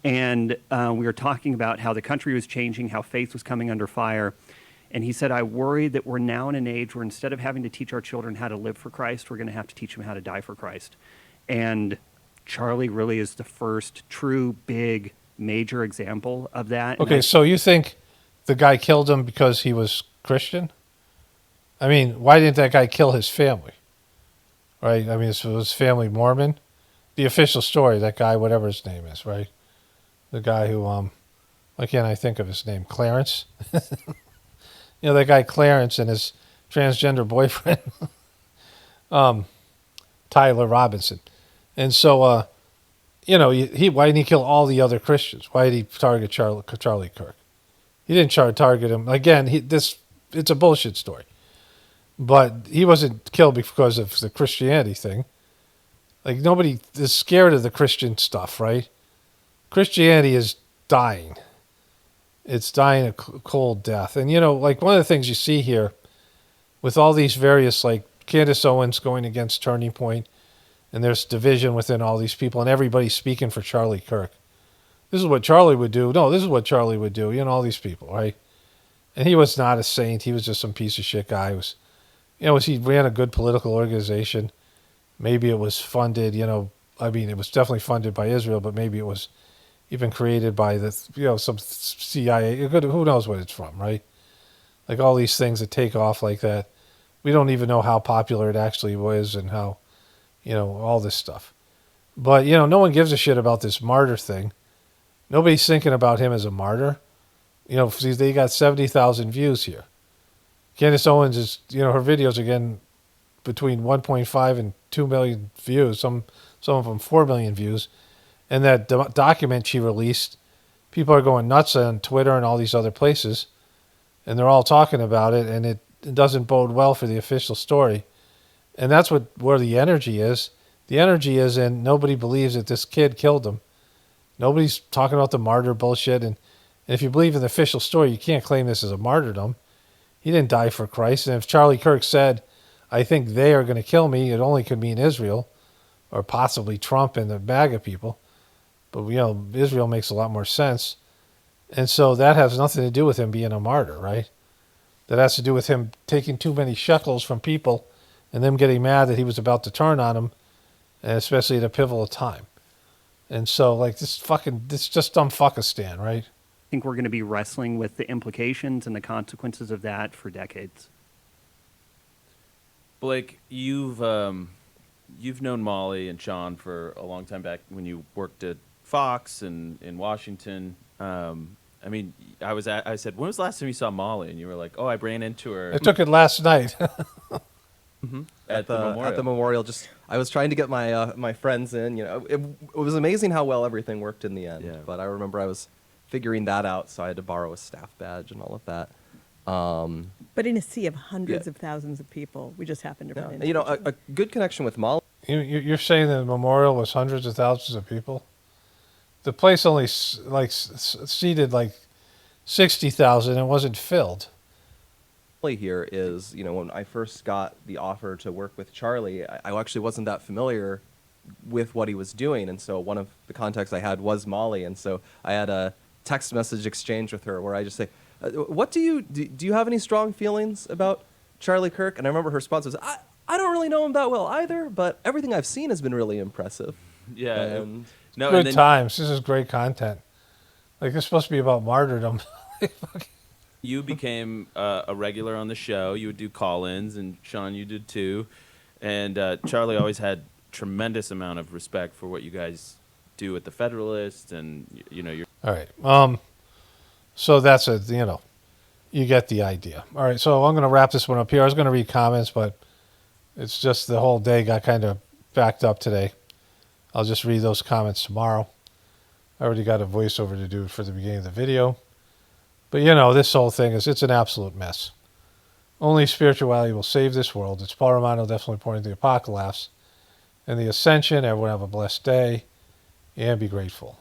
And we were talking about how the country was changing, how faith was coming under fire. And he said, I worry that we're now in an age where instead of having to teach our children how to live for Christ, we're going to have to teach them how to die for Christ. And Charlie really is the first true, big, major example of that. Okay, so you think the guy killed him because he was Christian? I mean, why didn't that guy kill his family? Right? I mean, was his family Mormon? The official story, that guy, whatever his name is, right? The guy who, why can't I think of his name? Clarence? That guy Clarence and his transgender boyfriend, Tyler Robinson. And so, why didn't he kill all the other Christians? Why did he target Charlie Kirk? He didn't target him. Again, it's a bullshit story. But he wasn't killed because of the Christianity thing. Like, nobody is scared of the Christian stuff, right? Christianity is dying. It's dying a cold death. And, like one of the things you see here with all these various, like Candace Owens going against Turning Point, and there's division within all these people, and everybody's speaking for Charlie Kirk. This is what Charlie would do. No, this is what Charlie would do. All these people, right? And he was not a saint. He was just some piece of shit guy. He ran a good political organization. Maybe it was funded, it was definitely funded by Israel, but maybe it was even created by some CIA. Who knows what it's from, right? Like all these things that take off like that. We don't even know how popular it actually was and how, all this stuff. But, no one gives a shit about this martyr thing. Nobody's thinking about him as a martyr. They got 70,000 views here. Candace Owens is, her videos are getting between 1.5 and 2 million views, some of them 4 million views. And that document she released, people are going nuts on Twitter and all these other places, and they're all talking about it, and it doesn't bode well for the official story. And that's where the energy is. The energy is in nobody believes that this kid killed him. Nobody's talking about the martyr bullshit. And if you believe in the official story, you can't claim this as a martyrdom. He didn't die for Christ. And if Charlie Kirk said, I think they are going to kill me, it only could mean Israel or possibly Trump and the MAGA people. But, Israel makes a lot more sense. And so that has nothing to do with him being a martyr, right? That has to do with him taking too many shekels from people and them getting mad that he was about to turn on him, and especially at a pivotal time. And so, this just dumb fuckistan, right? I think we're going to be wrestling with the implications and the consequences of that for decades. Blake, you've known Molly and Sean for a long time back when you worked at Fox and in Washington. I said, when was the last time you saw Molly? And you were like, oh, I ran into her. I took it last night. At the memorial. I was trying to get my friends in. It was amazing how well everything worked in the end. Yeah. But I remember I was figuring that out, so I had to borrow a staff badge and all of that. But in a sea of hundreds of thousands of people, we just happened to run into each other. A good connection with Molly. You're saying that the memorial was hundreds of thousands of people? The place only seated 60,000 and wasn't filled. Here is, when I first got the offer to work with Charlie, I actually wasn't that familiar with what he was doing, and so one of the contacts I had was Molly, and so I had a text message exchange with her where I just say, what do you have any strong feelings about Charlie Kirk? And I remember her response was, I don't really know him that well either, but everything I've seen has been really impressive. Yeah. Good times. This is great content. It's supposed to be about martyrdom. You became a regular on the show. You would do call-ins, and Sean, you did too. And Charlie always had tremendous amount of respect for what you guys do at the Federalist, and you're all right. So that's you get the idea. All right. So I'm going to wrap this one up here. I was going to read comments, but it's just the whole day got kind of backed up today. I'll just read those comments tomorrow. I already got a voiceover to do for the beginning of the video. But, this whole thing it's an absolute mess. Only spirituality will save this world. It's Paul Romano, definitely pointing to the apocalypse and the ascension. Everyone have a blessed day and be grateful.